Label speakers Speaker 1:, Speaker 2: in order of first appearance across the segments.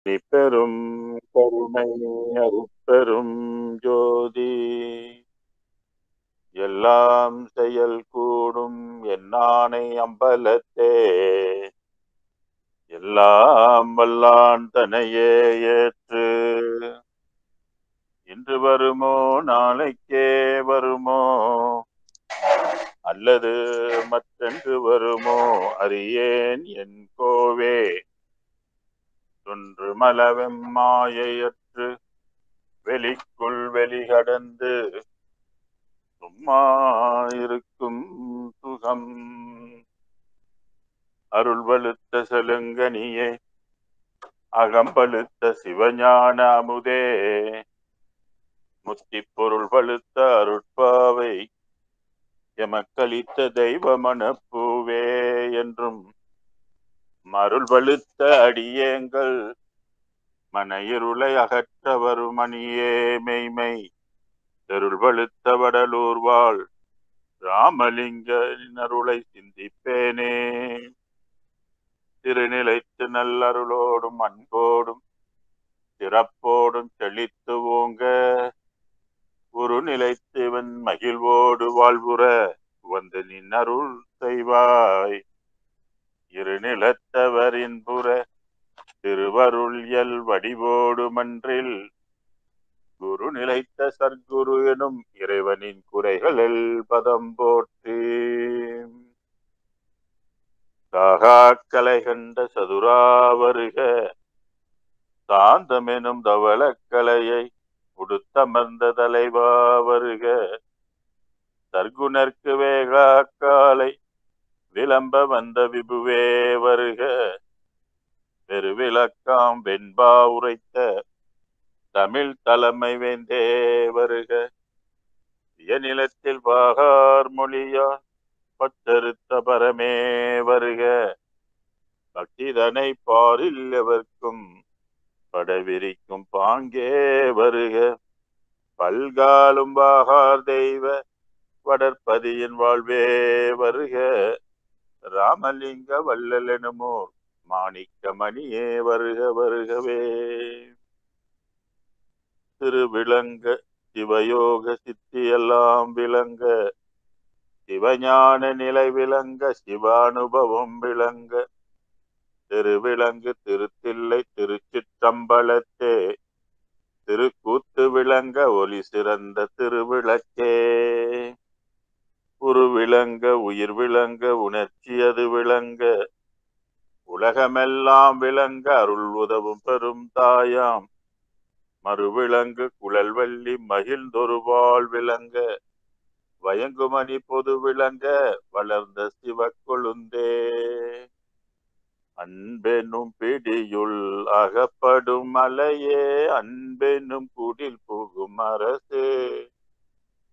Speaker 1: பெரும் கருணை அருட்பெரும் ஜோதி எல்லாம் செயல் கூடும் என்னானை அம்பலத்தே எல்லாம் வல்லான் தனையே ஏற்று இன்று வருமோ நாளைக்கே வருமோ அல்லது மற்றென்று வருமோ அறியேன் என் கோவே தொன்று மலவெம் மாயையற்று வெளிக்குள் வெளிகடந்து சும்மா இருக்கும் சுகம் அருள் வலுத்த செலுங்கனியே அகம்பழுத்த சிவஞான அமுதே முத்தி பொருள் வலுத்த அருட்பாவை எமக்களித்த தெய்வ மனப்பூவே என்றும் மருள் வலுத்த அடியேங்கள் மன இருளை அகற்ற வரும் மணியே மெய்மை தெருள் வலுத்த வடலூர் வாழ் ராமலிங்க அருளை சிந்திப்பேனே திருநிலைத்து நல்லருளோடும் அன்போடும் சிறப்போடும் செழித்து ஓங்க ஒரு நிலைத்துவன் மகிழ்வோடு வாழ்வுற வந்து நின் அருள் செய்வாய் இரு நிலத்தவரின் புற திருவருள் எல் வடிவோடு மன்றில் குரு நிலைத்த சர்க்குரு எனும் இறைவனின் குறைகளில் பதம் போற்றி சாகா கலை கண்ட சதுராவருக சாந்தமெனும் தவளக்கலையை உடுத்தமர்ந்த தலைவா வருக சர்க்குணர்க்கு வேகா காலை விளம்ப வந்த விபுவே வருக பெருவிளக்காம் வெண்பா உரைத்த தமிழ் தலைமை வேந்தே வருக நிலத்தில் பாகார் மொழியா பட்டறுத்த பரமே வருக பக்திதனை பாரில் எவர்க்கும் படவிரிக்கும் பாங்கே வருக பல்காலும் பாகார் தெய்வ வடற்பதியின் வாழ்வே வருக ராமலிங்க வள்ளல் எனுமோர் மாணிக்க மணியே வருக வருகவே திருவிளங்க சிவயோக சித்தி எல்லாம் விளங்க சிவஞான நிலை விளங்க சிவானுபவம் விளங்க திருவிளங்கு திருத்தில்லை திருச்சிற்றம்பலத்தே திருக்கூத்து விளங்க ஒளி சிறந்த திருவிளக்கே உரு விளங்க உயிர் விளங்க உணர்ச்சி அது விளங்க உலகமெல்லாம் விளங்க அருள் உதவும் பெரும் தாயாம் மறுவிளங்கு குழல் வள்ளி மகிழ்ந்தொருவாள் விளங்க வயங்குமணி பொது விளங்க வளர்ந்த சிவ கொழுந்தே அன்பெனும் பிடியுள் அகப்படும் மலையே அன்பெனும் குடில் புகும் அரசே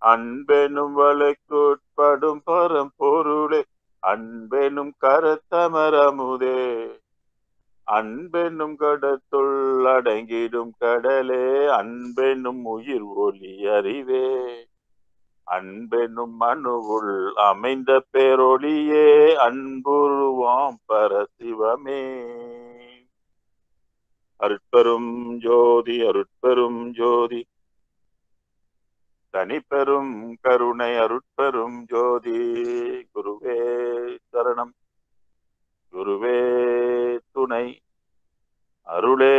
Speaker 1: அன்பெனும் வலைக்குட்படும் பரம்பொருளே அன்பெனும் கரத்தமரமுதே அன்பெனும் கடத்துள் அடங்கிடும் கடலே அன்பெனும் உயிர் ஒளி அறிவே அன்பெனும் மனுவுள் அமைந்த பேரொளியே அன்புருவாம் பரசிவமே அருட்பெரும் ஜோதி அருட்பெரும் ஜோதி தனிப்பெரும் கருணை அருட்பெரும் ஜோதி குருவே சரணம் குருவே துணை அருளே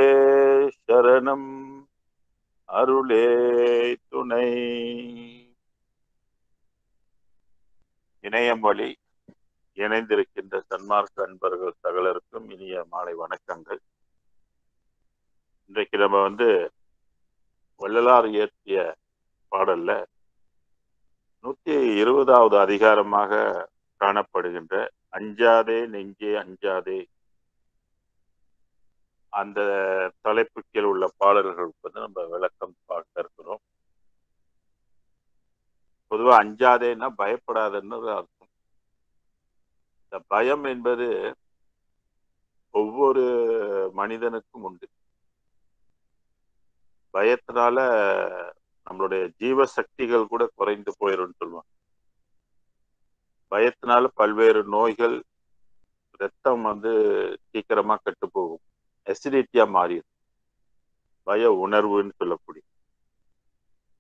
Speaker 1: சரணம் அருளே துணை இணையம் வழி இணைந்திருக்கின்ற சன்மார்க்க அன்பர்கள் சகலருக்கும் இனிய மாலை வணக்கங்கள். இன்றைக்கு நம்ம வள்ளலார் இயற்றிய பாடல்ல 120வது அதிகாரமாக காணப்படுகின்ற அஞ்சாதே நெஞ்சே அஞ்சாதே அந்த தலைப்புக்கில் உள்ள பாடல்களுக்கு நம்ம விளக்கம் பார்க்க இருக்கிறோம். பொதுவா அஞ்சாதேன்னா பயப்படாதன்னு அர்த்தம். இந்த பயம் என்பது ஒவ்வொரு மனிதனுக்கும் உண்டு. பயத்தினால நம்மளுடைய ஜீவ சக்திகள் கூட குறைந்து போயிரும் சொல்லுவாங்க. பயத்தினால பல்வேறு நோய்கள், ரத்தம் சீக்கிரமா கெட்டு போகும், அசிடிட்டியா மாறிடும். பய உணர்வுன்னு சொல்லக்கூடிய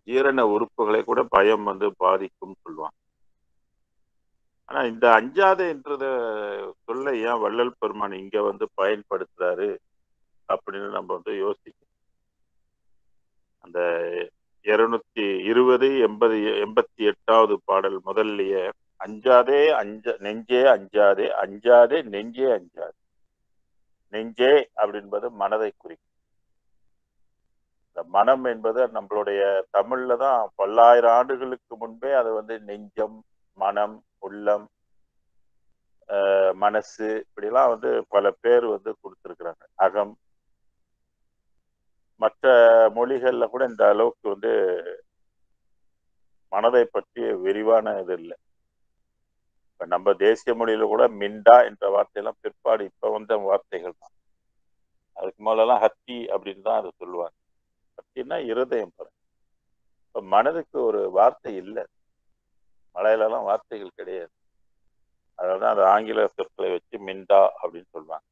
Speaker 1: ஜீரண உறுப்புகளை கூட பயம் வந்து பாதிக்கும் சொல்லுவாங்க. ஆனா இந்த அஞ்சாதேன்றத சொல்ல ஏன் வள்ளல் பெருமான் இங்க வந்து பயன்படுத்துறாரு அப்படின்னு நம்ம வந்து யோசிக்கணும். அந்த 220 80 88வது பாடல் முதல்லயே அஞ்சாதே நெஞ்சே அஞ்சாதே அஞ்சாதே நெஞ்சே அஞ்சாதே. நெஞ்சே அப்படின்பது மனதை குறிக்கும். இந்த மனம் என்பது நம்மளுடைய தமிழ்ல தான் பல்லாயிரம் ஆண்டுகளுக்கு முன்பே அது வந்து நெஞ்சம், மனம், உள்ளம், மனசு இப்படிலாம் வந்து பல பேர் வந்து கொடுத்துருக்குறாங்க. அகம். மற்ற மொழிகள்ல கூட இந்த அளவுக்கு வந்து மனதை பற்றிய விரிவான இது இல்லை. இப்ப நம்ம தேசிய மொழியில கூட மிண்டா என்ற வார்த்தையெல்லாம் பிற்பாடு இப்ப வந்த வார்த்தைகள் தான். அதுக்கு மேலெல்லாம் ஹத்தி அப்படின்னு தான் அதை சொல்லுவாங்க. ஹத்தின்னா இருதயம் பாருங்க. இப்ப மனதுக்கு ஒரு வார்த்தை இல்லை. மலையிலலாம் வார்த்தைகள் கிடையாது. அதனாலதான் அது ஆங்கில சொற்களை வச்சு மிண்டா அப்படின்னு சொல்லுவாங்க.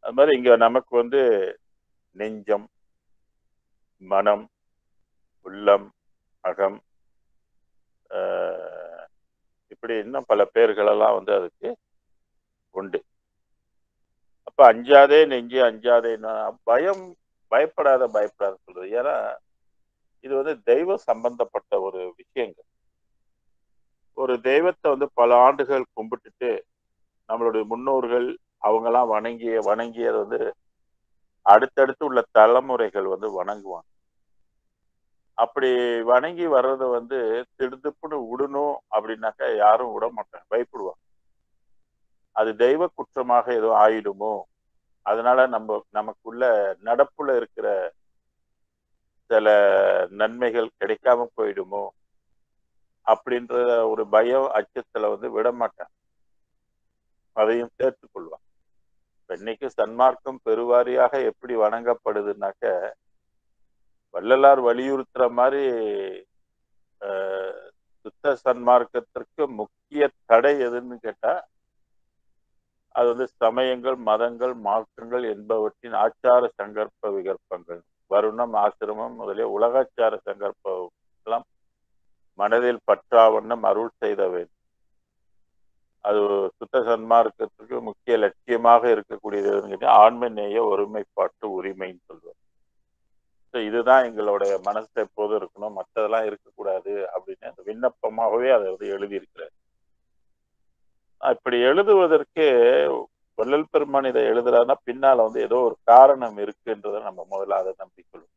Speaker 1: அது மாதிரி இங்க நமக்கு வந்து நெஞ்சம், மனம், உள்ளம், அகம், இப்படி இன்னும் பல பேர்களெல்லாம் வந்து அதுக்கு உண்டு. அப்ப அஞ்சாதே நெஞ்சு அஞ்சாதேன்னா பயம், பயப்படாத சொல்றது. ஏன்னா இது வந்து தெய்வ சம்பந்தப்பட்ட ஒரு விஷயங்கள். ஒரு தெய்வத்தை வந்து பல ஆண்டுகள் கும்பிட்டுட்டு நம்மளுடைய முன்னோர்கள் அவங்கெல்லாம் வணங்கியது வந்து அடுத்தடுத்து உள்ள தலைமுறைகள் வந்து வணங்குவாங்க. அப்படி வணங்கி வர்றதை வந்து திடுதிப்புன்னு விடணும் அப்படின்னாக்கா யாரும் விட மாட்டாங்க, பயப்படுவாங்க. அது தெய்வ குற்றமாக ஏதோ ஆயிடுமோ, அதனால நமக்குள்ள நடப்புல இருக்கிற சில நன்மைகள் கிடைக்காம போயிடுமோ அப்படின்ற ஒரு பயம் அச்சத்துல வந்து விட மாட்டாங்க. அதையும் சேர்த்துக் கொள்வாங்க. இன்னைக்கு சன்மார்க்கம் பெருவாரியாக எப்படி வணங்கப்படுதுன்னாக்க வள்ளலார் வலியுறுத்துற மாதிரி சுத்த சன்மார்க்கத்திற்கு முக்கிய தடை எதுன்னு கேட்டா அது வந்து சமயங்கள், மதங்கள், மார்க்கங்கள் என்பவற்றின் ஆச்சார சங்கற்ப விகற்பங்கள், வருணம், ஆசிரமம் முதலிய உலகாச்சார சங்கற்பம் எல்லாம் மனதில் பற்றாவண்ணம் அருள் செய்த வேண்டும். அது சுத்த சன்மார்க்கத்துக்கு முக்கிய லட்சியமாக இருக்கக்கூடியது ஆன்ம நேய ஒருமைப்பாட்டு உரிமைன்னு சொல்லுவோம். இதுதான் எங்களுடைய மனசு எப்போதும் இருக்கணும், மற்றதெல்லாம் இருக்கக்கூடாது அப்படின்னு அந்த விண்ணப்பமாகவே அதை வந்து எழுதியிருக்கிறார். இப்படி எழுதுவதற்கு வள்ளல் பெருமான் இதை எழுதுறாருன்னா பின்னால வந்து ஏதோ ஒரு காரணம் இருக்குன்றதை நம்ம முதல்ல அதை நம்பிக்கொள்ளும்.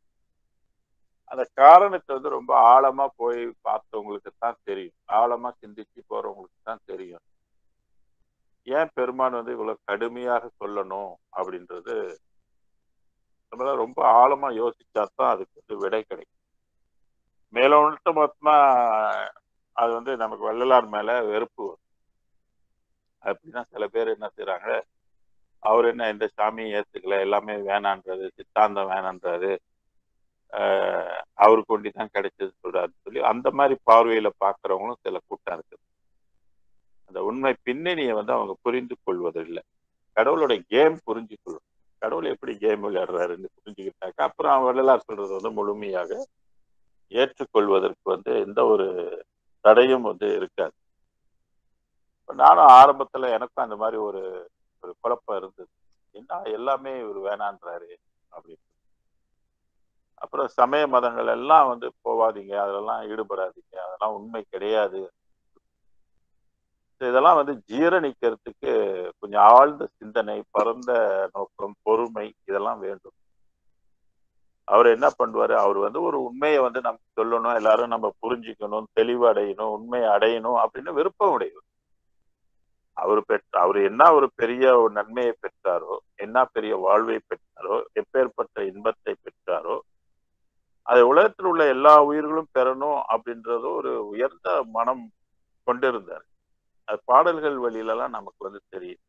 Speaker 1: அந்த காரணத்தை வந்து ரொம்ப ஆழமா போய் பார்த்தவங்களுக்கு தான் தெரியும், ஆழமா சிந்திச்சு போறவங்களுக்கு தான் தெரியும் ஏன் பெருமான் வந்து இவ்வளவு கடுமையாக சொல்லணும் அப்படின்றது. நம்மள ரொம்ப ஆழமா யோசிச்சாதான் அதுக்கு வந்து விடை கிடைக்கும். மேலோட்ட மொத்தமா அது வந்து நமக்கு வள்ளலார் மேல வெறுப்பு வரும். அப்படின்னா சில பேர் என்ன செய்யறாங்க, அவர் என்ன இந்த சாமியை ஏத்துக்கல, எல்லாமே வேணான்றது, சித்தாந்தம் வேணான்றாரு, அவருக்கு ஒண்டிதான் கிடைச்சது சொல்றாருன்னு சொல்லி அந்த மாதிரி பார்வையில பாக்குறவங்களும் சில கூட்டம் இருக்குது. அந்த உண்மை பின்னணியை வந்து அவங்க புரிந்து கொள்வதில்லை. கடவுளோட கேம் புரிஞ்சு கொள்ளும். கடவுள் எப்படி கேம் விளையாடுறாருன்னு புரிஞ்சுக்கிட்டாக்கா அப்புறம் வள்ளலார் சொல்றது வந்து முழுமையாக ஏற்றுக்கொள்வதற்கு வந்து எந்த ஒரு தடையும் வந்து இருக்காது. நானும் ஆரம்பத்துல எனக்கும் அந்த மாதிரி ஒரு குழப்பம் இருந்தது. என்ன எல்லாமே இவர் வேணான்றாரு அப்படின்னு. அப்புறம் சமய மதங்கள் எல்லாம் வந்து போவாதீங்க, அதெல்லாம் ஈடுபடாதீங்க, அதெல்லாம் உண்மை கிடையாது. இதெல்லாம் வந்து ஜீரணிக்கிறதுக்கு கொஞ்சம் ஆழ்ந்த சிந்தனை, பரந்த நோக்கம், பொறுமை இதெல்லாம் வேண்டும். அவர் என்ன பண்ணுவாரு, அவர் வந்து ஒரு உண்மையை வந்து நமக்கு சொல்லணும், எல்லாரும் நம்ம புரிஞ்சுக்கணும், தெளிவடையணும், உண்மையை அடையணும் அப்படின்னு விருப்பம் உடையவர். அவர் என்ன ஒரு பெரிய ஒரு நன்மையை பெற்றாரோ, என்ன பெரிய வாழ்வை பெற்றாரோ, எப்பேற்பட்ட இன்பத்தை பெற்றாரோ, அதை உலகத்தில் உள்ள எல்லா உயிர்களும் பெறணும் அப்படின்றது ஒரு உயர்ந்த மனம் கொண்டிருந்தார். அது பாடல்கள் வழியிலலாம் நமக்கு வந்து தெரியும்.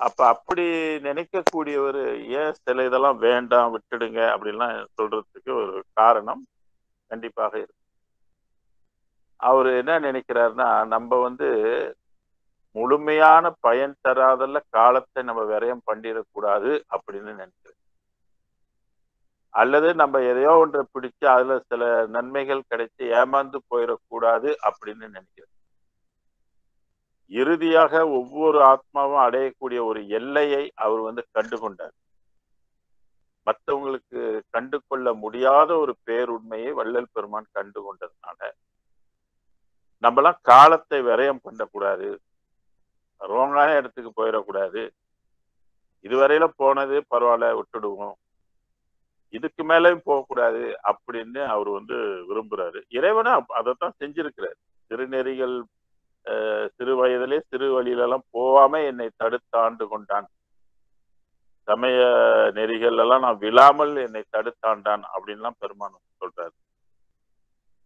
Speaker 1: அப்ப அப்படி நினைக்கக்கூடியவர் ஏன் சில இதெல்லாம் வேண்டாம் விட்டுடுங்க அப்படின்லாம் சொல்றதுக்கு ஒரு காரணம் கண்டிப்பாக இருக்கு. அவரு என்ன நினைக்கிறாருன்னா, நம்ம வந்து முழுமையான பயன் தராதல்ல காலத்தை நம்ம விரயம் பண்ணிடக்கூடாது அப்படின்னு நினைக்கிறேன். அல்லது நம்ம எதையோ ஒன்றை பிடிச்சு அதுல சில நன்மைகள் கிடைச்சு ஏமாந்து போயிடக்கூடாது அப்படின்னு நினைக்கிறேன். இறுதியாக ஒவ்வொரு ஆத்மாவும் அடையக்கூடிய ஒரு எல்லையை அவர் கண்டுகொண்டார். மற்றவங்களுக்கு கண்டு கொள்ள முடியாத ஒரு பேருண்மையை வள்ளல் பெருமான் கண்டு கொண்டதுனால நம்மளாம் காலத்தை விரயம் பண்ணக்கூடாது, ரோங்கான இடத்துக்கு போயிடக்கூடாது. இதுவரையில போனது பரவாயில்ல, விட்டுடுவோம், இதுக்கு மேலேயும் போகக்கூடாது அப்படின்னு அவர் விரும்புறாரு. இறைவனும் அதைத்தான் செஞ்சிருக்கிறார். திருநெறிகள் சிறு வயதிலே சிறு வழியிலெல்லாம் போகாம என்னை தடுத்து ஆண்டு கொண்டான், சமய நெறிகள் எல்லாம் நான் விழாமல் என்னை தடுத்தாண்டான் அப்படின்லாம் பெருமான் சொல்றாரு.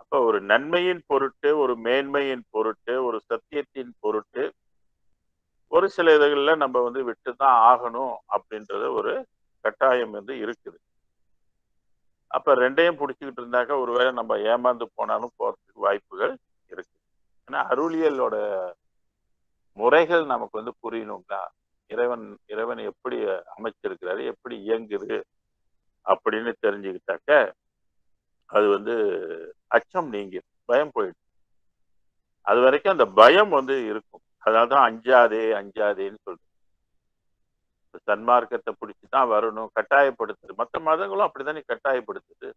Speaker 1: அப்ப ஒரு நன்மையின் பொருட்டு, ஒரு மேன்மையின் பொருட்டு, ஒரு சத்தியத்தின் பொருட்டு ஒரு சில இதுகள்ல நம்ம விட்டுதான் ஆகணும் அப்படின்றது ஒரு கட்டாயம் இருக்குது. அப்ப ரெண்டையும் பிடிச்சுக்கிட்டு இருந்தாக்க ஒருவேளை நம்ம ஏமாந்து போனாலும் போறதுக்கு வாய்ப்புகள் இருக்கு. ஏன்னா அருளியலோட முறைகள் நமக்கு புரியணுங்களா, இறைவன் எப்படி அமைச்சிருக்கிறாரு, எப்படி இயங்குது அப்படின்னு தெரிஞ்சுக்கிட்டாக்க அது அச்சம் நீங்கி பயம் போயிடும். அது வரைக்கும் அந்த பயம் இருக்கும். அதனால்தான் அஞ்சாதே அஞ்சாதேன்னு சொல்றது. சன்மார்க்கத்தை பிடிச்சுதான் வரணும், கட்டாயப்படுத்துது. மற்ற மதங்களும் அப்படித்தானே கட்டாயப்படுத்துது.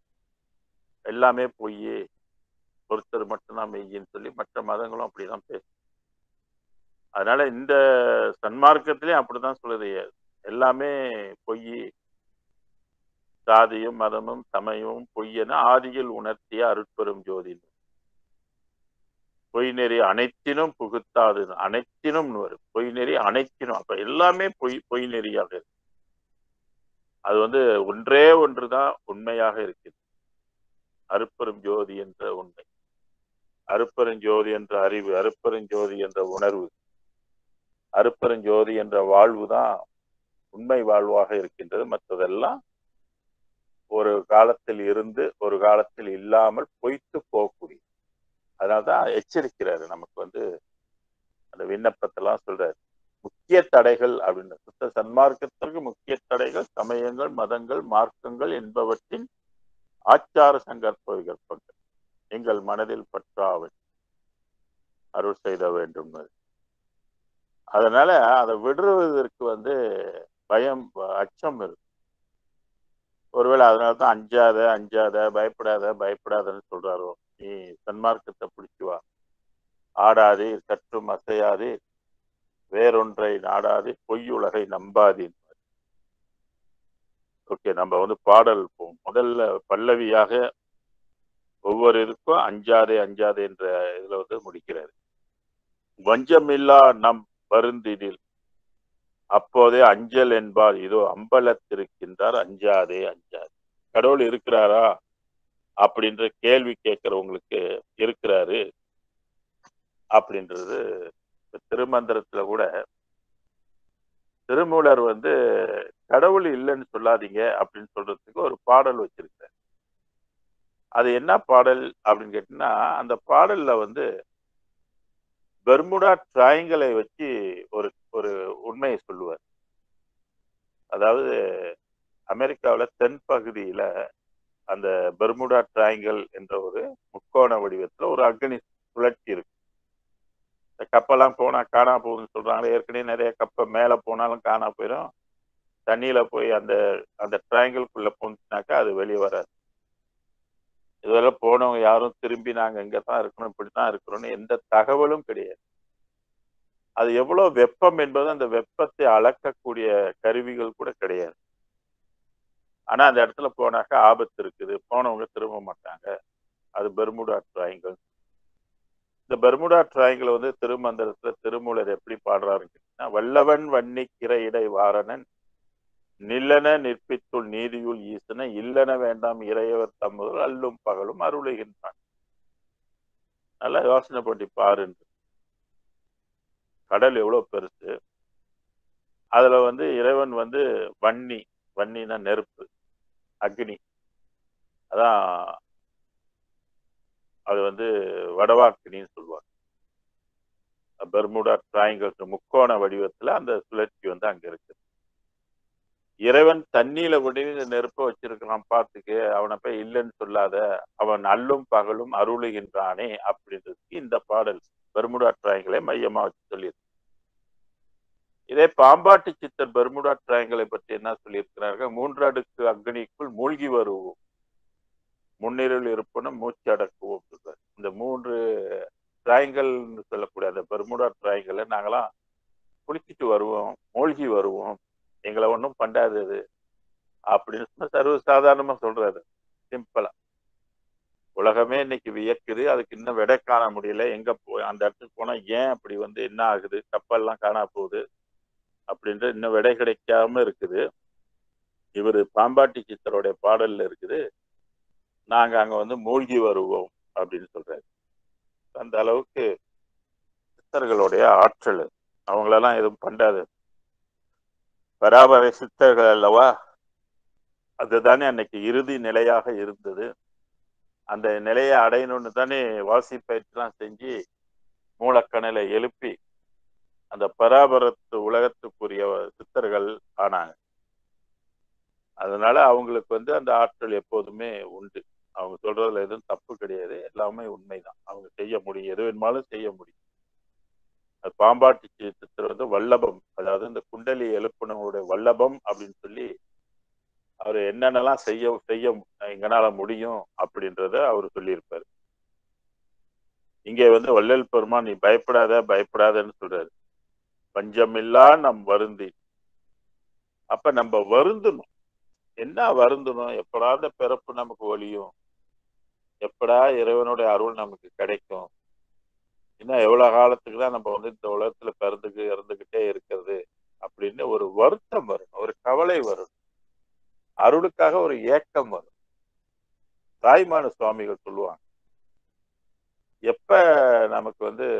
Speaker 1: எல்லாமே பொய், ஒருத்தர் மட்டும்தான் மெய்யின்னு சொல்லி மற்ற மதங்களும் அப்படிதான் பேசு. அதனால இந்த சன்மார்க்கத்திலேயும் அப்படிதான் சொல்லுது, எல்லாமே பொய், சாதியும் மதமும் சமயமும் பொய்யென ஆதியில் உணர்த்திய அருட்பெரும் ஜோதி, பொய் நெறி அனைத்தினும் புகுத்தாது, அனைத்தினும் வரும் பொய் நெறி அனைத்தினும். அப்ப எல்லாமே பொய் நெறியாக இருக்கு. அது ஒன்றே ஒன்றுதான் உண்மையாக இருக்குது, அருட்பெருஞ்சோதி என்ற உண்மை, அருட்பெருஞ்சோதி என்ற அறிவு, அருட்பெருஞ்சோதி என்ற உணர்வு, அருட்பெருஞ்சோதி என்ற வாழ்வுதான் உண்மை வாழ்வாக இருக்கின்றது. மற்றதெல்லாம் ஒரு காலத்தில் இருந்து ஒரு காலத்தில் இல்லாமல் பொய்த்து போகக்கூடிய. அதனால்தான் எச்சரிக்கிறாரு நமக்கு அந்த விண்ணப்பத்தெல்லாம் சொல்றாரு. முக்கிய தடைகள் அப்படின்னு, சுத்த சன்மார்க்கத்திற்கு முக்கிய தடைகள் சமயங்கள், மதங்கள், மார்க்கங்கள் என்பவற்றின் ஆச்சார சங்கற்ப விகற்பங்கள் எங்கள் மனதில் பற்றாவை அருள் செய்த வேண்டும். அதனால அதை விடுவதற்கு பயம், அச்சம் இருக்கு. ஒருவேளை அதனாலதான் அஞ்சாத அஞ்சாத, பயப்படாத பயப்படாதன்னு சொல்றாரோ. நீ சன்மார்க்கத்தை பிடிச்சு வா, ஆடாதே சற்றும் அசையாதே, வேறொன்றை நாடாதே, பொய்யுலகை நம்பாதே. ஓகே, நம்ம பாடல் முதல்ல பல்லவியாக ஒவ்வொரு இதுக்கும் அஞ்சாதே அஞ்சாதே என்ற இதுல முடிக்கிறாரு. வஞ்சமில்லா நம் வருந்தினில் அப்போதே அஞ்சல் என்பார், இதோ அம்பலத்திருக்கின்றார், அஞ்சாதே அஞ்சாதே. கடவுள் இருக்கிறாரா அப்படின்ற கேள்வி கேட்கிறவங்களுக்கு இருக்கிறாரு அப்படின்றது திருமந்திரத்துல கூட திருமூலர் கடவுள் இல்லைன்னு சொல்லாதீங்க அப்படின்னு சொல்றதுக்கு ஒரு பாடல் வச்சிருக்காரு. அது என்ன பாடல் அப்படின்னு கேட்டீங்கன்னா, அந்த பாடல்ல பெர்முடா ட்ரையாங்கிளை வச்சு ஒரு ஒரு உண்மையை சொல்லுவார். அதாவது அமெரிக்காவில் தென் பகுதியில அந்த பெர்முடா ட்ரையாங்கிள் என்ற ஒரு முக்கோண வடிவத்துல ஒரு அக்னி சுழற்சி இருக்கு. இந்த கப்பெல்லாம் போனா காணா போகுதுன்னு சொல்றாங்க. ஏற்கனவே நிறைய கப்பல் மேல போனாலும் காணா போயிடும், தண்ணியில போய் அந்த அந்த ட்ரையாங்கிள்குள்ள போச்சுனாக்கா அது வெளியே வராது. இதுவரை போனவங்க யாரும் திரும்பி நாங்க இங்கதான் இருக்கணும், இப்படித்தான் இருக்கிறோம்னு எந்த தகவலும் கிடையாது. அது எவ்வளவு வெப்பம் என்பது அந்த வெப்பத்தை அளக்கக்கூடிய கருவிகள் கூட கிடையாது. ஆனா அந்த இடத்துல போனாக்கா ஆபத்து இருக்குது, போனவங்க திரும்ப மாட்டாங்க. அது பெர்முடா ட்ரையாங்கிள். இந்த பெர்முடா ட்ரையாங்கிள் திருமந்திரத்துல திருமூலர் எப்படி பாடுறாருன்னா, வல்லவன் வன்னி கிரை இடை வாரணன் நில்லன நிற்பித்துள் நீதியுள் ஈசன இல்லன வேண்டாம் இறையவர் தம்முதல் அல்லும் பகலும் அருளுகின்றான். நல்லா யோசனை பண்ணி பாரு. கடல் எவ்வளவு பெருசு, அதுல இறைவன் வன்னி, வன்னினா நெருப்பு, அக்னி. அதான் அது வடவாக்கினின்னு சொல்லுவாங்க. பெர்முடா ட்ரையாங்கிள் முக்கோண வடிவத்துல அந்த சுழற்சி அங்க இருக்கு. இறைவன் தண்ணியில விட நெருப்ப வச்சிருக்கிறான் பார்த்துக்கு, அவனை போய் இல்லைன்னு சொல்லாத, அவன் அல்லும் பகலும் அருளுகின்றானே அப்படின்றதுக்கு இந்த பாடல் பெர்முடா ட்ரையாங்கிளை மையமா வச்சு சொல்லியிருக்கு. இதே பாம்பாட்டி சித்தர் பெர்முடா ட்ரையாங்கிளை பற்றி என்ன சொல்லியிருக்கிறார்கள்? 3 அடுக்கு அக்னிக்குள் மூழ்கி வருவோம், முன்னிருள் இருப்பனும் மூச்சு அடக்குவோம். இந்த 3 ட்ரையாங்கிள் சொல்லக்கூடிய அந்த பெர்முடா ட்ரையாங்கிளை நாங்களாம் குளிச்சுட்டு வருவோம், மூழ்கி வருவோம், எங்களை ஒன்றும் பண்ணாது அப்படின்னு சர்வசாதாரணமா சொல்றாரு. சிம்பிளா உலகமே இன்னைக்கு வியக்குது, அதுக்கு இன்னும் விடை காண முடியல. எங்க அந்த இடத்துக்கு போனா ஏன் அப்படி என்ன ஆகுது, கப்பல்லாம் காணா போகுது அப்படின்ற இன்னும் விடை கிடைக்காம இருக்குது. இவரு பாம்பாட்டி சித்தருடைய பாடல்ல இருக்குது, நாங்க அங்க மூழ்கி வருவோம் அப்படின்னு சொல்றாரு. அந்த அளவுக்கு சித்தர்களுடைய ஆற்றல். அவங்களெல்லாம் எதுவும் பண்ணாது. பராபர சித்தர்கள் அல்லவா, அதுதானே அன்னைக்கு இறுதி நிலையாக இருந்தது. அந்த நிலையை அடையணும்னு தானே வாசி பயிற்சிலாம் செஞ்சு மூலக்கணலை எழுப்பி அந்த பராபரத்து உலகத்துக்குரிய சித்தர்கள் ஆனாங்க. அதனால அவங்களுக்கு அந்த ஆற்றல் எப்போதுமே உண்டு. அவங்க சொல்றதுல எதுவும் தப்பு கிடையாது, எல்லாமே உண்மைதான். அவங்க செய்ய முடியும், எது வேணுமாலும் செய்ய முடியும். அது பாம்பாட்டி சித்தர் வல்லபம், அதாவது இந்த குண்டலி எழுப்பினவங்களுடைய வல்லபம் அப்படின்னு சொல்லி அவர் என்னென்னலாம் செய்ய எங்கனால முடியும் அப்படின்றத அவர் சொல்லியிருப்பாரு. இங்கே வள்ளல் பெருமான் நீ பயப்படாதன்னு சொல்றாரு. பஞ்சமில்லா நம் வருந்தி. அப்ப நம்ம வருந்தணும். என்ன வருந்தணும்? எப்படா இந்த பிறப்பு நமக்கு ஒழியும், எப்படா இறைவனுடைய அருள் நமக்கு கிடைக்கும், இன்னும் எவ்வளவு காலத்துக்கு தான் நம்ம இந்த உலகத்துல இறந்துகிட்டே இருக்கிறது அப்படின்னு ஒரு வருத்தம் வரும், ஒரு கவலை வரும், அருளுக்காக ஒரு ஏக்கம் வரும். தாய்மான சுவாமிகள் சொல்லுவாங்க, எப்ப நமக்கு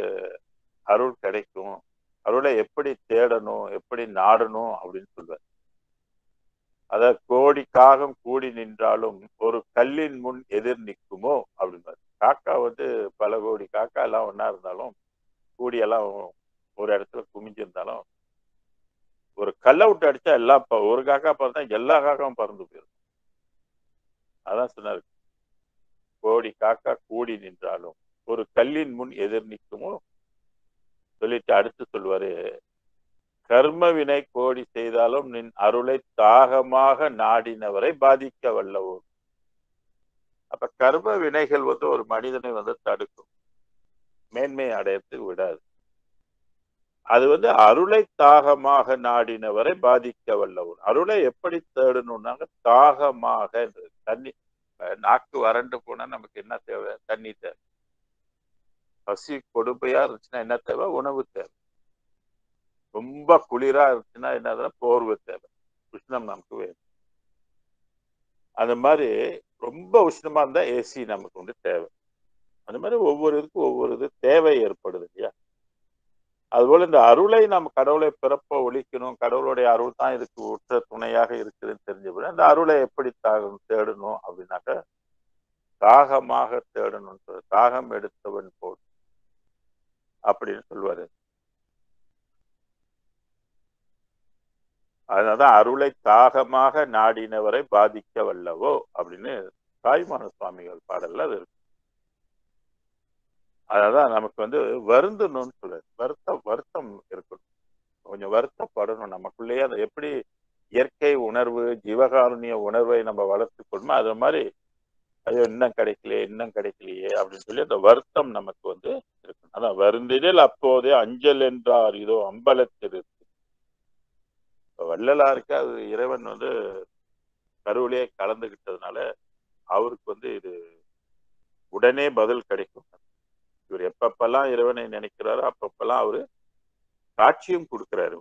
Speaker 1: அருள் கிடைக்கும், அருளை எப்படி தேடணும், எப்படி நாடணும் அப்படின்னு சொல்வார். அத கோடி காகம் கூடி நின்றாலும் ஒரு கல்லின் முன் எதிர் நிற்குமோ அப்படின்பாரு. காக்கா பல கோடி காக்கா எல்லாம் ஒன்னா இருந்தாலும், கூடியெல்லாம் ஒரு இடத்துல குமிஞ்சிருந்தாலும், ஒரு கல்லை விட்டு அடிச்சா எல்லாம் ஒரு காக்கா பறந்தா எல்லா காக்காவும் பறந்து போயிடும். அதான் சொன்னாரு, கோடி காக்கா கூடி நின்றாலும் ஒரு கல்லின் முன் எதிர் நிற்குமோ சொல்லிட்டு அடுத்து சொல்வாரு, கர்ம வினை கோடி செய்தாலும் நின் அருளை தாகமாக நாடினவரை பாதிக்க வல்லவோ. அப்ப கர்ம வினைகள் ஒரு மனிதனை தடுக்கும், மேன்மை அடையத்துக்கு விடாது. அது அருளை தாகமாக நாடினவரை பாதிக்க வல்லவன். அருளை எப்படி தேடணும்னாங்க, தாகமாக. தண்ணி, நாக்கு வறண்டு போனா நமக்கு என்ன தேவை? தண்ணி தேவை. பசி கொடுமையா இருந்துச்சுன்னா என்ன தேவை? உணவு தேவை. ரொம்ப குளிரா இருந்துச்சுன்னா என்ன? போர்வை தேவை. உஷ்ணம் நமக்கு வேணும். அந்த மாதிரி ரொம்ப உஷ்ணமா இருந்தா ஏசி நமக்கு தேவை. அந்த மாதிரி ஒவ்வொரு இதுக்கும் ஒவ்வொரு இது தேவை ஏற்படுது இல்லையா? அதுபோல இந்த அருளை நம்ம கடவுளை பிறப்ப ஒழிக்கணும், கடவுளுடைய அருள் தான் இதுக்கு உற்ற துணையாக இருக்குதுன்னு தெரிஞ்சபடி அந்த அருளை எப்படி தேடணும் அப்படின்னாக்க, தாகமாக தேடணும். தாகம் எடுத்தவன் போல் அப்படின்னு சொல்வாரு. அதனாலதான் அருளை தாகமாக நாடினவரை பாதிக்க வல்லவோ அப்படின்னு தாய்மான சுவாமிகள் பாடல்ல அது இருக்கு. அதான் நமக்கு வருந்தணும்னு சொல்றாரு. வருத்தம் இருக்கணும், கொஞ்சம் வருத்தப்படணும் நமக்குள்ளேயே. அதை எப்படி இயற்கை உணர்வு, ஜீவகாருண்ய உணர்வை நம்ம வளர்த்துக்கணுமோ அது மாதிரி, ஐயோ இன்னும் கிடைக்கலையே அப்படின்னு சொல்லி அந்த வருத்தம் நமக்கு இருக்கணும். அதான் வருந்தினில் அப்போதே அஞ்சல் என்றார் இதோ அம்பலத்தில் இருக்கு. வள்ளலாருக்கு அது இறைவன் கருவிலே கலந்துகிட்டதுனால அவருக்கு இது உடனே பதில் கிடைக்கும். இவர் எப்பப்பெல்லாம் இறைவனை நினைக்கிறாரோ அப்பப்பெல்லாம் அவரு காட்சியும் கொடுக்கிறாரு.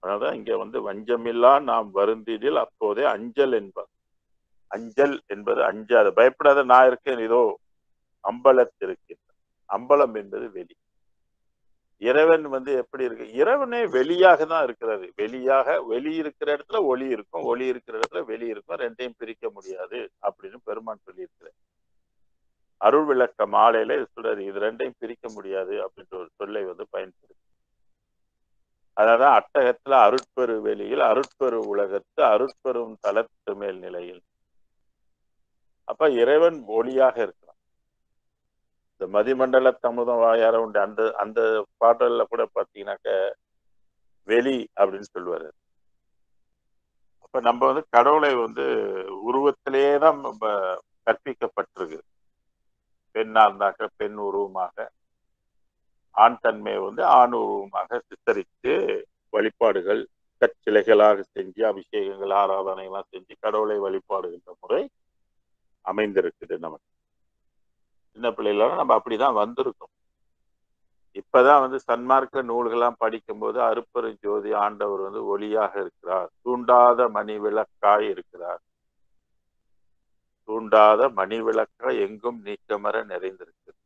Speaker 1: அதனாலதான் இங்க வஞ்சமில்லா நாம் வருந்தினில் அப்போதே அஞ்சல் என்பார். அஞ்சல் என்பது அஞ்சாத, பயப்படாத, நான் இருக்கேன், இதோ அம்பலத்திருக்கின்ற. அம்பலம் என்பது வெளி. இறைவன் எப்படி இருக்கு? இறைவனே வெளியாக தான் இருக்கிறாரு. வெளி இருக்கிற இடத்துல ஒளி இருக்கும், ஒளி இருக்கிற இடத்துல வெளி இருக்கும், ரெண்டையும் பிரிக்க முடியாது அப்படின்னு பெருமான் சொல்லி இருக்கிறார். அருள் விளக்க மாலையில சொல்றாரு, இது ரெண்டையும் பிரிக்க முடியாது அப்படின்ற ஒரு சொல்லை பயன்படுத்தி. அதாவது அட்டகத்துல அருட்பெரு வெளியில் அருட்பெரு உலகத்து அருட்பெரும் தலத்து மேல் நிலையில். அப்ப இறைவன் ஒளியாக இருக்கிறான். இந்த மதிமண்டல தமுதம் வாயார உண்டு அந்த அந்த பாடல்ல கூட பாத்தீங்கன்னாக்க வெளி அப்படின்னு சொல்லுவாரு. அப்ப நம்ம வந்து கடவுளை வந்து உருவத்திலேயே தான் நம்ம கற்பிக்கப்பட்டிருக்கு. பெண்ணா இருந்தாக்க பெண் உருவமாக, ஆண் தன்மையை வந்து ஆண் உருவமாக சித்தரித்து வழிபாடுகள் கற்சிலைகளாக செஞ்சு அபிஷேகங்கள் ஆராதனை எல்லாம் செஞ்சு கடவுளை வழிபாடுகின்ற முறை அமைந்திருக்குது. நமக்கு சின்ன பிள்ளைகளோட நம்ம அப்படிதான் வந்திருக்கோம். இப்பதான் வந்து சன்மார்க்க நூல்கள்லாம் படிக்கும்போது அருட்பெருஞ்சோதி ஆண்டவர் வந்து ஒளியாக இருக்கிறார், தூண்டாத மணி விளக்காய் இருக்கிறார், தூண்டாத மணி விளக்காய் எங்கும் நீக்கமர நிறைந்திருக்கிறார்,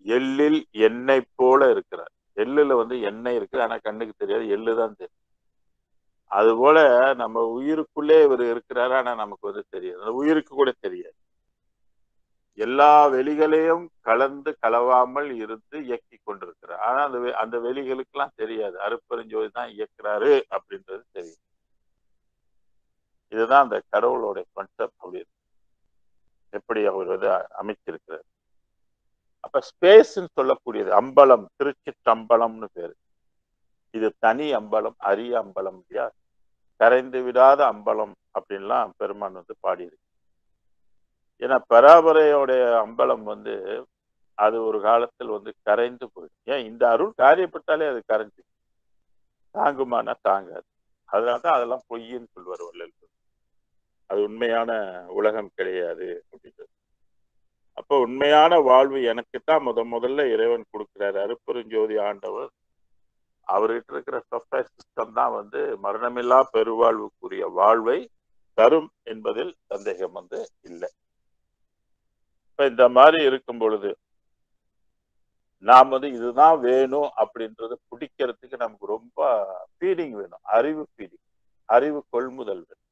Speaker 1: எள்ளில் எண்ணெய் போல இருக்கிறார். எள்ளுல வந்து எண்ணெய் இருக்கு, ஆனா கண்ணுக்கு தெரியாது, எள்ளுதான் தெரியும். அது போல நம்ம உயிருக்குள்ளே இவர் இருக்கிறாரு, ஆனா நமக்கு வந்து தெரியாது, அந்த உயிருக்கு கூட தெரியாது. எல்லா வெளிகளையும் கலந்து கலவாமல் இருந்து இயக்கி கொண்டிருக்கிறார். ஆனா அந்த வெளிகளுக்கு எல்லாம் தெரியாது அருட்பெருஞ்சோதி தான் இயக்குறாரு அப்படின்றது தெரியும். இதுதான் அந்த கடவுளோட கான்செப்ட். அப்படி எப்படி அவர் வந்து அமைச்சிருக்கிறார். அப்ப ஸ்பேஸ்ன்னு சொல்லக்கூடியது அம்பலம், திருச்சிற்றம்பலம்னு பேரு. இது தனி அம்பலம், அரிய அம்பலம் இல்லையா, கரைந்து விடாத அம்பலம் அப்படின்லாம் பெருமான் வந்து பாடியிருக்கு. ஏன்னா பராபரையோடைய அம்பலம் வந்து அது ஒரு காலத்தில் வந்து கரைந்து போயிடும். ஏன் இந்த அருள் காரியப்பட்டாலே அது கரைஞ்சு தாங்குமானா தாங்காது. அதனாலதான் அதெல்லாம் பொய்ன்னு சொல்லுவார் வள்ளல். அது உண்மையான உலகம் கிடையாது அப்படின்றது. அப்போ உண்மையான வாழ்வு எனக்குத்தான் முதல்ல இறைவன் கொடுக்கிறாரு. அருட்பெருஞ்சோதி ஆண்டவர் அவர்கிட்ட இருக்கிற சாஃப்ட்வேர் சிஸ்டம் தான் வந்து மரணமில்லா பெருவாழ்வுக்குரிய வாழ்வை தரும் என்பதில் சந்தேகம் வந்து இல்லை. இப்ப இந்த மாதிரி இருக்கும் பொழுது நாம் வந்து இதுதான் வேணும் அப்படின்றது பிடிக்கிறதுக்கு நமக்கு ரொம்ப ஃபீடிங் வேணும். அறிவு ஃபீடிங், அறிவு கொள்முதல் வேணும்.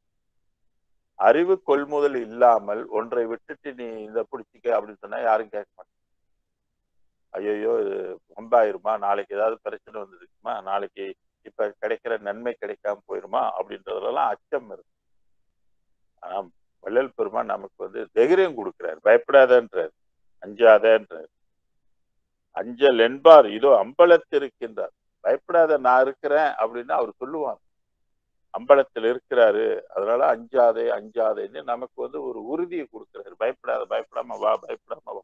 Speaker 1: அறிவு கொள்முதல் இல்லாமல் ஒன்றை விட்டுட்டு நீ இதை பிடிச்சிக்க அப்படின்னு சொன்னா யாரும் கேட்க மாட்டாங்க. ஐயோ இது வம்பாயிருமா, நாளைக்கு ஏதாவது பிரச்சனை வந்துருக்குமா, நாளைக்கு இப்ப கிடைக்கிற நன்மை கிடைக்காம போயிருமா அப்படின்றதுலாம் அச்சம் இருக்கு. ஆனா வள்ளல் பெருமான் நமக்கு வந்து தைரியம் கொடுக்கிறார். பயப்படாதன்றார், அஞ்சாதன்றார். அஞ்சல் என்பார் இதோ அம்பலத்தில் இருக்கின்றார். பயப்படாத நான் இருக்கிறேன் அப்படின்னு அவர் சொல்லுவாங்க. அம்பலத்தில் இருக்கிறாரு, அதனால அஞ்சாதே அஞ்சாதேன்னு நமக்கு வந்து ஒரு உறுதியை கொடுக்கிறாரு. பயப்படாத, பயப்படாம வா, பயப்படாம வா,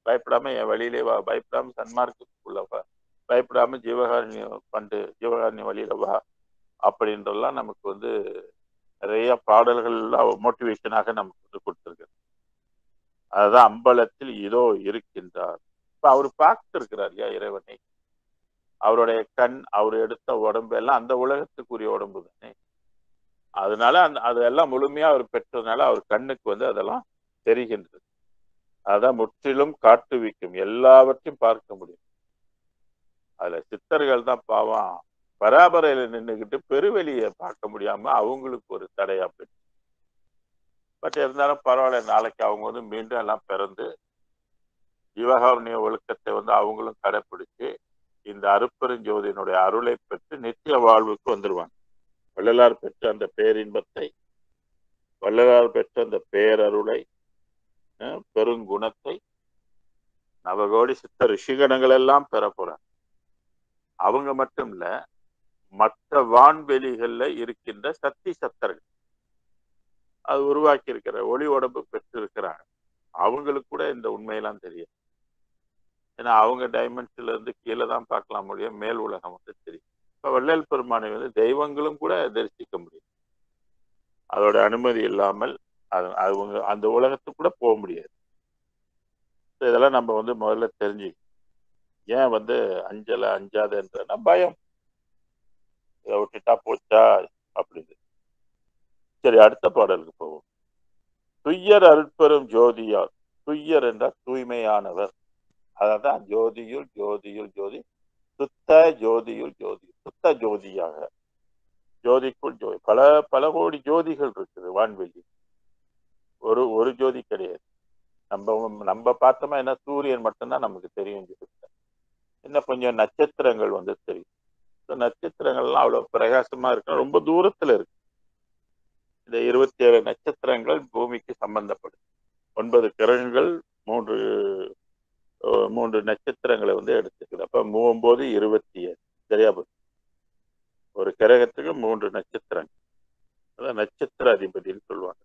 Speaker 1: பயப்படாம என் வழியிலே வா, பயப்படாம சன்மார்க்கத்துக்குள்ள வா, பயப்படாம ஜீவகாருண்ய பண்டு ஜீவகாருண்ய வழியில வா அப்படின்றலாம் நமக்கு வந்து நிறைய பாடல்கள் மோட்டிவேஷனாக நமக்கு வந்து கொடுத்துருக்கு. அதுதான் அம்பலத்தில் இதோ இருக்கின்றார். இப்ப அவரு பார்த்து இருக்கிறார் யா இறைவனை. அவருடைய கண், அவர் எடுத்த உடம்பு எல்லாம் அந்த உலகத்துக்குரிய உடம்பு தானே. அதனால அதெல்லாம் முழுமையா அவர் பெற்றதுனால அவர் கண்ணுக்கு வந்து அதெல்லாம் தெரிகின்றது. அதான் முற்றிலும் காட்டுவிக்கும், எல்லாவற்றையும் பார்க்க முடியும். அதுல சித்தர்கள் தான் பாவம் பராபரையில நின்றுகிட்டு பெருவெளியை பார்க்க முடியாம அவங்களுக்கு ஒரு தடையா போயிடுச்சு. பட் இருந்தாலும் பரவாயில்ல, நாளைக்கு அவங்க வந்து மீண்டும் எல்லாம் பிறந்து ஜீவகாருண்ய ஒழுக்கத்தை வந்து அவங்களும் கடைப்பிடிச்சு இந்த அருட்பெருஞ்சோதியினுடைய அருளை பெற்று நித்திய வாழ்வுக்கு வந்துருவாங்க. வள்ளலார் பெற்ற அந்த பேரின்பத்தை, வள்ளலார் பெற்ற அந்த பேரருளை, பெருங்குணத்தை நவகோடி சித்த ரிஷிகணங்கள் எல்லாம் பெற போறாங்க. அவங்க மட்டும் இல்ல, மற்ற வான்வெளிகள்ல இருக்கின்ற சக்தி சத்தர்கள் அது உருவாக்கி இருக்கிற ஒளி உடம்பு பெற்று இருக்கிறாங்க. அவங்களுக்கு கூட இந்த உண்மையெல்லாம் தெரியும். ஏன்னா அவங்க டைமென்ஷன்ல இருந்து கீழே தான் பார்க்கலாம் முடியும், மேல் உலகம் வந்து தெரியும். இப்ப வள்ளல் பெருமானை வந்து தெய்வங்களும் கூட தரிசிக்க முடியும். அதோட அனுமதி இல்லாமல் அவங்க அந்த உலகத்துக்கு கூட போக முடியாது. இதெல்லாம் நம்ம வந்து முதல்ல தெரிஞ்சு ஏன் வந்து அஞ்சல அஞ்சாதன்றனா பயம், இதை விட்டுட்டா போச்சா அப்படின்னு. சரி, அடுத்த பாடலுக்கு போவோம். துய்யர் அருட்பெரும் ஜோதியார். துய்யர் என்றால் தூய்மையானவர். அதான் ஜோதியுள் ஜோதியுள் ஜோதி, சுத்த ஜோதியுள் ஜோதி, சுத்த ஜோதியாக, ஜோதிக்குள் ஜோதி. பல பல கோடி ஜோதிகள் இருக்குது வான்வெளி. ஒரு ஜோதி கிடையாது. நம்ம பார்த்தோமா என்ன, சூரியன் மட்டும்தான் நமக்கு தெரியும். இன்னும் கொஞ்சம் நட்சத்திரங்கள் வந்து தெரியும். நட்சத்திரங்கள்லாம் அவ்வளவு பிரகாசமா இருக்கு, ரொம்ப தூரத்துல இருக்கு. இந்த 27 நட்சத்திரங்கள் பூமிக்கு சம்பந்தப்படும். 9 கிரகங்கள், மூன்று மூன்று நட்சத்திரங்களை வந்து எடுத்துக்குது. அப்ப 9 27 சரியா போச்சு. ஒரு கிரகத்துக்கு 3 நட்சத்திரங்கள், அதான் நட்சத்திர அதிபதினு சொல்லுவாங்க.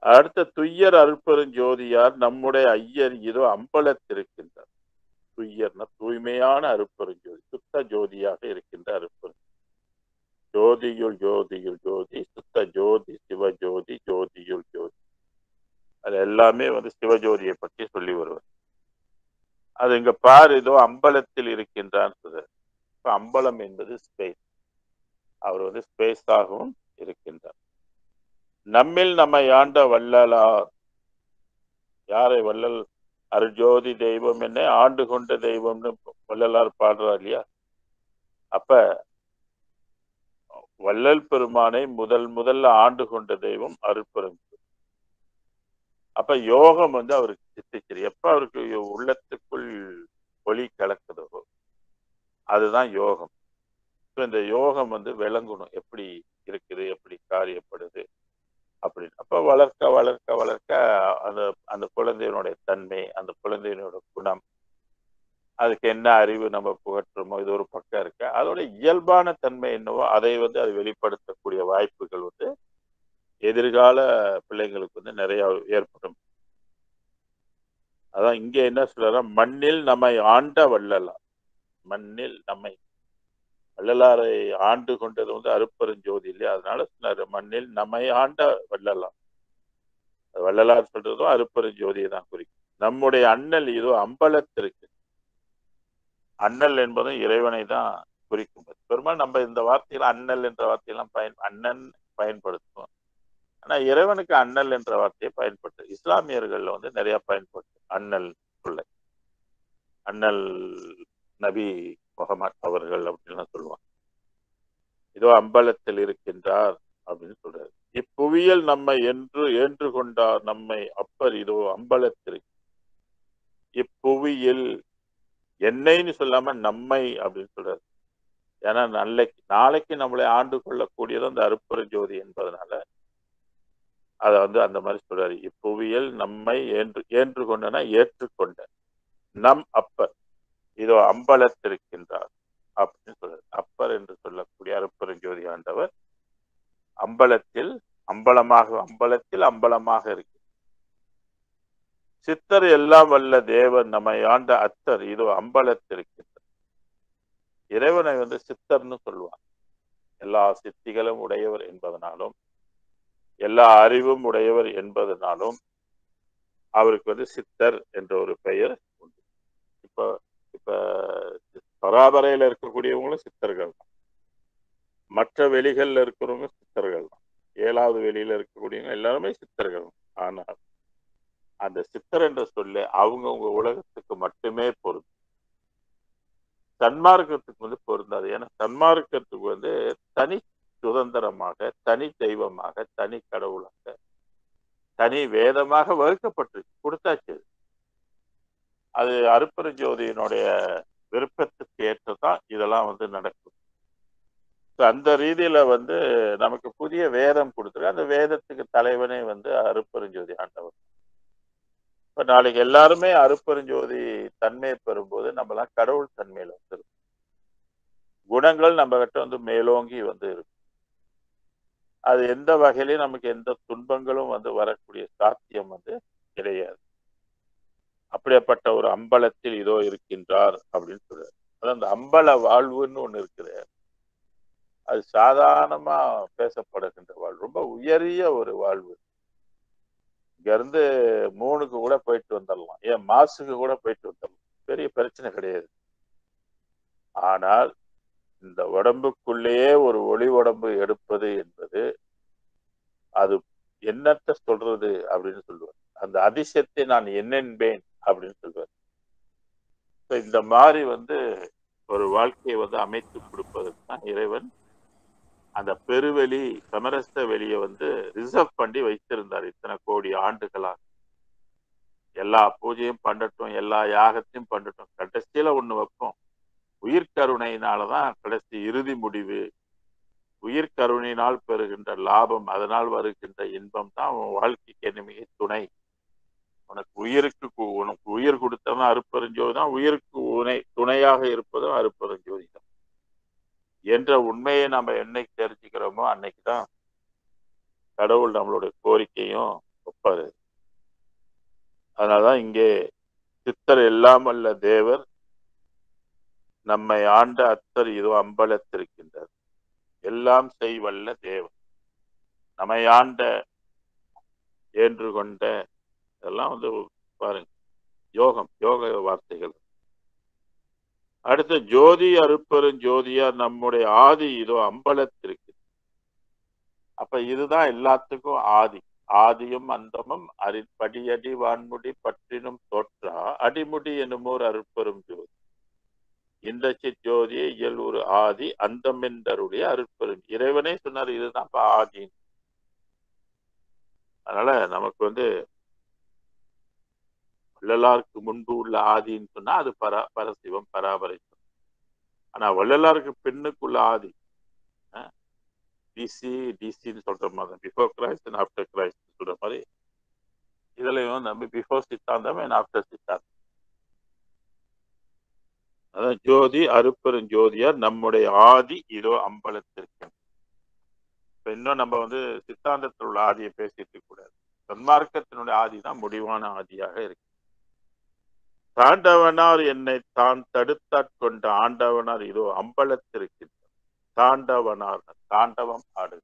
Speaker 1: அடுத்த துய்யர் அருட்பெருஞ்சோதியார் நம்முடைய ஐயர் இதோ அம்பலத்திருக்கின்றார். துய்யர்னா தூய்மையான அருட்பெருஞ்சோதி, சுத்த ஜோதியாக இருக்கின்ற அருட்பெரும் ஜோதியுள் ஜோதியுள் ஜோதி, சுத்த ஜோதி சிவஜோதி, ஜோதியுள் ஜோதி. அது எல்லாமே வந்து சிவஜோதியை பற்றி சொல்லி வருவார். அது இங்க பாரு, இதோ அம்பலத்தில் இருக்கின்றான். இப்ப அம்பலம் என்பது ஸ்பேஸ். அவர் வந்து ஸ்பேஸாகவும் இருக்கின்றார். நம்மில் நம்மை ஆண்ட வள்ளலார். யாரை? வள்ளல் அருஜோதி தெய்வம் என்ன ஆண்டு கொண்ட தெய்வம்னு வள்ளலார் பாடுறார் இல்லையா? அப்ப வள்ளல் பெருமானை முதல்ல ஆண்டு கொண்ட தெய்வம் அருட்பெரும். அப்ப யோகம் வந்து அவருக்கு சித்திச்சிரு. எப்ப அவருக்கு உள்ளத்துக்குள் ஒளி கலக்குதோ அதுதான் யோகம். இந்த யோகம் வந்து விளங்கணும், எப்படி இருக்குது, எப்படி காரியப்படுது அப்படின்னு. அப்ப வளர்க்க வளர்க்க வளர்க்க அந்த அந்த குழந்தையினுடைய தன்மை, அந்த குழந்தையினுடைய குணம், அதுக்கு என்ன அறிவு நம்ம புகற்றுமோ, இது ஒரு பக்கம் இருக்கு. அதோட இயல்பான தன்மை என்னவோ அதை வந்து அது வெளிப்படுத்தக்கூடிய வாய்ப்புகள் வந்து எதிர்கால பிள்ளைங்களுக்கு வந்து நிறைய ஏற்படும். அதான் இங்க என்ன சொல்ற, மண்ணில் நம்மை ஆண்ட வள்ளலார். மண்ணில் நம்மை, வள்ளலாரை ஆண்டு கொண்டது வந்து அருட்பெருஞ்சோதி இல்லையா? அதனால சொன்னாரு மண்ணில் நம்மை ஆண்ட வள்ளலார். வள்ளலார் சொல்றதும் அருட்பெருஞ்சோதியை தான் குறிக்கும். நம்முடைய அண்ணல் இதோ அம்பலத்திற்கு. அண்ணல் என்பதும் இறைவனை தான் குறிக்கும். பெரும்பாலும் நம்ம இந்த வார்த்தையில அண்ணல் என்ற வார்த்தையெல்லாம் அண்ணன் பயன்படுத்துவோம். ஆனா இறைவனுக்கு அண்ணல் என்ற வார்த்தையை பயன்படுத்து. இஸ்லாமியர்கள் வந்து நிறைய பயன்படுத்து அண்ணல் சொல்ல. அண்ணல் நபி முகமது அவர்கள் அப்படின்னு சொல்லுவாங்க. இதோ அம்பலத்தில் இருக்கின்றார் அப்படின்னு சொல்றாரு. இப்புவியல் நம்மை ஏற்று கொண்டார் நம்மை அப்பர் இதோ அம்பலத்தில். இப்புவியில் என்னைன்னு சொல்லாம நம்மை அப்படின்னு சொல்றாரு. ஏன்னா நாளைக்கு நம்மளை ஆண்டு கொள்ளக்கூடியது அந்த அருட்பெருஞ்சோதி என்பதனால அத வந்து அந்த மாதிரி சொல்றாரு. இப்புவியல் நம்மை ஏற்று கொண்டனா ஏற்றுக்கொண்ட நம் அப்பர் இதோ அம்பலத்திருக்கின்றார் அப்படின்னு சொல்றாரு. அப்பர் என்று சொல்லக்கூடிய அருட்பெருஞ்சோதி ஆண்டவர் அம்பலத்தில் அம்பலமாக இருக்கு. சித்தர் எல்லாம் வல்ல தேவன் நம்மை ஆண்ட அத்தர் இதோ அம்பலத்திருக்கின்றார். இறைவனை வந்து சித்தர்னு சொல்லுவாங்க. எல்லா சித்திகளும் உடையவர் என்பதனாலும் எல்லா அறிவும் உடையவர் என்பதனாலும் அவருக்கு வந்து சித்தர் என்ற ஒரு பெயர் உண்டு. இப்ப பராபரையில இருக்கக்கூடியவங்களும் சித்தர்கள் தான். மற்ற வெளிகள்ல இருக்கிறவங்க சித்தர்கள் தான். 7வது வெளியில இருக்கக்கூடியவங்க எல்லாருமே சித்தர்கள். ஆனால் அந்த சித்தர் என்ற சொல்ல அவங்கவுங்க உலகத்துக்கு மட்டுமே பொருந்தும். சன்மார்க்கத்துக்கு வந்து பொருந்தாது. ஏன்னா சன்மார்க்கத்துக்கு வந்து தனி சுதந்திரமாக, தனி தெய்வமாக, தனி கடவுளாக, தனி வேதமாக வகுக்கப்பட்டு கொடுத்தாச்சு. அது அருட்பெருஞ்சோதியினுடைய விருப்பத்துக்கு ஏற்றதான் இதெல்லாம் வந்து நடக்கும். அந்த ரீதியில வந்து நமக்கு புதிய வேதம் கொடுத்துருக்கு. அந்த வேதத்துக்கு தலைவனே வந்து அருட்பெருஞ்சோதி ஆண்டவர். இப்ப நாளைக்கு எல்லாருமே அருட்பெருஞ்சோதி தன்மையை பெறும்போது நம்மளாம் கடவுள் தன்மையில வந்துருக்கும். குணங்கள் நம்ம கிட்ட வந்து மேலோங்கி வந்து இருக்கும். அது எந்த வகையிலையும் நமக்கு எந்த துன்பங்களும் வந்து வரக்கூடிய சாத்தியம் வந்து கிடையாது. அப்படிப்பட்ட ஒரு அம்பலத்தில் இதோ இருக்கின்றார் அப்படின்னு சொல்றாரு. அதான் அந்த அம்பல வாழ்வுன்னு ஒண்ணு இருக்குது. அது சாதாரணமா பேசப்படுகின்ற வாழ்வு, ரொம்ப உயரிய ஒரு வாழ்வு. இங்க இருந்து 3க்கு கூட போயிட்டு வந்துடலாம், ஏன் மாசுக்கு கூட போயிட்டு வந்துடலாம், பெரிய பிரச்சனை கிடையாது. ஆனால் இந்த உடம்புக்குள்ளேயே ஒரு ஒளி உடம்பு எடுப்பது என்பது அது என்னத்த சொல்றது அப்படின்னு சொல்லுவார். அந்த அதிசயத்தை நான் என்னென்பேன் அப்படின்னு சொல்லுவார். இந்த மாதிரி வந்து ஒரு வாழ்க்கையை வந்து அமைத்து கொடுப்பதற்கு தான் இறைவன் அந்த பெருவெளி சமரச வெளியை வந்து ரிசர்வ் பண்ணி வைத்திருந்தார் இத்தனை கோடி ஆண்டுகளாக. எல்லா பூஜையும் பண்ணட்டும், எல்லா யாகத்தையும் பண்ணட்டும், கடைசியில ஒண்ணு வைப்போம், உயிர்கருணையினாலதான் கடைசி இறுதி முடிவு. உயிர்கருணையினால் பெறுகின்ற லாபம், அதனால் வருகின்ற இன்பம் தான் உன் வாழ்க்கைக்கு என்னமே துணை. உனக்கு உயிர் கொடுத்தவன் அருட்பெருஞ்சோதி தான், உயிருக்கு துணையாக இருப்பதும் அருட்பெருஞ்சோதி தான் என்ற உண்மையை நம்ம என்னைக்கு தெரிஞ்சுக்கிறோமோ அன்னைக்குதான் கடவுள் நம்மளுடைய கோரிக்கையும் ஒப்பாரு. அதனாலதான் இங்கே சித்தர் எல்லாம் வல்ல தேவர் நம்மை ஆண்ட அத்தர் இதோ அம்பலத்திருக்கின்றார். எல்லாம் செய்வல்ல தேவர் நம்மை ஆண்ட ஏன்று கொண்ட, இதெல்லாம் பாருங்க யோக வார்த்தைகள். அடுத்த ஜோதி அருட்பெரும் ஜோதியார் நம்முடைய ஆதி இதோ அம்பலத்திற்கு. அப்ப இதுதான் எல்லாத்துக்கும் ஆதி. ஆதியும் அந்தமும் படியடி வான்முடி பற்றினும் தோற்றா அடிமுடி எனுமோர் அருட்பெரும் ஜோதி. இந்த சிற்றோதியை இயல்புறு ஆதி அந்தம் என்றருடைய அருட்பெரும். இறைவனே சொன்னார் இதுதான் ஆதி. அதனால நமக்கு வள்ளலாருக்கு முன்பு உள்ள ஆதின்னு சொன்னா அது பரசிவம் பராபரிசம். ஆனா வள்ளலாருக்கு பின்னுக்குள்ள ஆதி டிசின்னு சொல்ற மாதிரி, before Christ and after Christ சொல்ற மாதிரி, இதுலயும் நம்ம பிஃபோர் சித்தாந்தம் அண்ட் ஆஃப்டர் சித்தாந்தம். அதான் ஜோதி அருட்பெரும் ஜோதியார் நம்முடைய ஆதி இதோ அம்பலத்திற்கு. இப்ப இன்னும் நம்ம சித்தாந்தத்தில் உள்ள ஆதியை பேசிட்டு கூடாது. சன்மார்க்கத்தினுடைய ஆதி தான் முடிவான ஆதியாக இருக்கு. தாண்டவனார் என்னை தான் தடுத்தாட்கொண்ட ஆண்டவனார் இதோ அம்பலத்திருக்கின்றார். தாண்டவனார் தாண்டவம் ஆடு.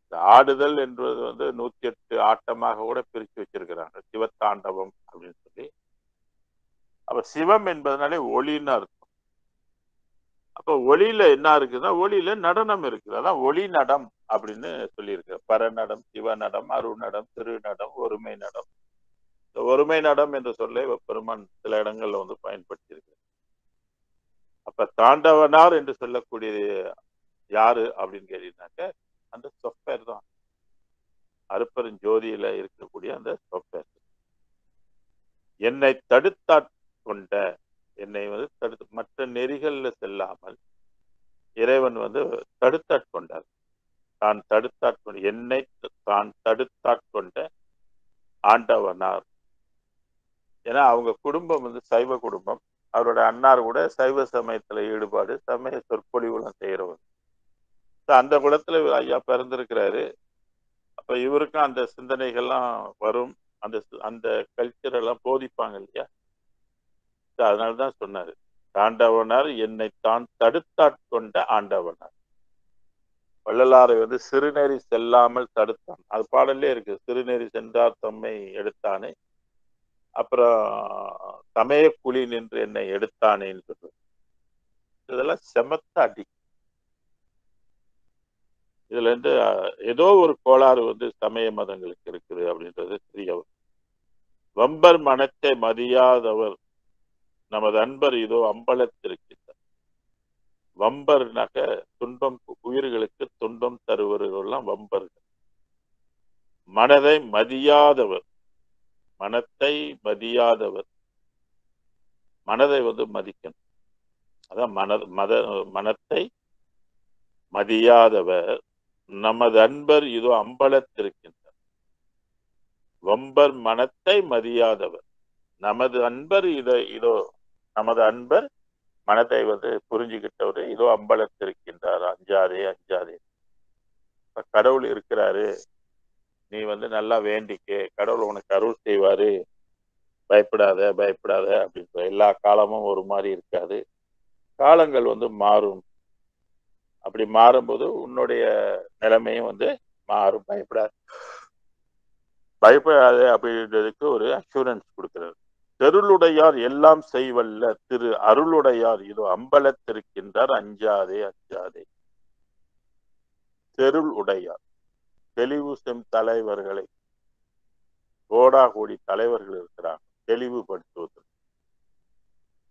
Speaker 1: இந்த ஆடுதல் என்பது 108 ஆட்டமாக கூட பிரித்து வச்சிருக்கிறாங்க, சிவத்தாண்டவம் அப்படின்னு சொல்லி. அப்ப சிவம் என்பதனாலே ஒளின்னு அர்த்தம். அப்ப ஒளியில என்ன இருக்குன்னா, ஒளியில நடனம் இருக்குது. அதான் ஒளி நடம் அப்படின்னு சொல்லியிருக்கு. பரநடம், சிவநடம், அருநடம், திருநடம், ஒருமை நடம். இந்த ஒருமை நடம் என்ற சொல்லை பெருமான் சில இடங்கள்ல பயன்படுத்தியிருக்கு. அப்ப தாண்டவனார் என்று சொல்லக்கூடியது யாரு அப்படின்னு கேட்டீங்கன்னாக்க அந்த சொப்பேர் தான். அருட்பெரும் ஜோதியில இருக்கக்கூடிய அந்த சொப்பேர். என்னை தடுத்தாட்கொண்ட, என்னை தடுத்து மற்ற நெறிகள்ல செல்லாமல் இறைவன் தடுத்தாட்கொண்டார். தான் தடுத்தாட்கொண்ட, என்னை தான் தடுத்தாட்கொண்ட ஆண்டவனார். ஏன்னா அவங்க குடும்பம் சைவ குடும்பம். அவரோட அன்னார் கூட சைவ சமயத்துல ஈடுபாடு, சமய சொற்பொழிவுலாம் செய்யறவர். அந்த குலத்துல ஐயா பிறந்திருக்கிறாரு. அப்ப இவருக்கும் அந்த சிந்தனைகள்லாம் வரும். அந்த கல்ச்சர் எல்லாம் போதிப்பாங்க இல்லையா. அதனாலதான் சொன்னாரு, தாண்டவனார் என்னை தான் தடுத்தாட்கொண்ட ஆண்டவனார். வள்ளலாரை சிறுநெறி செல்லாமல் தடுத்தான். அது பாடல்லே இருக்கு, சிறுநெறி சென்றார் தம்மை எடுத்தானே, அப்புறம் சமய குழி நின்று என்னை எடுத்தானேன்னு சொல்றது. இதெல்லாம் செமத்த அடி. இதுல ஏதோ ஒரு கோளாறு சமய மதங்களுக்கு இருக்குது அப்படின்றது தெரியவர். வம்பர் மனத்தை மதியாதவர் நமது அன்பர் இதோ அம்பலத்திருக்கின்றார். வம்பர்னாக்க துன்பம், உயிர்களுக்கு துன்பம் தருவவர்கள்லாம் வம்பர்கள். மனதை மதியாதவர், மனத்தை மதியாதவர், மனதை மதிக்கணும். அதான் மனத்தை மதியாதவர் நமது அன்பர் இதோ அம்பலத்திருக்கின்றார். வம்பர் மனத்தை மதியாதவர் நமது அன்பர் இதோ நமது அன்பர் மனத்தை புரிஞ்சுக்கிட்டவரு இதோ அம்பலத்திருக்கின்றார். அஞ்சாதே அஞ்சாதே. கடவுள் இருக்கிறாரு, நீ நல்லா வேண்டிக்கே, கடவுள் உனக்கு அருள் செய்வாரு, பயப்படாத பயப்படாத அப்படின்னு. எல்லா காலமும் ஒரு மாதிரி இருக்காது, காலங்கள் மாறும். அப்படி மாறும்போது உன்னுடைய நிலைமையும் மாறும். பயப்படாத அப்படின்றதுக்கு ஒரு அஷூரன்ஸ் கொடுக்கிறார். தெருளுடையார் எல்லாம் செய்வல்ல திரு அருளுடையார் இதோ அம்பலத்திருக்கின்றார். அஞ்சாதே அஞ்சாதே. தெருள் உடையார், தெளிவு செம் தலைவர்களை, கோடா கோடி தலைவர்கள் இருக்கிறாங்க தெளிவுபடுத்துவது.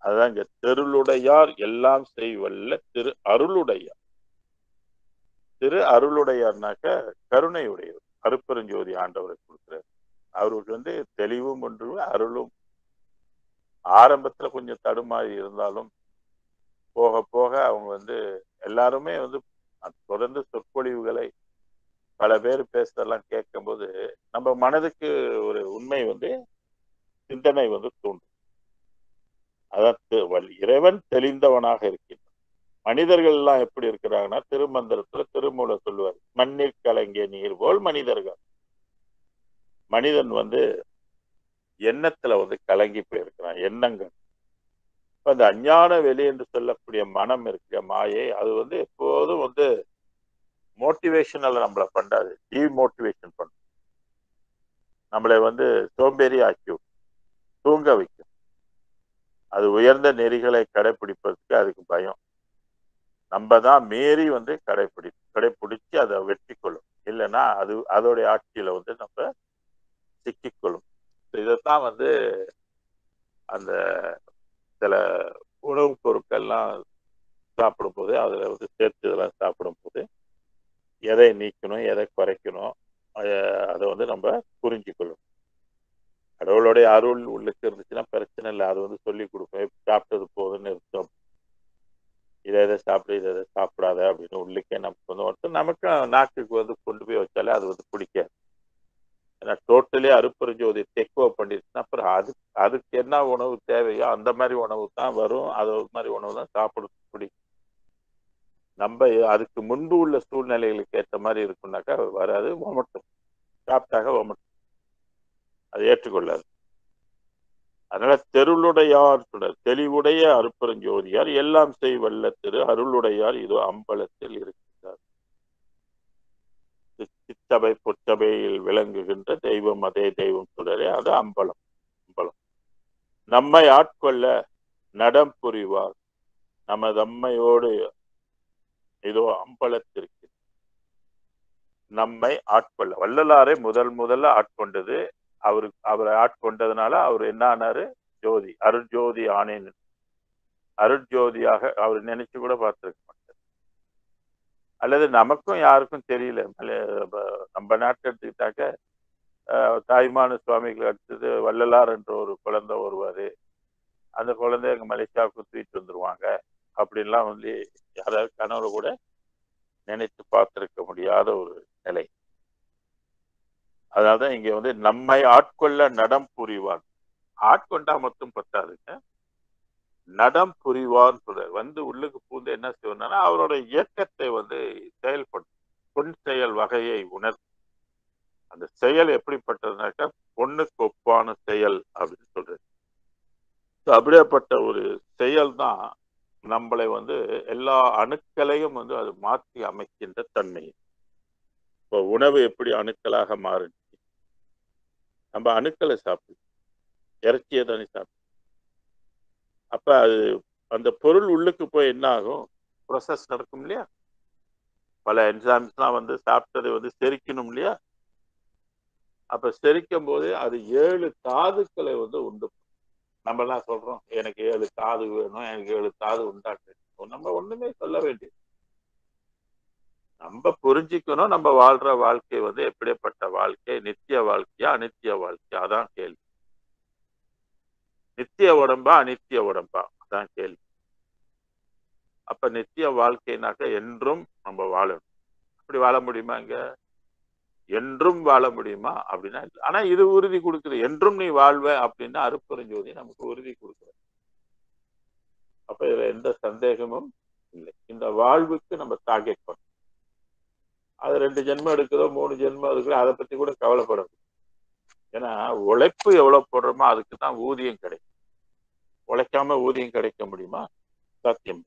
Speaker 1: அதுதான் இங்க தெருளுடையார் எல்லாம் செய்வல்ல திரு அருளுடையார். திரு அருளுடையார்னாக்க கருணையுடையவர். அருட்பெருஞ்சோதி ஆண்டவரை கொடுக்கிறார். அவருக்கு தெளிவும் ஒன்று, அருளும். ஆரம்பத்துல கொஞ்சம் தடுமாறி இருந்தாலும் போக போக அவங்க வந்து எல்லாருமே வந்து தொடர்ந்து சொற்பொழிவுகளை பல பேர் பேசுறதெல்லாம் கேட்கும்போது நம்ம மனதுக்கு ஒரு உண்மை வந்து சிந்தனை வந்து தோன்றும். அதான் இறைவன் தெளிந்தவனாக இருக்கின்றான். மனிதர்கள் எல்லாம் எப்படி இருக்கிறாங்கன்னா, திருமந்திரத்துல திருமூலர் சொல்லுவார், மண்ணில் கலங்கிய நீர் போல் மனிதர்கள். மனிதன் வந்து எண்ணத்துல வந்து கலங்கி போயிருக்கிறான். எண்ணங்கள் அந்த அஞ்ஞான வெளி என்று சொல்லக்கூடிய மனம் இருக்க மாயை, அது வந்து எப்போதும் வந்து மோட்டிவேஷனல் நம்மளை பண்ணாது, டிமோட்டிவேஷன் பண்ணும். நம்மளை வந்து சோம்பேறி ஆக்கி தூங்க வைக்கும். அது உயர்ந்த நெறிகளை கடைபிடிப்பதற்கு அதுக்கு பயம். நம்ம தான் மீறி வந்து கடைபிடிச்சு அதை வெற்றி கொள்ளும். இல்லைன்னா அது அதோடைய ஆட்சியில வந்து நம்ம சிக்கிக்கொள்ளும். இதைத்தான் வந்து அந்த சில உணவுப் பொருட்கள்லாம் சாப்பிடும்போது அதுல வந்து சேர்த்து இதெல்லாம் சாப்பிடும்போது எதை நீக்கணும், எதை குறைக்கணும், அதை வந்து நம்ம புரிஞ்சுக்கொள்ளும். கடவுளுடைய அருள் உள்ளுக்கு இருந்துச்சுன்னா பிரச்சனை இல்லை. அது வந்து சொல்லி கொடுப்பேன், சாப்பிட்டது போதுன்னு இருக்கும். இதை சாப்பிடு, இதை சாப்பிடாத அப்படின்னு உள்ளுக்கே நமக்கு வந்து ஒருத்தர் நமக்கு நாக்குக்கு வந்து கொண்டு போய் வச்சாலே அது வந்து பிடிக்காது. ஏன்னா டோட்டலி அருப்பெருஞ்சோதி டெக்வோ பண்ணிருச்சுன்னா அப்புறம் அதுக்கு என்ன உணவு தேவையோ அந்த மாதிரி உணவு தான் வரும். அது மாதிரி உணவு தான் சாப்பிட பிடிக்கும். நம்ம அதுக்கு முன்பு உள்ள சூழ்நிலைகளுக்கு ஏற்ற மாதிரி இருக்குன்னாக்கா வராது, ஒமட்டும். சாப்பிட்டாக ஒமட்டும், அதை ஏற்றுக்கொள்ளாது. அதனால தெருளுடையார் தெளிவுடைய அருப்பெருஞ்சோதியார் எல்லாம் செய் வல்ல திரு அருளுடையார் இது அம்பலத்தில் இருக்கின்றார். சித்தபை பொற்றபையில் விளங்குகின்ற தெய்வம் அதே தெய்வம் தொடரே அது அம்பலம். அம்பலம் நம்மை ஆட்கொள்ள நடம் புரிவார். நமது அம்மையோடு இதோ அம்பலத்திற்கு நம்மை ஆட்கொள்ள வள்ளலாரை முதல்ல ஆட்கொண்டது. அவரை ஆட்கொண்டதுனால அவர் என்ன ஆனாரு? ஜோதி, அருட்ஜோதி ஆனேன். அருட்ஜோதியாக அவர் நினைச்சு கூட பார்த்திருக்க மாட்டார். அல்லது நமக்கும் யாருக்கும் தெரியல. நம்ம நாட்டை எடுத்துக்கிட்டாக்க தாய்மான சுவாமிகள் அடுத்தது வள்ளலார் என்ற ஒரு குழந்தை வருவாரு. அந்த குழந்தை எங்க மலேசியாவுக்கு தூக்கிட்டு வந்துருவாங்க அப்படின்லாம் வந்து யாராவது கனவுல கூட நினைத்து பார்த்திருக்க முடியாத ஒரு நிலை. அதாவது இங்க வந்து நம்மை ஆட்கொள்ள நடம் புரிவார். ஆட்கொண்டா மட்டும் பத்தாதுங்க, நடம் புரிவார் சொல்றார். வந்து உள்ளுக்கு பூந்து என்ன செய்வார்னா அவரோட இயக்கத்தை வந்து செயல்படும். பொன் செயல் வகையை உணர். அந்த செயல் எப்படிப்பட்டதுனாக்கா பொண்ணுக்கு ஒப்பான செயல் அப்படின்னு சொல்றது. அப்படியேப்பட்ட ஒரு செயல் தான் நம்மளை வந்து எல்லா அணுக்களையும் வந்து அது மாற்றி அமைக்கின்ற தன்மை. இப்போ உணவு எப்படி அணுக்களாக மாறுச்சு? நம்ம அணுக்களை சாப்பிடும், இறைச்சியை தானே சாப்பிடும். அப்ப அது அந்த பொருள் உள்ளுக்கு போய் என்ன ஆகும்? ப்ரொசஸ் நடக்கும் இல்லையா? பல என்சைம்ஸ்லாம் வந்து சாப்பிட்டதை வந்து செரிக்கணும் இல்லையா? அப்ப செரிக்கும் போது அது 7 தாதுக்களை வந்து உண்டு. நம்ம எல்லாம் சொல்றோம், எனக்கு 7 தாது வேணும், எனக்கு 7 தாது உண்டாக்கு. நம்ம ஒண்ணுமே சொல்ல வேண்டியது, நம்ம புரிஞ்சுக்கணும். நம்ம வாழ்ற வாழ்க்கை வந்து எப்படிப்பட்ட வாழ்க்கை? நித்திய வாழ்க்கையா அனித்திய வாழ்க்கையா? அதான் கேள்வி. நித்திய உடம்பா அனித்திய உடம்பா? அதான் கேள்வி. அப்ப நித்திய வாழ்க்கைனாக்க என்றும் நம்ம வாழணும். அப்படி வாழ முடியுமா? இங்க என்றும் வாழ முடியுமா அப்படின்னா? ஆனா இது உறுதி கொடுக்குது, என்றும் நீ வாழ்வ அப்படின்னு அருப்பெருஞ்சோதி நமக்கு உறுதி கொடுக்குற. அப்ப இதுல எந்த சந்தேகமும் இல்லை. இந்த வாழ்வுக்கு நம்ம டார்கெட் பண்ணணும். அது 2 ஜென்மம் எடுக்குதோ 3 ஜென்மம் எடுக்குதோ அதை பத்தி கூட கவலைப்படணும். ஏன்னா உழைப்பு எவ்வளவு போடுறோமோ அதுக்கு தான் ஊதியம் கிடைக்கும். உழைக்காம ஊதியம் கிடைக்க முடியுமா? சாத்தியம்.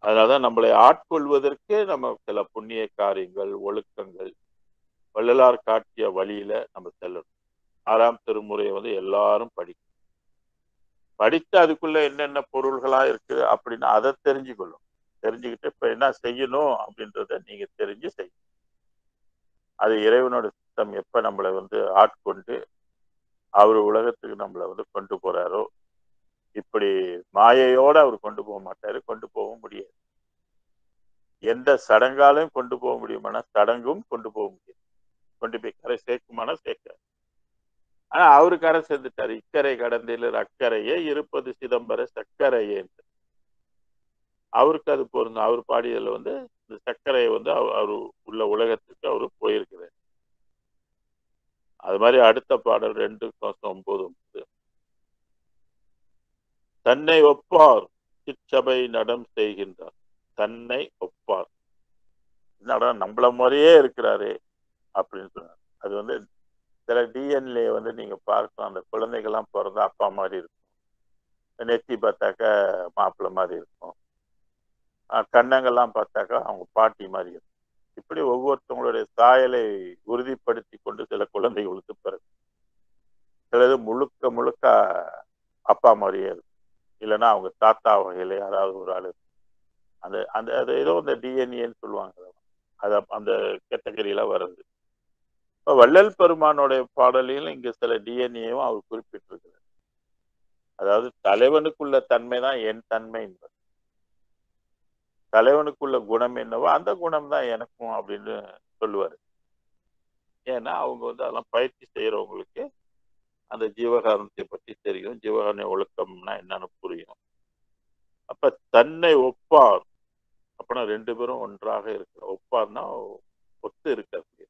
Speaker 1: அதனாலதான் நம்மளை ஆட்கொள்வதற்கு நம்ம சில புண்ணிய காரியங்கள், ஒழுக்கங்கள், வள்ளலார் காட்டிய வழியில நம்ம செல்லணும். 6ஆம் திருமுறையை வந்து எல்லாரும் படித்து அதுக்குள்ள என்னென்ன பொருள்களா இருக்கு அப்படின்னு அதை தெரிஞ்சுக்கொள்ளும். தெரிஞ்சுக்கிட்டு இப்ப என்ன செய்யணும் அப்படின்றத நீங்க தெரிஞ்சு செய்யணும். அது இறைவனோட சித்தம். எப்ப நம்மளை வந்து ஆட்கொண்டு அவர் உலகத்துக்கு நம்மளை வந்து கொண்டு போறாரோ, இப்படி மாயையோட அவர் கொண்டு போக மாட்டாரு, கொண்டு போக முடியாது. எந்த சடங்காலையும் கொண்டு போக முடியுமானா சடங்கும் கொண்டு போக முடியாது. கொண்டு போய் கரை சேர்க்குமானா சேர்க்க. ஆனா அவரு கரை சேர்ந்துட்டாரு. இக்கரை கடந்தில் அக்கறையே இருப்பது சிதம்பர சக்கரையே. அவருக்கு அது பொருந்தும். அவர் பாடியதுல வந்து இந்த சர்க்கரையை வந்து அவர் உள்ள உலகத்துக்கு அவரு போயிருக்கிறார். அது மாதிரி அடுத்த பாடல் 2:9 தன்னை ஒப்பார் சிற்சபை நடம் செய்கின்றார். தன்னை ஒப்பார். என்னடா நம்மள மாதிரியே இருக்கிறாரு அப்படின்னு சொன்னார். அது வந்து சில டிஎன்ஏ வந்து நீங்க பார்க்கலாம். அந்த குழந்தைகள்லாம் பிறந்தா அப்பா மாதிரி இருக்கும். நெத்தி பார்த்தாக்கா மாப்பிள்ளை மாதிரி இருக்கும். கண்ணங்கள்லாம் பார்த்தாக்கா அவங்க பாட்டி மாதிரி இருக்கும். இப்படி ஒவ்வொருத்தவங்களுடைய சாயலை உறுதிப்படுத்தி கொண்டு சில குழந்தைகளுக்கு பிறகு சிலது முழுக்க முழுக்க அப்பா மாதிரியே இருக்கும். இல்லைன்னா அவங்க தாத்தா வகையில யாராவது ஒரு ஆளு அந்த அந்த அது ஏதோ அந்த டிஎன்ஏன்னு சொல்லுவாங்க. அது அந்த கேட்டகரியில வருது. இப்ப வள்ளல் பெருமானுடைய பாடலில் இங்க சில டிஎன்ஏவும் அவர் குறிப்பிட்டிருக்கிறார். அதாவது தலைவனுக்குள்ள தன்மை தான் என் தன்மை என்பது. தலைவனுக்குள்ள குணம் என்னவோ அந்த குணம் தான் எனக்கும் அப்படின்னு சொல்லுவாரு. ஏன்னா அவங்க வந்து அதெல்லாம் பயிற்சி செய்யறவங்களுக்கு அந்த ஜீவகாரணத்தை பற்றி தெரியும். ஜீவகாரண ஒழுக்கம்னா என்னன்னு புரியும். அப்ப தன்னை ஒப்பார் அப்படின்னா 2 பேரும் ஒன்றாக இருக்கிற ஒப்பார்னா ஒத்து இருக்கிறது.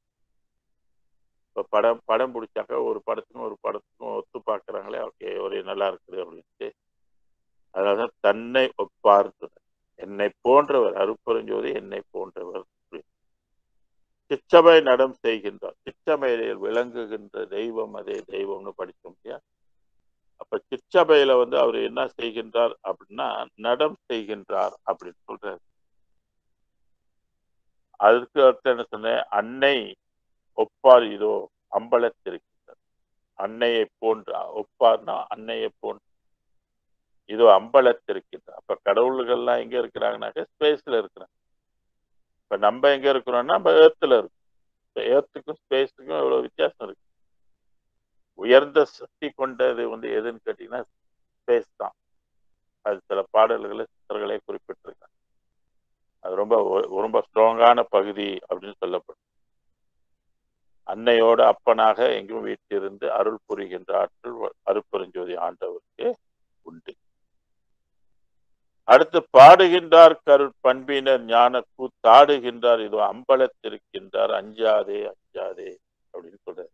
Speaker 1: இப்ப படம் பிடிச்சாக்க ஒரு படத்துக்கும் ஒத்து பார்க்கறாங்களே, ஓகே ஒரே நல்லா இருக்குது அப்படின்ட்டு. அதனாலதான் தன்னை ஒப்பார். என்னை போன்றவர் அருட்பெருஞ்சோதி என்னை போன்றவர். சிற்றபை நடம் செய்கின்றார். சிற்றபையில் விளங்குகின்ற தெய்வம் அதே தெய்வம்னு படிச்சோம் இல்லையா? அப்ப சிற்றபையில வந்து அவர் என்ன செய்கின்றார் அப்படின்னா நடம் செய்கின்றார் அப்படின்னு சொல்றாரு. அதுக்கு அர்த்தம் என்ன சொன்னேன்? அன்னை ஒப்பார் இதோ அம்பலத்திருக்கின்றார். அன்னையை போன்ற ஒப்பார்னா அன்னையை போன்ற இதோ அம்பலத்திருக்கின்றார். அப்ப கடவுள்கள்லாம் எங்க இருக்கிறாங்கன்னாக்க ஸ்பேஸ்ல இருக்கிறாங்க. இப்ப நம்ம எங்க இருக்கிறோம்னா நம்ம ஏர்த்துல இருக்கோம். ஏர்த்துக்கும் ஸ்பேஸுக்கும் எவ்வளவு வித்தியாசம் இருக்கு. உயர்ந்த சக்தி கொண்டது வந்து எதுன்னு கேட்டீங்கன்னா ஸ்பேஸ் தான். அது சில பாடல்களை சித்தர்களே குறிப்பிட்டிருக்காங்க. அது ரொம்ப ரொம்ப ஸ்ட்ராங்கான பகுதி அப்படின்னு சொல்லப்படும். அன்னையோட அப்பனாக எங்கும் வீட்டிலிருந்து அருள் புரிகின்ற ஆற்றல் அருட்பெருஞ்சோதி ஆண்டவருக்கு உண்டு. அடுத்து பாடுகின்றார் பண்பினர் ஞான கூத்தாடுகின்றார் இதோ அம்பலத்திருக்கின்றார் அஞ்சாதே அஞ்சாதே அப்படின்னு சொல்றாரு.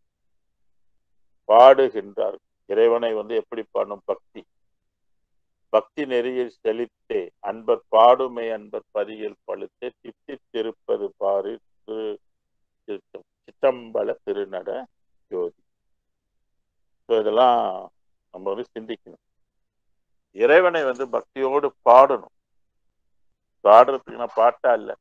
Speaker 1: பாடுகின்றார் இறைவனை வந்து எப்படி பாடணும்? பக்தி நெறியில் செழித்தே அன்பர் பாடுமை அன்பர் பதியில் பழுத்தே திட்டி திருப்பது பாரு சிற்றம்பல திருநட ஜோதி. இதெல்லாம் நம்ம வந்து சிந்திக்கணும். இறைவனை வந்து பக்தியோடு பாடணும். பாடுறதுக்குன்னா பாட்டா இல்ல.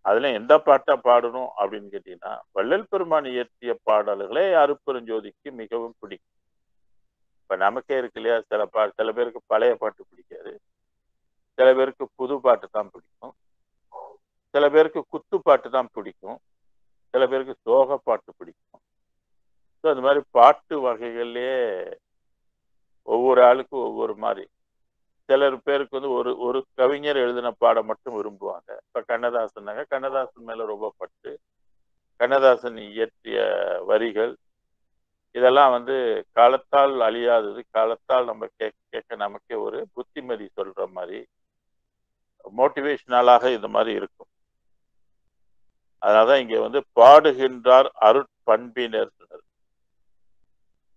Speaker 1: அதுல எந்த பாட்டா பாடணும் அப்படின்னு கேட்டீங்கன்னா வள்ளல் பெருமான் இயற்றிய பாடல்களே அருட்பெருஞ்சோதிக்கு மிகவும் பிடிக்கும். இப்ப நமக்கே இருக்கு இல்லையா, சில பேருக்கு பழைய பாட்டு பிடிக்காது, சில பேருக்கு புது பாட்டு தான் பிடிக்கும், சில பேருக்கு குத்து பாட்டு தான் பிடிக்கும், சில பேருக்கு சோக பாட்டு பிடிக்கும். அந்த மாதிரி பாட்டு வகைகள்லயே ஒவ்வொரு ஆளுக்கும் ஒவ்வொரு மாதிரி. சிலர் பேருக்கு வந்து ஒரு கவிஞர் எழுதின பாடம் மட்டும் விரும்புவாங்க. இப்ப கண்ணதாசன் மேல ரொம்ப பட்டு, கண்ணதாசன் இயற்றிய வரிகள் இதெல்லாம் வந்து காலத்தால் அழியாதது. காலத்தால் நம்ம கேட்க நமக்கே ஒரு புத்திமதி சொல்ற மாதிரி மோட்டிவேஷனலாக இந்த மாதிரி இருக்கும். அதனாலதான் இங்க வந்து பாடுகின்றார் அருட்பண்பினர்.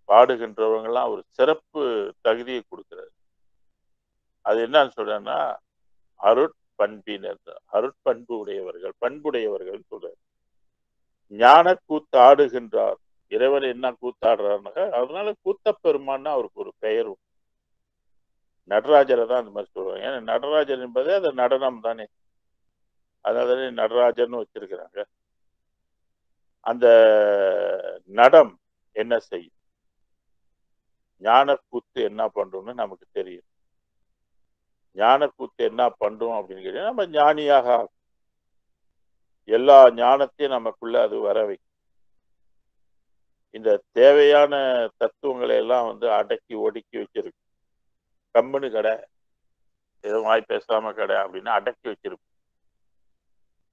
Speaker 1: பாடுகின்றவங்க எல்லாம் ஒரு சிறப்பு தகுதியை கொடுக்கிறார். அது என்னன்னு சொல்றேன்னா அருட்பண்பினர், அருட்பண்பு உடையவர்கள், பண்புடையவர்கள் சொல்றாரு. ஞான கூத்தாடுகின்றார். இறைவன் என்ன கூத்தாடுறாருனாக்க அதனால கூத்த பெருமான்னு அவருக்கு ஒரு பெயர். நடராஜரை தான் அந்த மாதிரி சொல்லுவாங்க. ஏன்னா நடராஜர் என்பதே அது நடனம் தானே. அதாவது நடராஜர்னு வச்சிருக்கிறாங்க. அந்த நடம் என்ன செய்யும்? ஞான கூத்து என்ன பண்றோம்னு நமக்கு தெரியும். ஞான கூத்து என்ன பண்றோம் அப்படின்னு கேட்டீங்கன்னா நம்ம ஞானியாக எல்லா ஞானத்தையும் நமக்குள்ள அது வர வைக்கும். இந்த தேவையான தத்துவங்களை எல்லாம் வந்து அடக்கி ஒடுக்கி வச்சிருக்கு. கம்முன்னு கடை, எதுவும் வாய் பேசாம கடை அப்படின்னு அடக்கி வச்சிருக்கும்.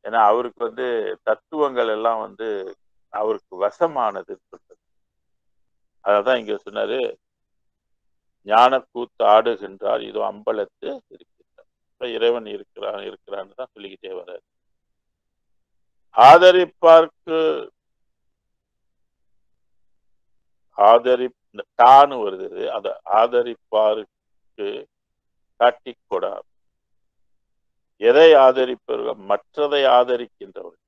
Speaker 1: ஏன்னா அவருக்கு வந்து தத்துவங்கள் எல்லாம் வந்து அவருக்கு வசமானது சொல்றது. அதான் இங்க சொன்னாரு, ஞான கூத்து ஆடுகின்றார் இதோ அம்பலத்து இருக்கின்றார். இப்ப இறைவன் இருக்கிறான்னு தான் சொல்லிக்கிட்டே வர. ஆதரிப்பார்க்கு தான்னு வருது. அது ஆதரிப்பாருக்கு காட்டிக் கொடார். எதை ஆதரிப்பவர்கள்? மற்றதை ஆதரிக்கின்றவர்கள்,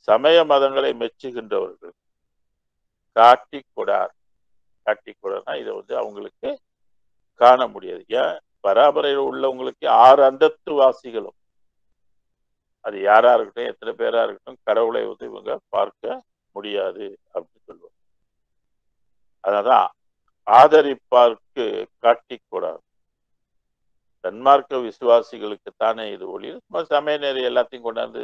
Speaker 1: சமய மதங்களை மெச்சுகின்றவர்கள். காட்டிக் கொடார். காட்டிக் கொடார்னா இதை அவங்களுக்கு காண முடியாது. ஏன்? பராபரையில் உள்ளவங்களுக்கு 6 அந்தத்து வாசிகளும், அது யாரா இருக்கட்டும், எத்தனை பேரா இருக்கட்டும், கடவுளை இவங்க பார்க்க முடியாது அப்படின்னு சொல்லுவாங்க. அதான் ஆதரிப்பார்க்கு காட்டிக் கொடார். தன்மார்க்க விசுவாசிகளுக்கு தானே இது ஒளி. சமய நேரி எல்லாத்தையும் கொண்டாந்து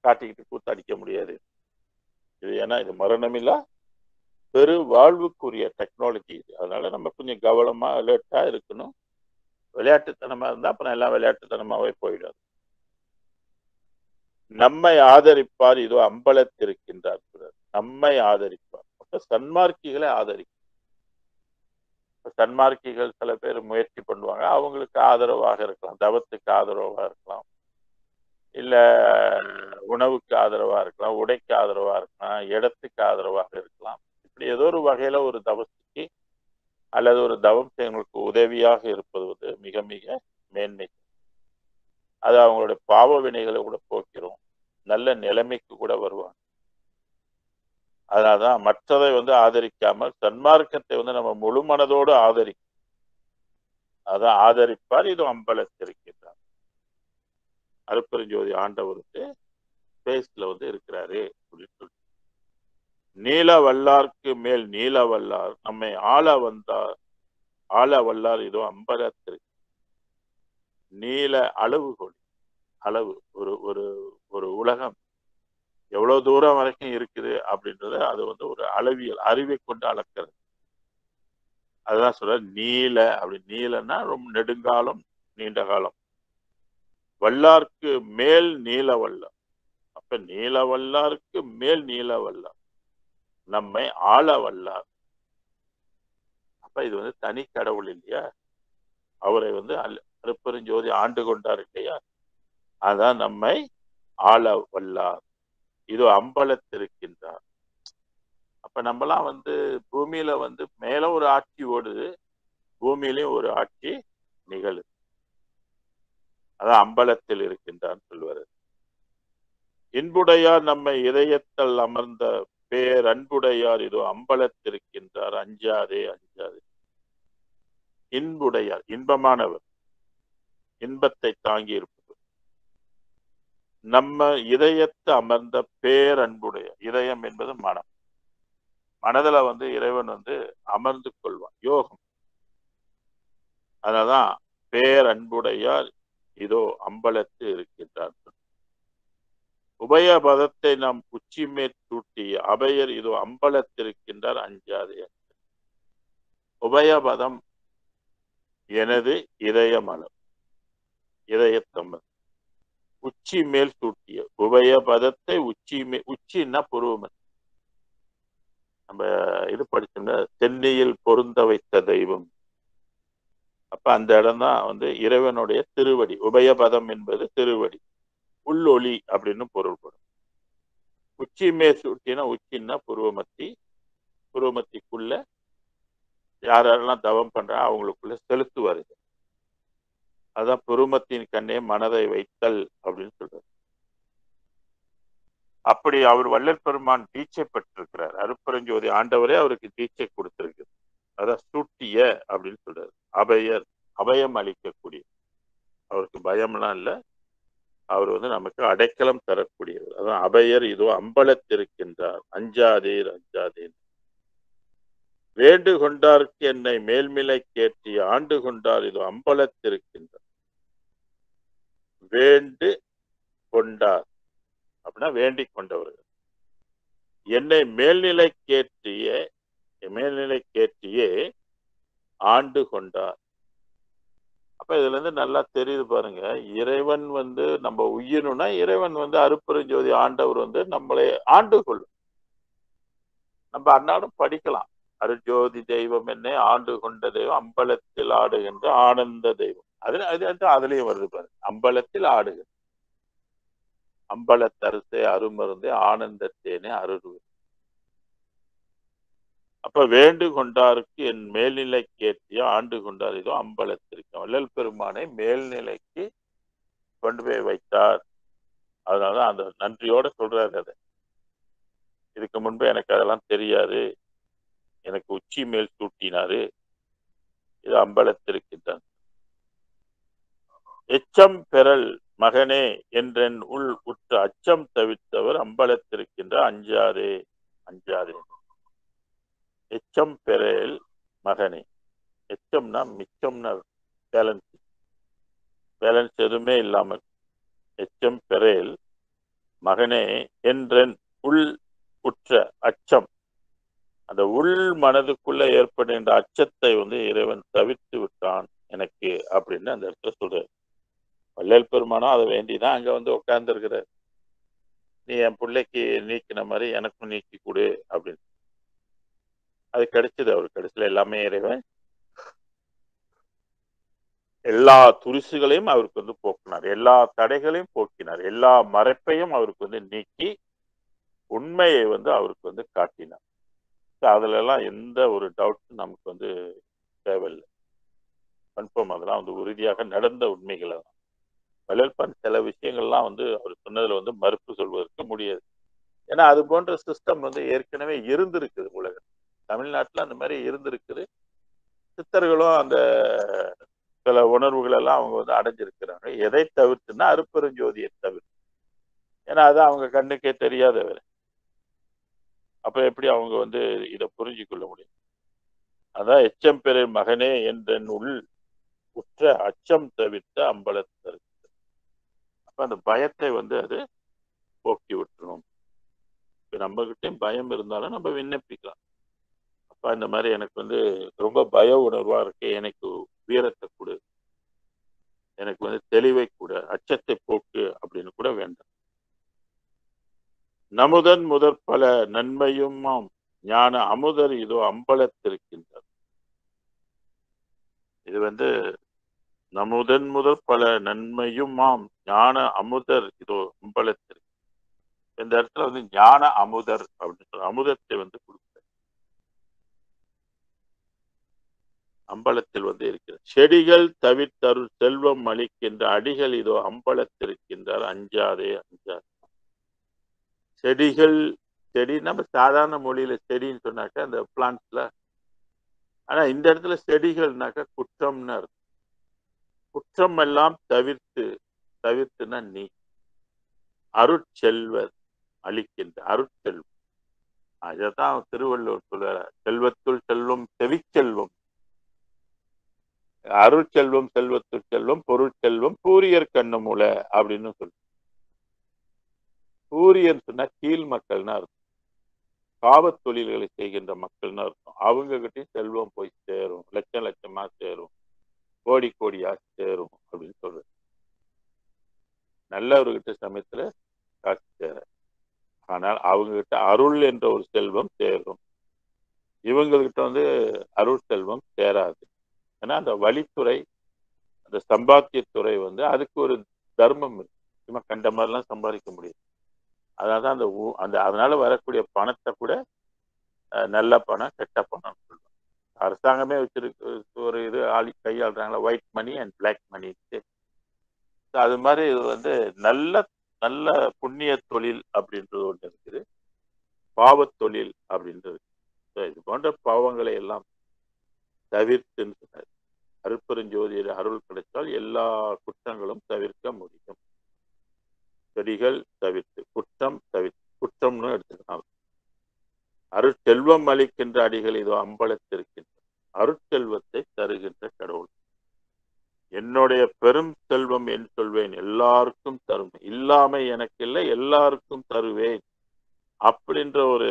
Speaker 1: காட்டிக்கிட்டு கூத்தடிக்க முடியாது. இது ஏன்னா இது மரணமில்லா பெரு வாழ்வுக்குரிய டெக்னாலஜி இது. அதனால நம்ம கொஞ்சம் கவனமா அலர்ட்டா இருக்கணும். விளையாட்டுத்தனமா இருந்தா அப்புறம் எல்லாம் விளையாட்டுத்தனமாவே போயிடும். நம்மை ஆதரிப்பார் இதோ அம்பலத்திருக்கின்றார். நம்மை ஆதரிப்பார். சன்மார்க்கிகளை ஆதரிக்கும். சன்மார்க்கிகள் சில பேர் முயற்சி பண்ணுவாங்க, அவங்களுக்கு ஆதரவாக இருக்கலாம், தவத்துக்கு ஆதரவாக இருக்கலாம், இல்ல உணவுக்கு ஆதரவா இருக்கலாம், உடைக்கு ஆதரவா இருக்கலாம், இடத்துக்கு ஆதரவாக இருக்கலாம். இப்படி ஏதோ ஒரு வகையில ஒரு தவத்துக்கு அல்லது ஒரு தவம் செய்வங்களுக்கு உதவியாக இருப்பது மிக மிக மேன்மை. அது அவங்களுடைய பாவ வினைகளை கூட போக்கிறோம், நல்ல நிலைமைக்கு கூட வருவாங்க. அதனால்தான் மற்றதை ஆதரிக்காமல் சன்மார்க்கத்தை நம்ம முழு மனதோடு ஆதரிக்கும். அதான் ஆதரிப்பார் இது அம்பலத்திருக்கின்றார். அருட்பெருஞ்சோதி ஆண்டவருக்கு பேஸ்ல இருக்கிறாரு அப்படின்னு சொல்லி. நீல வல்லார்க்கு மேல் நீல வல்லார் நம்மை ஆள வல்லார் இதோ அம்பலத்திற்கு. நீல அளவுகோல், அளவு ஒரு உலகம் எவ்வளவு தூரம் வரைக்கும் இருக்குது அப்படின்றது அது ஒரு அளவியல், அறிவை கொண்டு அளக்கிறது. அதுதான் சொல்ற நீல. அப்படி நீலன்னா ரொம்ப நெடுங்காலம், நீண்ட காலம். வல்லார்க்கு மேல் நீல வல்லார். அப்ப நீல வல்லாருக்கு மேல் நீல வல்லார் நம்மை ஆள வல்லார். அப்ப இது தனி கடவுள் இல்லையா? அவரை அருட்பெருஞ்சோதி ஆண்டு கொண்டார் இல்லையா? அதான் நம்மை ஆள வல்லார் இது அம்பலத்திருக்கின்றார். அப்ப நம்மலாம் பூமியில மேல ஒரு ஆட்சி ஓடுது, பூமியிலையும் ஒரு ஆட்சி நிகழுது. அதான் அம்பலத்தில் இருக்கின்றான் சொல்வாரு. இன்புடையார் நம்மை இதயத்தில் அமர்ந்த பேரன்புடையார் இதோ அம்பலத்திருக்கின்றார். அஞ்சாதே அஞ்சாதே. இன்புடையார், இன்பமானவர், இன்பத்தை தாங்கி இருப்பவர். நம்ம இதயத்தை அமர்ந்த பேரன்புடைய, இதயம் என்பது மனம். மனதுல இறைவன் அமர்ந்து கொள்வான், யோகம். அதனாதான் பேரன்புடையார் இதோ அம்பலத்து இருக்கின்றார். உபயபதத்தை நாம் உச்சிமேற் சூட்டிய அபயர் இதோ அம்பலத்திருக்கின்றார். அஞ்சாதே. உபயபதம் எனது இதயமலம், இதயத்தமர். உச்சி மேல் சூட்டிய உபயபதத்தை உச்சின்னா புருவமத்தி. நம்ம இது படிச்சோம்னா தென்னையில் பொருந்த வைத்த தெய்வம். அப்ப அந்த இடம் தான் இறைவனுடைய திருவடி. உபயபதம் என்பது திருவடி, உள்ளொளி அப்படின்னு பொருள்படும். உச்சி மேல் சூட்டினா, உச்சின்னா புருவமத்தி. புருவமத்திக்குள்ள யாரெல்லாம் தவம் பண்றா அவங்களுக்குள்ள செலுத்துவாரு. அதான் புருமத்தின் கண்ணே மனதை வைத்தல் அப்படின்னு சொல்றாரு. அப்படி அவர் வள்ளல் பெருமான் தீட்சை பெற்றிருக்கிறார். அருட்பெருஞ்சோதி ஆண்டவரே அவருக்கு தீட்சை கொடுத்திருக்கு. அதான் சூட்டிய அப்படின்னு சொல்றாரு. அபயர், அபயம் அளிக்கக்கூடிய, அவருக்கு பயம்லாம் இல்லை, அவர் நமக்கு அடைக்கலம் தரக்கூடியவர். அதான் அபயர் இதோ அம்பலத்திருக்கின்றார். அஞ்சாதீர் அஞ்சாதீர். வேண்டு கொண்டாருக்கு என்னை மேல்மிலை கேற்றி ஆண்டு கொண்டார் இதோ அம்பலத்திருக்கின்றார். வேண்டு கொண்டார் அப்படின்னா வேண்டிக் கொண்டவர்கள். என்னை மேல்நிலை கேற்றியே ஆண்டு கொண்டார். அப்ப இதுல இருந்து நல்லா தெரியுது பாருங்க. இறைவன் நம்ம உயிர்னா இறைவன் அருட்பெருஞ்சோதி ஆண்டவர் நம்மளை ஆண்டு கொள்ளும். நம்ம அன்னாடும் படிக்கலாம். அருஜோதி தெய்வம் என்னை ஆண்டு கொண்ட தெய்வம் அம்பலத்தில் ஆடுகின்ற ஆனந்த தெய்வம். அதுலயும் வருது பாரு, அம்பலத்தில் ஆடுகின்ற அம்பலத்தரசே அருமருந்தே ஆனந்தத்தேனே அருள்வே. அப்ப வேண்டு கொண்டாருக்கு என் மேல்நிலை கேட்டிய ஆண்டு கொண்டார் இதோ அம்பலத்திற்கு. வள்ளல் பெருமானை மேல்நிலைக்கு கொண்டு போய் வைத்தார். அதனால அந்த நன்றியோட சொல்றாரு. அதை இதுக்கு முன்பு எனக்கு அதெல்லாம் தெரியாது, எனக்கு உச்சி மேல் சூட்டினாரு, இது அம்பலத்திருக்கின்றான். எச்சம் பெறல் மகனே என்றன் உள் உற்ற அச்சம் தவிர்த்தவர் அம்பலத்திருக்கின்ற அஞ்சாதே அஞ்சாதே. எச்சம் பெறல் மகனே, எச்சம்னா மிச்சம்னா பேலன்ஸ், பேலன்ஸ் எதுவுமே இல்லாமல். எச்சம் பெறல் மகனே என்றன் உள் உற்ற அச்சம், அந்த உள் மனதுக்குள்ள ஏற்படுகின்ற அச்சத்தை இறைவன் தவிர்த்து விட்டான் எனக்கு அப்படின்னு அந்த இடத்துல சொல்றாரு. வள்ளல் பெருமானோ அதை வேண்டிதான் அங்க உட்கார்ந்து இருக்கிறார். நீ என் பிள்ளைக்கு நீக்கின மாதிரி எனக்கும் நீக்கி கொடு அப்படின்னு. அது கிடைச்சது அவருக்கு. கடைசியில எல்லாமே இறைவன் எல்லா துரிசுகளையும் அவருக்கு போக்கினார், எல்லா தடைகளையும் போக்கினார், எல்லா மறைப்பையும் அவருக்கு நீக்கி உண்மையை அவருக்கு காட்டினார். அதுல எல்லாம் எந்த ஒரு டவுட்டும் நமக்கு தேவையில்லை. கன்ஃபார்ம் அதெல்லாம் உறுதியாக நடந்த உண்மைகளை தான். வள்ளல்பான் சில விஷயங்கள்லாம் அவர் சொன்னதுல மறுப்பு சொல்வதற்கு முடியாது. ஏன்னா அது போன்ற சிஸ்டம் ஏற்கனவே இருந்திருக்குது உலகம். தமிழ்நாட்டுல அந்த மாதிரி இருந்திருக்குது. சித்தர்களும் அந்த சில உணர்வுகள் எல்லாம் அவங்க அடைஞ்சிருக்கிறாங்க. எதை தவிர்த்துன்னா அருப்பெருஞ்சோதியை தவிர்த்து. ஏன்னா அது அவங்க கண்ணுக்கே தெரியாதவர். அப்ப எப்படி அவங்க இதை புரிஞ்சு கொள்ள முடியும்? அதான் எச்சம் பெரு மகனே என்றன் உள் உற்ற அச்சம் தவிர்த்த அம்பலத்தர். அப்ப அந்த பயத்தை அது போக்கி விட்டுரும். இப்ப நம்ம கிட்டையும் பயம் இருந்தாலும் நம்ம விண்ணப்பிக்கலாம். அப்ப இந்த மாதிரி எனக்கு ரொம்ப பய உணர்வா இருக்கு, எனக்கு வீரத்தை கொடு, எனக்கு தெளிவை கூட, அச்சத்தை போக்கு அப்படின்னு கூட வேண்டாம். நமுதன் முதற் பல நன்மையுமாம் ஞான அமுதர் இதோ அம்பலத்திருக்கின்றார். இது நமுதன் முதல் பல நன்மையுமாம் ஞான அமுதர் இதோ அம்பலத்திற்கு. இந்த இடத்துல ஞான அமுதர் அப்படின்னு அமுதத்தை கொடுக்க அம்பலத்தில் இருக்கிற செடிகள் தவிர்த்தருள் செல்வம் அளிக்கின்ற அடிகள் இதோ அம்பலத்திருக்கின்றார் அஞ்சாதே அஞ்சாதே. செடிகள், செடி நம்ம சாதாரண மொழியில செடின்னு சொன்னாக்க அந்த பிளான்ட்ஸ்ல, ஆனா இந்த இடத்துல செடிகள்னாக்க குற்றம்னு அர்த்தம். குற்றம் எல்லாம் தவிர்த்து, தவிர்த்துனா நீ அருட்செல்வர் அளிக்கின்ற அருட்செல்வம். அதான் திருவள்ளுவர் சொல்றார், செல்வத்துள் செல்வம் செவிச்செல்வம், அருட்செல்வம் செல்வத்துள் செல்வம் பொருட்செல்வம் பூரியர் கண்ணமுல அப்படின்னு சொல்லு. பூரியர் சொன்னா கீழ் மக்கள்னா அர்த்தம், பாவத் தொழில்களை செய்கின்ற மக்கள்னு அர்த்தம். அவங்க கிட்டையும் செல்வம் போய் சேரும், லட்சம் லட்சமா சேரும், கோடி கோடியா சேரும் அப்படின்னு சொல்றது. நல்லவர்கிட்ட சமயத்துல காசு சேர, ஆனால் அவங்க கிட்ட அருள் என்ற ஒரு செல்வம் சேரும். இவங்ககிட்ட அருள் செல்வம் சேராது. ஏன்னா அந்த வழித்துறை, அந்த சம்பாத்தியத்துறை அதுக்கு ஒரு தர்மம் இருக்கு. சும்மா கண்ட மாதிரிலாம் சம்பாதிக்க முடியும். அதனாலதான் அந்த அதனால வரக்கூடிய பணத்தை கூட நல்ல பணம் கெட்ட பணம் சொல்லுவாங்க. அரசாங்கமே வச்சிருக்கு ஒரு இது கையாளுறாங்களா, white money and black money. அது மாதிரி நல்ல நல்ல புண்ணிய தொழில் அப்படின்றது ஒன்று இருக்குது, பாவத் தொழில் அப்படின்றது. இது போன்ற பாவங்களை எல்லாம் தவிர்த்துன்னு சொன்னார். அருட்பெருஞ்சோதியர் அருள் கிடைத்தால் எல்லா குற்றங்களும் தவிர்க்க முடியும். செடிகள் தவிர்த்து, குற்றம் தவிர்த்து, குற்றம்னு எடுத்துக்கலாம். அருட்செல்வம் அளிக்கின்ற அடிகள் இதோ அம்பலத்திருக்கின்ற அருட்செல்வத்தை தருகின்ற கடவுள். என்னுடைய பெரும் செல்வம் என்று சொல்வேன், எல்லாருக்கும் தரும், இல்லாமை எனக்கு இல்லை எல்லாருக்கும் தருவேன் அப்படின்ற ஒரு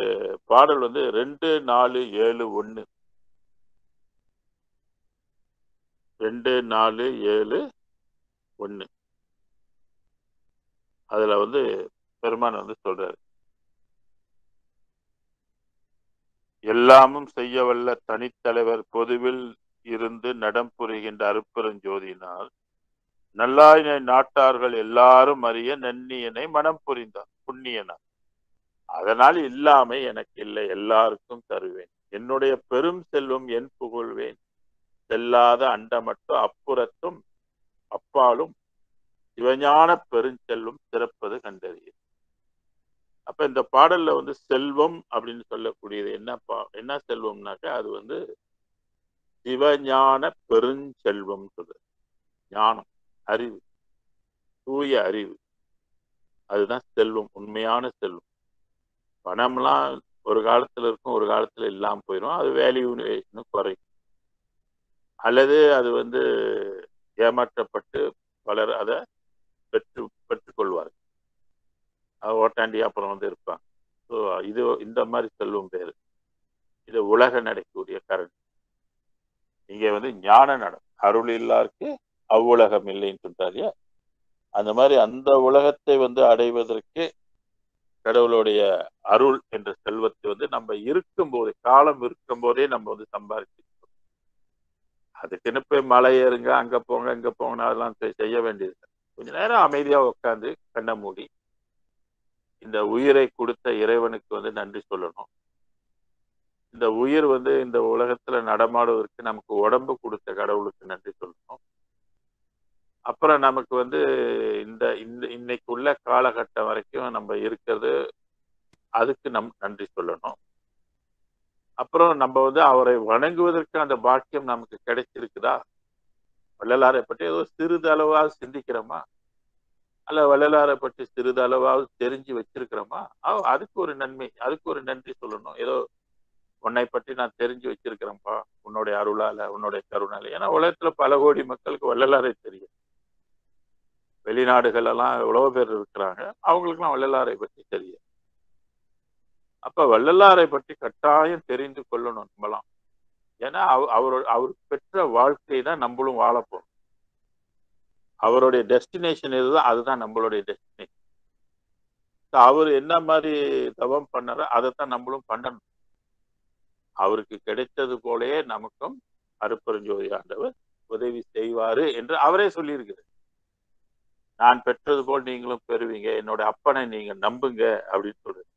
Speaker 1: பாடல் 2-4-7-1 2-4-7-1 அதுல பெருமான் சொல்றாரு, எல்லாமும் செய்ய வல்ல தனித்தலைவர் பொதுவில் இருந்து நடம் புரிகின்ற அருட்பெருஞ்சோதியினால் நல்லாயினை நாட்டார்கள் எல்லாரும் அறிய நன்னியனை மனம் புரிந்தார் புண்ணியனார். அதனால் இல்லாமை எனக்கு இல்லை, எல்லாருக்கும் தருவேன். என்னுடைய பெரும் செல்வம் என் புகழ்வேன், செல்லாத அண்டமட்டும் அப்புறத்தும் அப்பாலும் சிவஞான பெருஞ்செல்வம் சிறப்பது கண்டறிய. அப்ப இந்த பாடல்ல வந்து செல்வம் அப்படின்னு சொல்லக்கூடியது என்ன செல்வம்னாக்க அது வந்து சிவஞான பெருஞ்செல்வம் சொல்றது. ஞானம், அறிவு, தூய அறிவு, அதுதான் செல்வம், உண்மையான செல்வம். பணம்லாம் ஒரு காலத்துல இருக்கும், ஒரு காலத்துல இல்லாம போயிடும். அது வேல்யூ குறையும், அல்லது அது வந்து ஏமாற்றப்பட்டு பலர் அதை பெற்றுக்கொள்வார்கள். ஓட்டாண்டி அப்புறம் வந்து இருப்பாங்க. ஸோ இது இந்த மாதிரி செல்வம் பேரு. இது உலக நடக்கூடிய கரண். இங்க வந்து ஞான நடம், அருள் இல்லாருக்கு அவ்வுலகம் இல்லைன்னு சொல்றாரு. அந்த மாதிரி அந்த உலகத்தை வந்து அடைவதற்கு கடவுளுடைய அருள் என்ற செல்வத்தை வந்து நம்ம இருக்கும் போதே, காலம் இருக்கும் போதே நம்ம வந்து சம்பாதிச்சு, அதுக்குன்னு போய் மலை ஏறுங்க, அங்க போங்க இங்க போங்க அதெல்லாம் செய்ய வேண்டியது. கொஞ்ச நேரம் அமைதியா உட்காந்து கண்ணை மூடி இந்த உயிரை கொடுத்த இறைவனுக்கு வந்து நன்றி சொல்லணும். இந்த உயிர் வந்து இந்த உலகத்துல நடமாடுவதற்கு நமக்கு உடம்பு கொடுத்த கடவுளுக்கு நன்றி சொல்லணும். அப்புறம் நமக்கு வந்து இந்த இன்னைக்கு உள்ள காலகட்டம் வரைக்கும் நம்ம இருக்கிறது, அதுக்கு நன்றி சொல்லணும். அப்புறம் நம்ம வந்து அவரை வணங்குவதற்கு அந்த பாக்கியம் நமக்கு கிடைச்சிருக்குதா, வள்ளலாரை பற்றி ஏதோ சிறிதளவாவது சிந்திக்கிறோமா, அல்ல வள்ளலாரை பற்றி சிறிதளவாவது தெரிஞ்சு வச்சிருக்கிறோமா, அதுக்கு ஒரு நன்மை, அதுக்கு ஒரு நன்றி சொல்லணும். ஏதோ உன்னை பற்றி நான் தெரிஞ்சு வச்சிருக்கிறேன்ப்பா, உன்னுடைய அருளால, உன்னுடைய கருணால. ஏன்னா உலகத்துல பல கோடி மக்களுக்கு வள்ளலாரை தெரியும். வெளிநாடுகள் எல்லாம் எவ்வளவு பேர் இருக்கிறாங்க, அவங்களுக்குலாம் வள்ளலாரை பற்றி தெரியும். அப்ப வள்ளலாரை பற்றி கட்டாயம் தெரிந்து கொள்ளணும் நம்மளாம். ஏன்னா அவர் பெற்ற வாழ்க்கை தான் நம்மளும் வாழப்போம். அவருடைய டெஸ்டினேஷன் இதுதான், அதுதான் நம்மளுடைய டெஸ்டினேஷன். அவர் என்ன மாதிரி தவம் பண்ணாரோ அதைத்தான் நம்மளும் பண்ணணும். அவருக்கு கிடைத்தது போலயே நமக்கும் அருட்பெருஞ்சோதி ஆண்டவர் உதவி செய்வாரு என்று அவரே சொல்லியிருக்கிறார். நான் பெற்றது போல் நீங்களும் பெறுவீங்க, என்னோட அப்பனை நீங்க நம்புங்க அப்படின்னு சொல்றது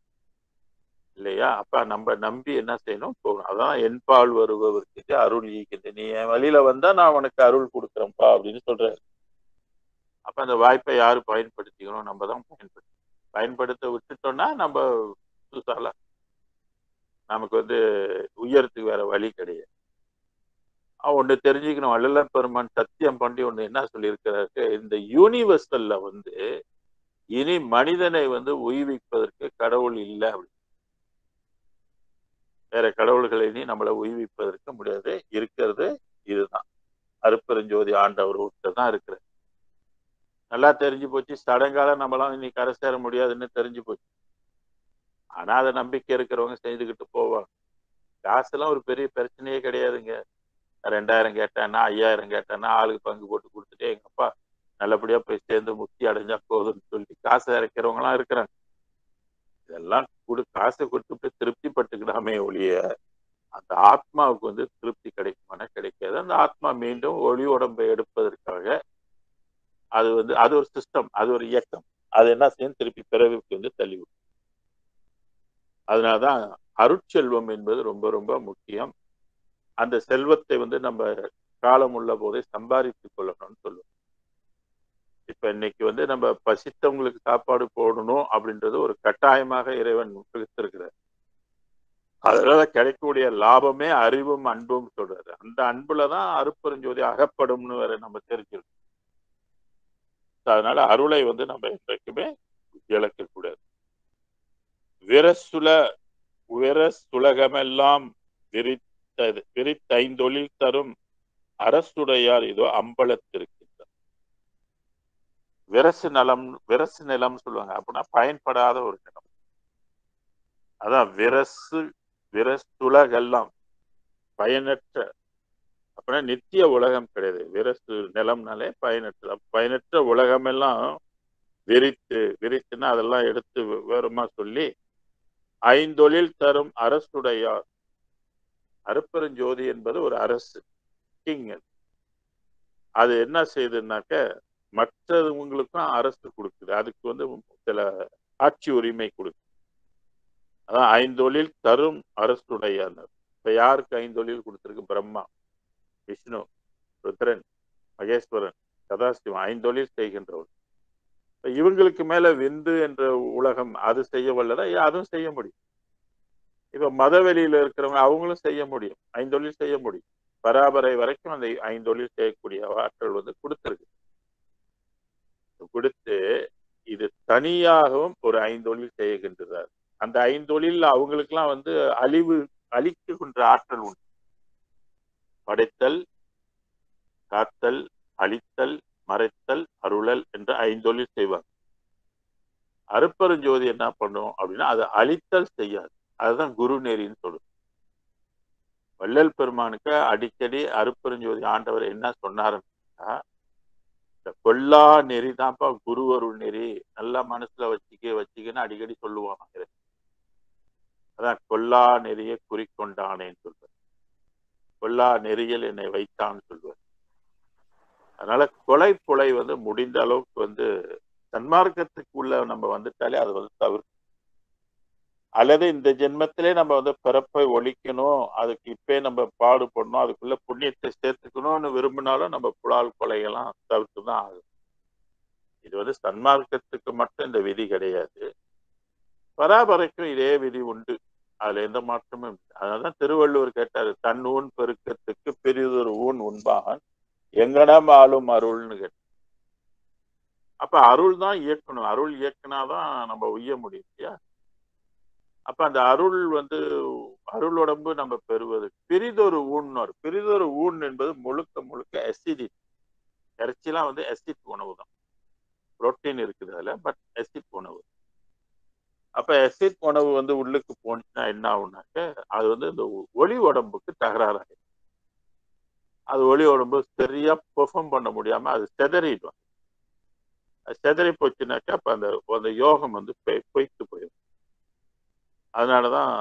Speaker 1: இல்லையா? அப்ப நம்ம நம்பி என்ன செய்யணும், போகணும். அதான் என்பால் வருபவருக்கு அருள் ஈக்கின்ற, நீ என் வழியில வந்தா நான் உனக்கு அருள் கொடுக்குறேன்ப்பா அப்படின்னு சொல்றாரு. அப்ப அந்த வாய்ப்பை யாரு பயன்படுத்திக்கணும், நம்ம தான் பயன்படுத்த விட்டுட்டோம்னா நம்ம புதுசால நமக்கு வந்து உயரத்துக்கு வேற வழி கிடையாது. ஒண்ணு தெரிஞ்சுக்கணும், வள்ளலார் பெருமான் சத்தியம் பண்ணி ஒண்ணு என்ன சொல்லியிருக்கிறாரு, இந்த யூனிவர்சல்ல வந்து இனி மனிதனை வந்து உய்விப்பதற்கு கடவுள் இல்லை, வேற கடவுள்களை இனி நம்மளை உய்விப்பதற்கு முடியாது. இருக்கிறது இதுதான், அருட்பெருஞ்சோதி ஆண்டவர் விட்டு தான் இருக்கிற. நல்லா தெரிஞ்சு போச்சு. சடங்கால நம்மளாம் இனி கரை சேர முடியாதுன்னு தெரிஞ்சு போச்சு. ஆனா அதை நம்பிக்கை இருக்கிறவங்க செய்துக்கிட்டு போவாங்க. காசுலாம் ஒரு பெரிய பிரச்சனையே கிடையாதுங்க. 2000 கேட்டானா 5000 கேட்டானா ஆளுக்கு பங்கு போட்டு கொடுத்துட்டு எங்க அப்பா நல்லபடியா போய் சேர்ந்து முக்தி அடைஞ்சா போதும்னு சொல்லிட்டு காசு இறக்கிறவங்க எல்லாம் இருக்கிறாங்க. இதெல்லாம் காசு கொடுத்துட்டு திருப்தி பட்டுக்கிடாமே ஒழிய அந்த ஆத்மாவுக்கு வந்து திருப்தி கிடைக்குமானா கிடைக்காது. அந்த ஆத்மா மீண்டும் ஒளி உடம்பை எடுப்பதற்காக அது வந்து அது ஒரு சிஸ்டம், அது ஒரு இயக்கம். அது என்ன செய்யும், திருப்பி பிறவிக்கு வந்து தள்ளிவிடும். அதனாலதான் அருட்செல்வம் என்பது ரொம்ப ரொம்ப முக்கியம். அந்த செல்வத்தை வந்து நம்ம காலம் உள்ள போதே சம்பாதித்துக் கொள்ளணும்னு சொல்லுவோம். இப்ப இன்னைக்கு வந்து நம்ம பசித்தவங்களுக்கு சாப்பாடு போடணும் அப்படின்றது ஒரு கட்டாயமாக இறைவன் விடுத்திருக்கிறார். அதனால கிடைக்கக்கூடிய லாபமே அறிவும் அன்பும் சொல்றாரு. அந்த அன்புலதான் அருட்பெருஞ்சோதி அகப்படும்னு வேற நம்ம தெரிஞ்சிருக்கோம். அதனால அருளை வந்து நம்ம என்றைக்குமே இழக்க கூடாது. விரசுலகமெல்லாம் விரித்தைந்தொழில் தரும் அரசுடையார் இதோ அம்பலத்திருக்கின்றார். விரசு நிலம் சொல்லுவாங்க. அப்படின்னா பயன்படாத ஒரு நிலம். அதான் விரசுலகெல்லாம் பயனற்ற, அப்படின்னா நித்திய உலகம் கிடையாது. விரசு நிலம்னாலே பயனற்ற உலகமெல்லாம் விரித்துன்னா அதெல்லாம் எடுத்து விவரமா சொல்லி ஐந்தொழில் தரும் அரசுடையார், அருட்பெருஞ்சோதி என்பது ஒரு அரசு, கிங். அது என்ன செய்யுதுன்னாக்க மற்றவங்களுக்கும் அரசு கொடுக்குது. அதுக்கு வந்து சில ஆட்சி உரிமை கொடுக்குது. அதான் ஐந்தொழில் தரும் அரசுடையார். இப்ப யாருக்கு ஐந்தொழில் கொடுத்திருக்கு? பிரம்மா, விஷ்ணு, ருத்ரன், மகேஸ்வரன், சதாசிவம் ஐந்தொழில் செய்கின்றவர். இவங்களுக்கு மேல விந்து என்ற உலகம் அது செய்ய வல்லதா? அதுவும் செய்ய முடியும். இப்ப மதவெளியில இருக்கிறவங்க அவங்களும் செய்ய முடியும், ஐந்தொழில் செய்ய முடியும். பராபரை வரைக்கும் அந்த ஐந்தொழில் செய்யக்கூடிய ஆற்றல் வந்து கொடுத்திருக்கு. கொடுத்து இது தனியாகவும் ஒரு ஐந்தொழில் செய்கின்றார். அந்த ஐந்தொழில் அவங்களுக்கு எல்லாம் வந்து அழிக்குகின்ற ஆற்றல் உண்டு. படைத்தல், காத்தல், அழித்தல், மறைத்தல், அருளல் என்ற ஐந்தொழில் செய்வாங்க. அருட்பெருஞ்சோதி என்ன பண்ணும் அப்படின்னா அதை அழித்தல் செய்யாது. அதுதான் குரு நெறின்னு சொல்லுது. வள்ளல் பெருமானுக்கு அடிக்கடி அருட்பெருஞ்சோதி ஆண்டவர் என்ன சொன்னாருன்னா, இந்த கொல்லா நெறி தான்ப்பா குரு அருள் நெறி, நல்லா மனசுல வச்சுக்கன்னு அடிக்கடி சொல்லுவாங்க. அதான் கொல்லா நெறியை குறிக்கொண்டானேன்னு சொல்வார். கொல்லா நெறியில் என்னை வைத்தான்னு சொல்வார். அதனால கொலை வந்து முடிந்த அளவுக்கு வந்து சன்மார்க்கத்துக்கு உள்ள நம்ம வந்துட்டாலே அது வந்து தவிர்த்து, அல்லது இந்த ஜென்மத்திலே நம்ம வந்து பிறப்பை ஒழிக்கணும், அதுக்கு இப்பே நம்ம பாடுபடணும், அதுக்குள்ள புண்ணியத்தை சேர்த்துக்கணும்னு விரும்பினாலும் நம்ம புலால் கொலையெல்லாம் தவிர்த்து தான் ஆகும். இது வந்து சன்மார்க்கத்துக்கு மட்டும் இந்த விதி கிடையாது, பராபரைக்கும் இதே விதி உண்டு. அதுல எந்த மாற்றமும் இல்லை. அதனாலதான் திருவள்ளுவர் கேட்டாரு, தன் ஊன் பெருக்கத்துக்கு பெரிதொரு ஊன் உண்பான் எங்கனம் ஆளும் அருள்னு கேட்டார். அப்ப அருள் தான் இயக்கணும், அருள் இயக்கினாதான் நம்ம உய்ய முடியும் இல்லையா? அப்ப அந்த அருள் வந்து அருள் உடம்பு நம்ம பெறுவது பெரிதொரு ஊன். பெரிதொரு ஊன் என்பது முழுக்க முழுக்க அசிடிட்டி. இறைச்சிலாம் வந்து அசிட் உணவு தான், புரோட்டீன் இருக்குது அதுல, பட் அசிட் உணவு. அப்ப அசிட் உணவு வந்து உள்ளுக்கு போனுச்சுன்னா என்ன ஆகுனாக்க அது வந்து இந்த ஒளி உடம்புக்கு தகராறாகும். அது ஒளி உடம்பு சரியா பெர்ஃபார்ம் பண்ண முடியாம அது செதறிடும். அது செதறி போச்சுனாக்கா அப்ப அந்த யோகம் வந்து பொய்த்து போயிடும். அதனாலதான்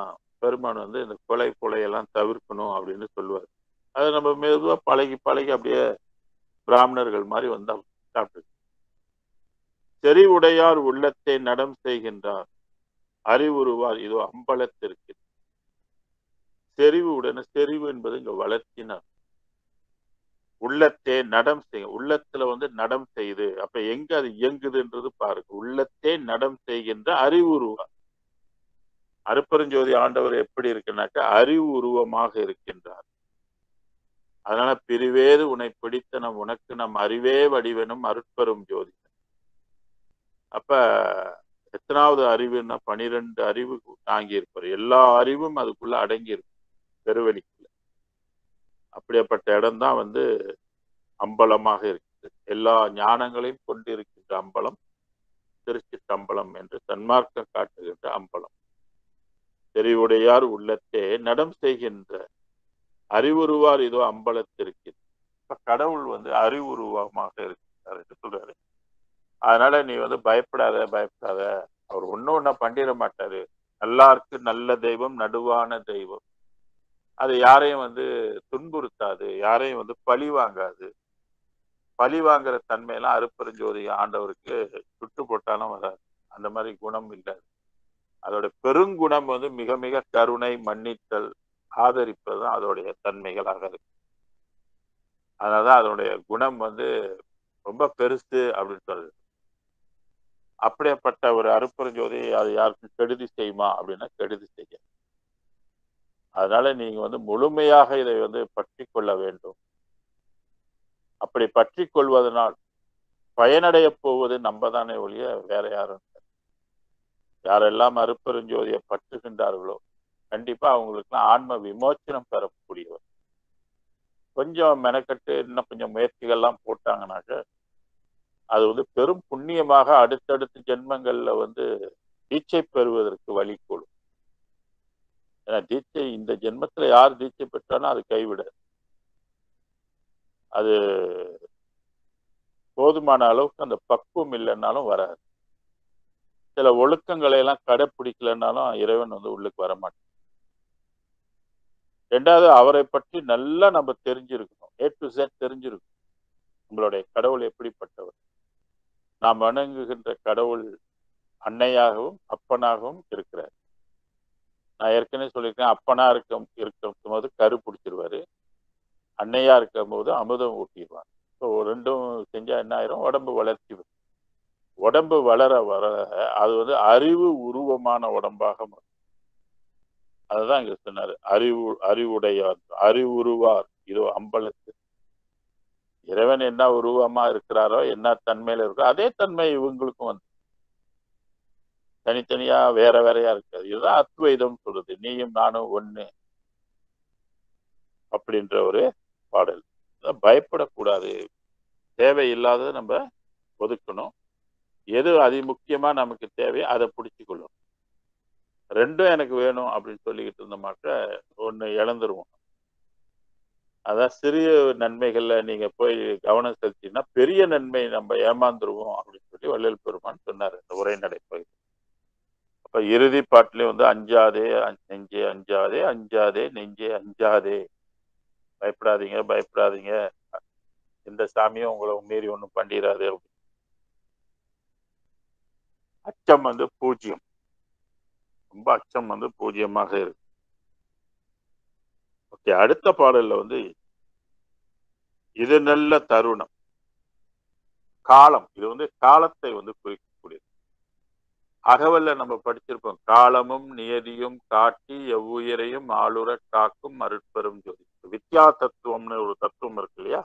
Speaker 1: பெருமான் வந்து இந்த கொலையெல்லாம் தவிர்க்கணும் அப்படின்னு சொல்லுவார். அது நம்ம மெதுவா பழகி அப்படியே பிராமணர்கள் மாதிரி வந்தா சாப்பிட்டு. செறிவுடையார் உள்ளத்தை நடம் செய்கின்றார், அறிவுறுவார் இதோ அம்பலத்திற்கு. செறிவு என்பது இங்க வளர்ச்சினார். உள்ளத்தே நடம் செய்ய, உள்ளத்துல வந்து நடம் செய்து, அப்ப எங்க அது இயங்குதுன்றது பாருங்க. உள்ளத்தே நடம் செய்கின்ற அறிவுருவார். அருட்பெருஞ்சோதி ஆண்டவர் எப்படி இருக்குன்னாக்கா அறிவு உருவமாக இருக்கின்றார். அதனால பிரிவேது உன்னை பிடித்த உனக்கு நம் அறிவே வடிவனும் அருட்பெரும் ஜோதி. அப்ப எத்தனாவது அறிவுன்னா 12 அறிவு தாங்கி இருப்பார். எல்லா அறிவும் அதுக்குள்ள அடங்கி இருக்கும் பெருவெளிக்குள்ள. அப்படிப்பட்ட இடம்தான் வந்து அம்பலமாக இருக்குது. எல்லா ஞானங்களையும் கொண்டிருக்கின்ற அம்பலம் திருச்சிற்றம்பலம் என்று சன்மார்க்கம் காட்டுகின்ற அம்பலம். தெரிவுடையார் உள்ளத்தே நடம் செய்கின்ற அறிவுருவார் இதோ அம்பலத்திற்கு. இப்ப கடவுள் வந்து அறிவுருவமாக இருக்கிறார் என்று சொல்றாரு. அதனால நீ வந்து பயப்படாத, அவர் ஒண்ணு பண்ணிட மாட்டாரு. நல்லாருக்கு நல்ல தெய்வம், நடுவான தெய்வம். அது யாரையும் வந்து துன்புறுத்தாது, யாரையும் வந்து பழி வாங்காது. பழி வாங்குற தன்மையெல்லாம் அருட்பெருஞ்சோதி ஆண்டவருக்கு சுட்டு போட்டாலும் வராது. அந்த மாதிரி குணம் இல்லை. அதோட பெருங்குணம் வந்து மிக மிக கருணை, மன்னித்தல், ஆதரிப்பதுதான் அதோடைய தன்மைகளாக இருக்கு. அதனாலதான் அதனுடைய குணம் வந்து ரொம்ப பெருசு அப்படின்னு சொல்றது. அப்படிப்பட்ட ஒரு அருட்பெருஞ்சோதி அது யாருக்கும் கெடுதி செய்யுமா அப்படின்னா கெடுதி செய்ய. அதனால நீங்க வந்து முழுமையாக இதை வந்து பற்றி கொள்ள வேண்டும். அப்படி பற்றி கொள்வதனால் பயனடைய போவது நம்ம தானே ஒழிய வேற யாரும். யாரெல்லாம் அருட்பெருஞ்சோதியை பற்றுகின்றார்களோ கண்டிப்பா அவங்களுக்குலாம் ஆன்ம விமோச்சனம் பெறக்கூடியவர். கொஞ்சம் மெனக்கட்டு இன்னும் கொஞ்சம் முயற்சிகள்லாம் போட்டாங்கன்னாக்க அது வந்து பெரும் புண்ணியமாக அடுத்தடுத்த ஜென்மங்கள்ல வந்து தீட்சை பெறுவதற்கு வழி கொள்ளும். ஏன்னா தீட்சை இந்த ஜென்மத்துல யார் தீட்சை பெற்றாலும் அது கைவிட, அது போதுமான அளவுக்கு அந்த பக்குவம் இல்லைன்னாலும் வராது. சில ஒழுக்கங்களை எல்லாம் கடைப்பிடிக்கலன்னாலும் இறைவன் வந்து உள்ளுக்கு வரமாட்டான். ரெண்டாவது அவரை பற்றி நல்லா நம்ம தெரிஞ்சிருக்கணும். A to Z தெரிஞ்சிருக்கணும். நம்மளுடைய கடவுள் எப்படிப்பட்டவர், நாம் வணங்குகின்ற கடவுள் அன்னையாகவும் அப்பனாகவும் இருக்கிறார். நான் ஏற்கனவே சொல்லியிருக்கேன், அப்பனா இருக்கும் போது கரு பிடிச்சிருவாரு, அன்னையா இருக்கும் போது அமுதம் ஊட்டிடுவார். ஸோ ரெண்டும் செஞ்சா என்ன ஆயிரும், உடம்பு வளர்ச்சி வரும். உடம்பு வளர வர அது அறிவு உருவமான உடம்பாக மாறும். அதுதான் இங்க சொன்னாரு, அறிவுடையார் அறிவுருவார் இதோ அம்பலத்து. இறைவன் என்ன உருவமா இருக்கிறாரோ, என்ன தன்மையில இருக்கோ அதே தன்மை இவங்களுக்கும் வந்து தனித்தனியா வேற வேறையா இருக்காது. இதுதான் அத்வைதம் சொல்றது, நீயும் நானும் ஒண்ணு அப்படின்ற ஒரு பாடல். பயப்படக்கூடாது, தேவையில்லாததை நம்ம ஒதுக்கணும். எது அதி முக்கியமா நமக்கு தேவையோ அதை பிடிச்சிக்கொள்ளணும். ரெண்டும் எனக்கு வேணும் அப்படின்னு சொல்லிக்கிட்டு இருந்தோமாக்க ஒண்ணு இழந்துருவோம். அதான் சிறிய நன்மைகள்ல நீங்க போய் கவனம் செலுத்தினா பெரிய நன்மை நம்ம ஏமாந்துருவோம் அப்படின்னு சொல்லி வள்ளல் பெருமான் சொன்னார் இந்த உரைநடை பகுதி. அப்ப இறுதி பாட்டிலே அஞ்சாதே நெஞ்சே அஞ்சாதே, அஞ்சாதே நெஞ்சே அஞ்சாதே, பயப்படாதீங்க பயப்படாதீங்க, எந்த சாமியும் உங்களை மீறி ஒண்ணும் பண்ணிடாது. அச்சம் பூஜ்யம், ரொம்ப அச்சம் பூஜ்யமாக இருக்கு. ஓகே, அடுத்த பாடல்ல இது நல்ல தருணம், காலம். இது காலத்தை குறிக்கக்கூடியது. அகவல்ல நம்ம படிச்சிருப்போம், காலமும் நியதியும் காட்டி எவ்வுயிரையும் ஆளுற காக்கும் அருட்பெரும் ஜோதி. வித்யா தத்துவம்னு ஒரு தத்துவம் இருக்கு இல்லையா,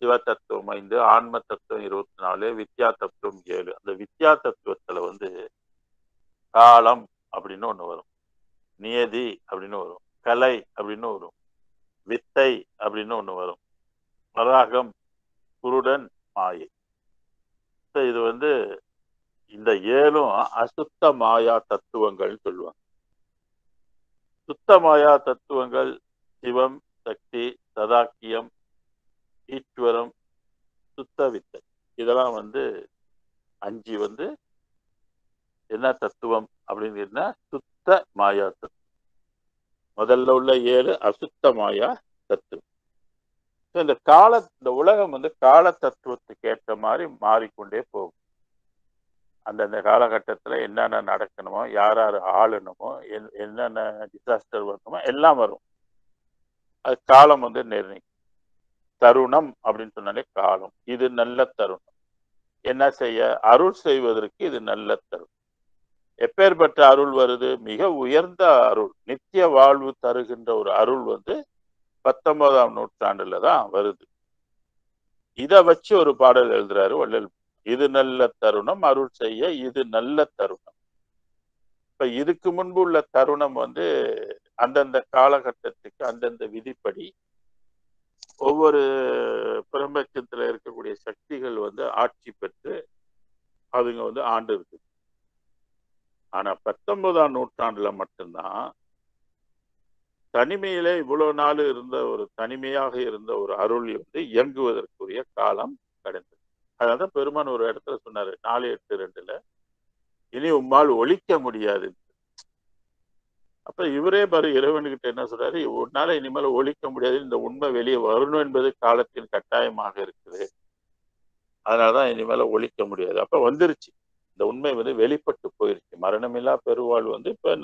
Speaker 1: சிவ தத்துவம் 5, ஆன்ம தத்துவம் 24, வித்யா தத்துவம் 7. அந்த வித்யா தத்துவத்துல காலம் அப்படின்னு ஒண்ணு வரும், நியதி அப்படின்னு வரும், கலை அப்படின்னு வரும், வித்தை அப்படின்னு ஒண்ணு வரும், வராகம், குருடன், மாயை. இது இந்த 7ம் அசுத்த மாயா தத்துவங்கள் சொல்லுவாங்க. சுத்த மாயா தத்துவங்கள் சிவம், சக்தி, சதாக்கியம், ஈஸ்வரம், சுத்த வித்தை. இதெல்லாம் 5 என்ன தத்துவம் அப்படின்னு சுத்த மாயா தத்துவம். முதல்ல உள்ள 7 அசுத்த மாயா தத்துவம். இந்த உலகம் கால தத்துவத்துக்கு ஏற்ற மாதிரி மாறிக்கொண்டே போகும். அந்தந்த காலகட்டத்துல என்னென்ன நடக்கணுமோ, யார் யார் ஆளணுமோ, என்னென்ன டிசாஸ்டர் வரணுமோ எல்லாம் வரும். அது காலம் நிர்ணயிக்கும். தருணம் அப்படின்னு சொன்னாலே காலம். இது நல்ல தருணம். என்ன செய்ய, அருள் செய்வதற்கு இது நல்ல தருணம். எப்பேற்பட்ட அருள் வருது, மிக உயர்ந்த அருள், நித்திய வாழ்வு தருகின்ற ஒரு அருள் 19ஆம் நூற்றாண்டுல தான் வருது. இத வச்சு ஒரு பாடல் எழுதுறாரு வள்ளல். இது நல்ல தருணம், அருள் செய்ய இது நல்ல தருணம். இப்ப இதுக்கு முன்பு உள்ள தருணம் அந்தந்த காலகட்டத்துக்கு அந்தந்த விதிப்படி ஒவ்வொரு பிரபஞ்சத்துல இருக்கக்கூடிய சக்திகள் ஆட்சி பெற்று அதுங்க ஆண்டு இருக்கு. ஆனா 19ஆம் நூற்றாண்டுல மட்டும்தான் தனிமையிலே இவ்வளவு நாள் இருந்த ஒரு தனிமையாக இருந்த ஒரு அருள் இயங்குவதற்குரிய காலம் கிடைந்தது. அதனால பெருமான் ஒரு இடத்துல சொன்னாரு, 4:8:2, இனி உம்மால் ஒழிக்க முடியாது. அப்ப இவரே பாரு இறைவன்கிட்ட என்ன சொல்றாரு, உன்னால இனிமேல் ஒழிக்க முடியாது, இந்த உண்மை வெளியே வரணும் என்பது காலத்தின் கட்டாயமாக இருக்குது, அதனாலதான் இனிமேல ஒழிக்க முடியாது. அப்ப வந்துருச்சு, இந்த உண்மை வெளிப்பட்டு போயிருச்சு. மரணமில்லா பெருவாழ்வு இப்ப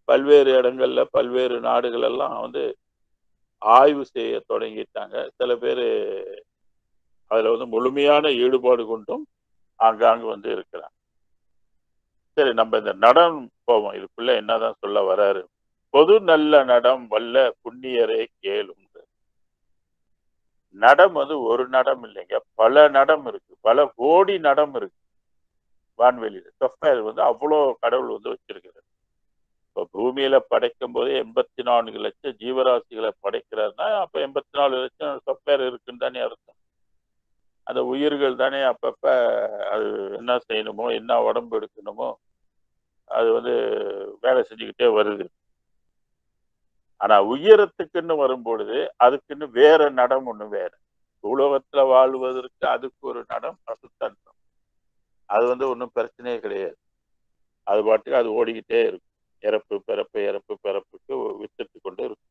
Speaker 1: பல்வேறு இடங்கள்ல பல்வேறு நாடுகள் எல்லாம் ஆய்வு செய்ய தொடங்கிட்டாங்க. சில பேரு அதுல முழுமையான ஈடுபாடு கொண்டும் ஆங்காங்கு இருக்கிறாங்க. சரி, நம்ம இந்த நடம் போவோம். இதுக்குள்ள என்னதான் சொல்ல வராரு. பொது நல்ல நடம் வல்ல புண்ணியரே கேளும். நடம் ஒரு நடம் இல்லைங்க, பல நடம் இருக்கு, பல கோடி நடம் இருக்கு வான்வெளியில. சொஃப்ட்வேர் அவ்வளோ கடவுள் வச்சிருக்கிறார். இப்ப பூமியில படைக்கும் போது 84 லட்சம் ஜீவராசிகளை படைக்கிறாருன்னா அப்ப 84 லட்சம் சொஃப்ட்வேர் இருக்குன்னு தானே அர்த்தம். அந்த உயிர்கள் தானே அப்பப்ப அது என்ன செய்யணுமோ, என்ன உடம்பு எடுக்கணுமோ அது வேலை செஞ்சுக்கிட்டே வருது. ஆனா உயரத்துக்குன்னு வரும்பொழுது அதுக்குன்னு வேற நடம் ஒண்ணு வேற. உலகத்துல வாழ்வதற்கு அதுக்கு ஒரு நடம், அசுத்தன்றம். அது ஒன்றும் பிரச்சனையே கிடையாது. அது பாட்டுக்கு அது ஓடிக்கிட்டே இருக்கும். இறப்பு பிறப்பு இறப்பு பிறப்புக்கு வித்துட்டு கொண்டு இருக்கும்.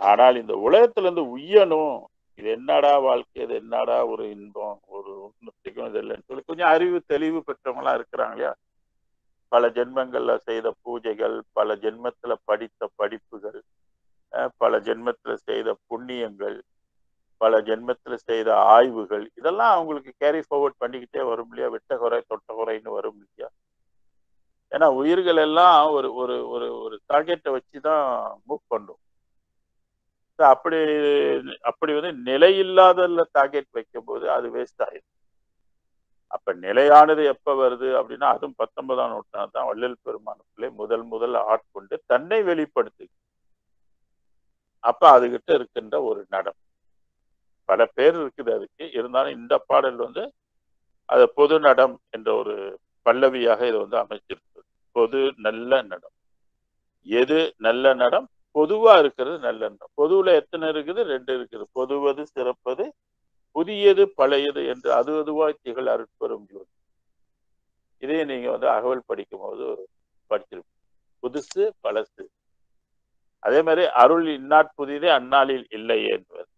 Speaker 1: ஆனால் இந்த உலகத்துல இருந்து உய்யணும், இது என்னடா வாழ்க்கை, இது என்னடா ஒரு இன்பம், ஒரு உண்மைக்கும் இது இல்லைன்னு சொல்லி கொஞ்சம் அறிவு தெளிவு பெற்றவங்களா இருக்கிறாங்க இல்லையா. பல ஜென்மங்கள்ல செய்த பூஜைகள், பல ஜென்மத்துல படித்த படிப்புகள், பல ஜென்மத்துல செய்த புண்ணியங்கள், பல ஜென்மத்துல செய்த ஆய்வுகள், இதெல்லாம் அவங்களுக்கு கேரி ஃபார்வர்ட் பண்ணிக்கிட்டே வரும் இல்லையா. விட்ட குறை தொட்ட குறைன்னு வரும் இல்லையா. ஏன்னா உயிர்கள் எல்லாம் ஒரு ஒரு ஒரு ஒரு டார்கெட்டை வச்சுதான் மூவ் பண்ணும். அப்படி அப்படி வந்து நிலையில்லாததுல டார்கெட் வைக்கும் போது அது வேஸ்ட் ஆயிடும். அப்ப நிலையானது எப்ப வருது அப்படின்னா, அதுவும் 19ஆம் நூற்றாண்டு தான் வள்ளல் பெருமானுக்குள்ளே முதல் ஆட்கொண்டு தன்னை வெளிப்படுத்து. அப்ப அதுகிட்ட இருக்கின்ற ஒரு நடம் பல பேர் இருக்குது அதுக்கு. இருந்தாலும் இந்த பாடல் வந்து அது பொது நடம் என்ற ஒரு பல்லவியாக இது வந்து அமைச்சிருக்கு. பொது நல்ல நடம். எது நல்ல நடம்? பொதுவா இருக்கிறது நல்ல நடம். பொதுவுல எத்தனை இருக்குது? 2 இருக்குது. பொதுவது சிறப்பது, புதியது பழையது என்று அது அதுவாய் திகழ் அருட்பெரும் ஜோதி. இதே நீங்க வந்து அகவல் படிக்கும் போது படிச்சிருப்பீங்க. புதுசு பழசு. அதே மாதிரி அருள் இன்னாட் புதிதே அந்நாளில் இல்லையே என்பது.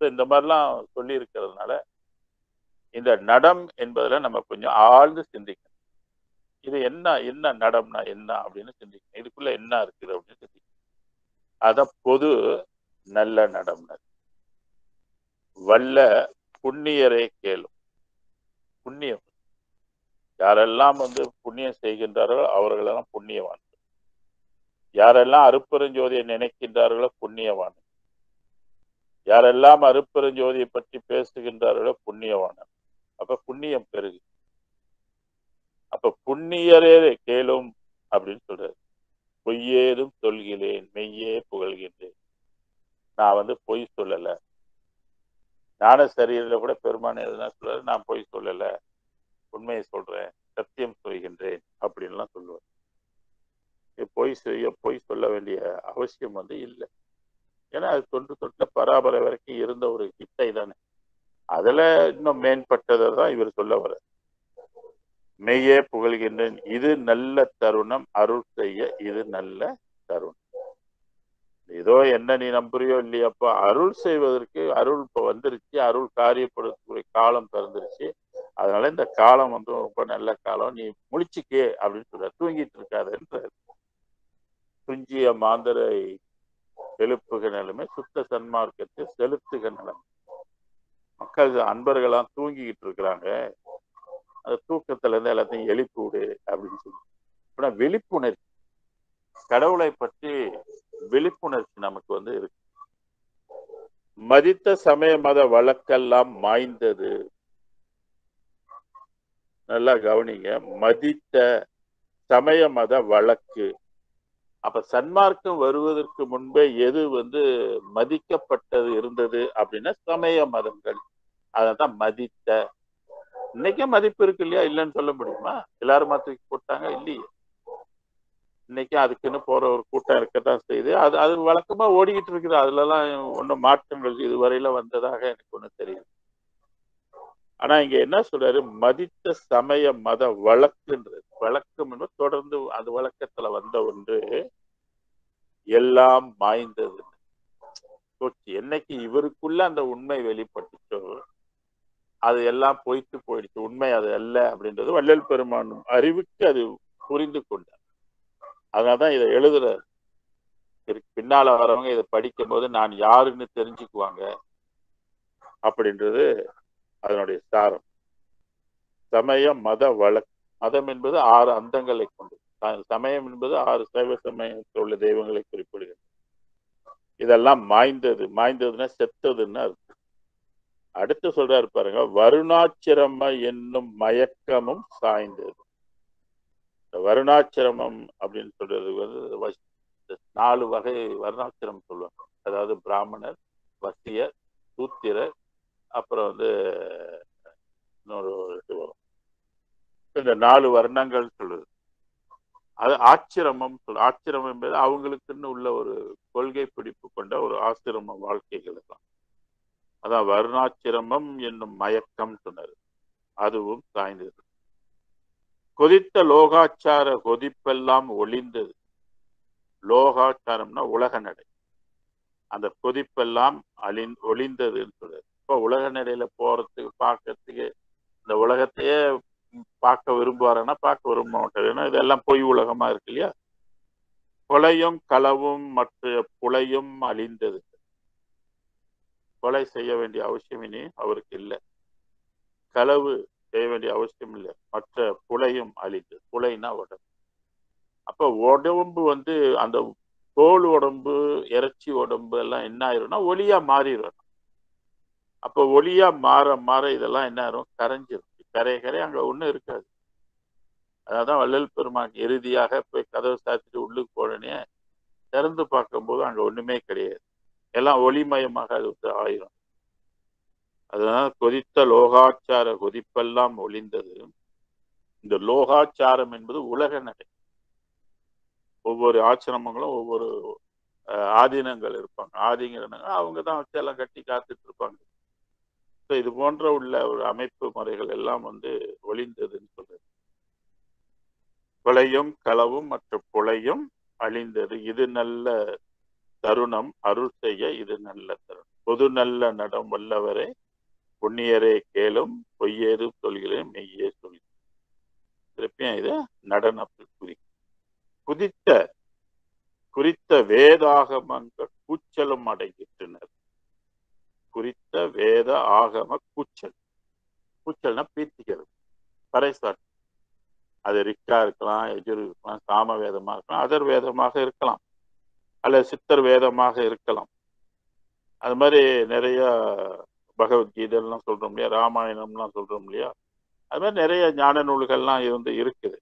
Speaker 1: இந்த மாதிரிலாம் சொல்லி இருக்கிறதுனால இந்த நடம் என்பதுல நம்ம கொஞ்சம் ஆழ்ந்து சிந்திக்கணும். இது என்ன என்ன நடம்னா என்ன அப்படின்னு சிந்திக்கணும். இதுக்குள்ள என்ன இருக்குது அப்படின்னு சிந்திக்கணும். அத பொது நல்ல நடம்னர். வல்ல புண்ணியரே கேளும். புண்ணியம் யாரெல்லாம் வந்து புண்ணியம் செய்கின்றார்களோ அவர்களெல்லாம் புண்ணியவான். யாரெல்லாம் அருட்பெருஞ்சோதியை நினைக்கின்றார்களோ புண்ணியவான். யாரெல்லாம் அருட்பெருஞ்சோதியை பற்றி பேசுகின்றார்களோ புண்ணியவான். அப்ப புண்ணியம் பெருகு. அப்ப புண்ணியரே கேளும் அப்படின்னு சொல்றாரு. பொய்யேதும் சொல்கிறேன், மெய்யே புகழ்கின்றேன். நான் வந்து பொய் சொல்லல. ஞான சரீரில கூட பெருமான் எதுனா சொல்றாரு, நான் பொய் சொல்லல, உண்மையை சொல்றேன், சத்தியம் சொல்கின்றேன் அப்படின்லாம் சொல்லுவார். பொய் சொல்ல வேண்டிய அவசியம் வந்து இல்லை. ஏன்னா அது தொன்று தொட்ட பராபரை வரைக்கும் இருந்த ஒரு கிட்டை தானே. அதுல இன்னும் மேம்பட்டதை தான் இவர் சொல்ல வர. மெய்யே புகழ்கின்றேன், இது நல்ல தருணம், அருள் செய்ய இது நல்ல தருணம். ஏதோ என்ன நீ நம்புறியோ இல்லையாப்பா, அருள் செய்வதற்கு அருள் இப்ப வந்துருச்சு, அருள் காரியப்படுத்தக்கூடிய காலம் பிறந்துருச்சு. அதனால இந்த காலம் வந்து ரொம்ப நல்ல காலம், நீ முழிச்சுக்கே அப்படின்னு சொல்ற. தூங்கிட்டு இருக்காதுன்ற. துஞ்சிய மாந்தரை எழுப்புக நிலைமை, சுத்த சன்மார்க்கத்தை செலுத்துக நிலைமை. மக்கள் அன்பர்கள்லாம் தூங்கிக்கிட்டு இருக்கிறாங்க, அந்த தூக்கத்துல இருந்து எல்லாத்தையும் எழுப்பி விடு அப்படின்னு சொல்லி. ஆனா விழிப்புணர்ச்சி, கடவுளை பற்றி விழிப்புணர்ச்சி நமக்கு வந்து இருக்கு. மதித்த சமய மத வழக்கெல்லாம் மாய்ந்தது. நல்லா கவனிங்க. மதித்த சமய மத வழக்கு. அப்ப சன்மார்க்கம் வருவதற்கு முன்பே எது வந்து மதிக்கப்பட்டது இருந்தது அப்படின்னா சமய மதங்கள். அதான் மதித்த. இன்னைக்கே மதிப்பு இருக்கு இல்லையா, இல்லைன்னு சொல்ல முடியுமா? எல்லாரும் தூக்கி போட்டாங்க இல்லையே. இன்னைக்கு அதுக்குன்னு போற ஒரு கூட்டம் இருக்கத்தான் செய்யுது. அது அது வழக்கமா ஓடிக்கிட்டு இருக்குது. அதுலலாம் ஒன்றும் மாற்றங்கள் இதுவரையில வந்ததாக எனக்கு ஒண்ணு தெரியும். ஆனா இங்க என்ன சொல்றாரு? மதித்த சமய மத வழக்குன்றது. வழக்கம் என்று தொடர்ந்து அது வழக்கத்துல வந்த ஒன்று எல்லாம் மாய்ந்தது. என்னைக்கு இவருக்குள்ள அந்த உண்மை வெளிப்பட்டுச்சோ அது எல்லாம் பொய்த்து போயிடுச்சு. உண்மை அது அல்ல அப்படின்றது வள்ளல் பெருமான் அறிவுக்கு அது புரிந்து கொண்டார். அதனாலதான் இதை எழுதுறாரு. பின்னால வரவங்க இதை படிக்கும் போது நான் யாருன்னு தெரிஞ்சுக்குவாங்க அப்படின்றது அதனுடைய சாரம். சமய மத வழக்கு. மதம் என்பது 6 அந்தங்களை கொண்டு, சமயம் என்பது 6 சைவ சமயத்தில் உள்ள தெய்வங்களை குறிப்பிடுகிறது. இதெல்லாம் மாய்ந்தது. மாய்ந்ததுன்னா செத்ததுன்னு அர்த்தம். அடுத்து சொல்றாரு பாருங்க, வருணாச்சிரம என்னும் மயக்கமும் சாய்ந்தது. வருணாச்சிரமம் அப்படின்னு சொல்றது வந்து 4 வகை வருணாச்சிரமம் சொல்லுவாங்க. அதாவது பிராமணர், வசியர், சூத்திரர், அப்புறம் வந்து இன்னொரு இது வரும். இந்த 4 வர்ணங்கள் சொல்லுது. அது ஆச்சிரமம் சொல்ல. ஆச்சிரமம் என்பது அவங்களுக்குன்னு உள்ள ஒரு கொள்கை பிடிப்பு கொண்ட ஒரு ஆசிரம வாழ்க்கைகள் தான். அதான் வருணாச்சிரமம் என்னும் மயக்கம் சொன்னது. அதுவும் சாய்ந்தது. கொதித்த லோகாச்சார கொதிப்பெல்லாம் ஒளிந்தது. லோகாச்சாரம்னா உலக நடை. அந்த கொதிப்பெல்லாம் ஒளிந்ததுன்னு சொல்லுது. இப்போ உலக நிலையில போறதுக்கு பார்க்கறதுக்கு இந்த உலகத்தையே பார்க்க விரும்புவாருன்னா பார்க்க விரும்ப மாட்டார். ஏன்னா இதெல்லாம் பொய் உலகமா இருக்கு இல்லையா? கொலையும் களவும் மற்ற புலையும் அழிந்தது. கொலை செய்ய வேண்டிய அவசியம் இனி அவருக்கு இல்லை. களவு செய்ய வேண்டிய அவசியம் இல்லை. மற்ற புலையும் அழிந்தது. புலைனா உடம்பு. அப்ப உடம்பு அந்த தோல் உடம்பு, இறைச்சி உடம்பு எல்லாம் என்ன ஆயிரும்னா ஒளியா மாறிடும். அப்ப ஒளியா மாற மாற இதெல்லாம் என்ன ஆயிரும்? கரைஞ்சிரும். கரை அங்க ஒண்ணும் இருக்காது. அதான் வள்ளல் பெருமான் இறுதியாக போய் கதவு சாத்திட்டு உள்ளுக்கு போனே திறந்து பார்க்கும்போது அங்க ஒண்ணுமே கிடையாது. எல்லாம் ஒளிமயமாக அது ஆயிரும். அதனால கொதித்த லோகாச்சார கொதிப்பெல்லாம் ஒளிந்தது. இந்த லோகாச்சாரம் என்பது உலக நடை. ஒவ்வொரு ஆசிரமங்களும் ஒவ்வொரு ஆதீனங்கள் இருப்பாங்க. ஆதீனங்கள் அவங்க தான் வச்சு எல்லாம் கட்டி காத்துட்டு இருப்பாங்க. இது போன்ற உள்ள ஒரு அமைப்பு முறைகள் எல்லாம் ஒளிந்ததுன்னு சொல்றது. கொலையும் களவும் மற்ற புலையும் அழிந்தது. இது நல்ல தருணம் அருள் செய்ய இது நல்ல தருணம். பொது நல்ல நடம் வல்லவரே புண்ணியரே கேளும் பொய்யேறு சொல்கிறேன் மெய்யே சொல்கிறேன். திருப்பியும் இது நடனத்தில் குறித்த வேதாகமங்கள் கூச்சலும் அடைகின்றனர். குறித்த வேத ஆகம கூச்சல்னா பீத்திக்கிறது, பறைசாட்டு. அது ரிக்கா இருக்கலாம், எஜுர் இருக்கலாம், சாம வேதமா இருக்கலாம், அதர் வேதமாக இருக்கலாம், அல்லது சித்தர் வேதமாக இருக்கலாம். அது மாதிரி நிறைய பகவத்கீதைலாம் சொல்றோம் இல்லையா, ராமாயணம்லாம் சொல்றோம் இல்லையா, அது மாதிரி நிறைய ஞான நூல்கள்லாம் இருக்குது.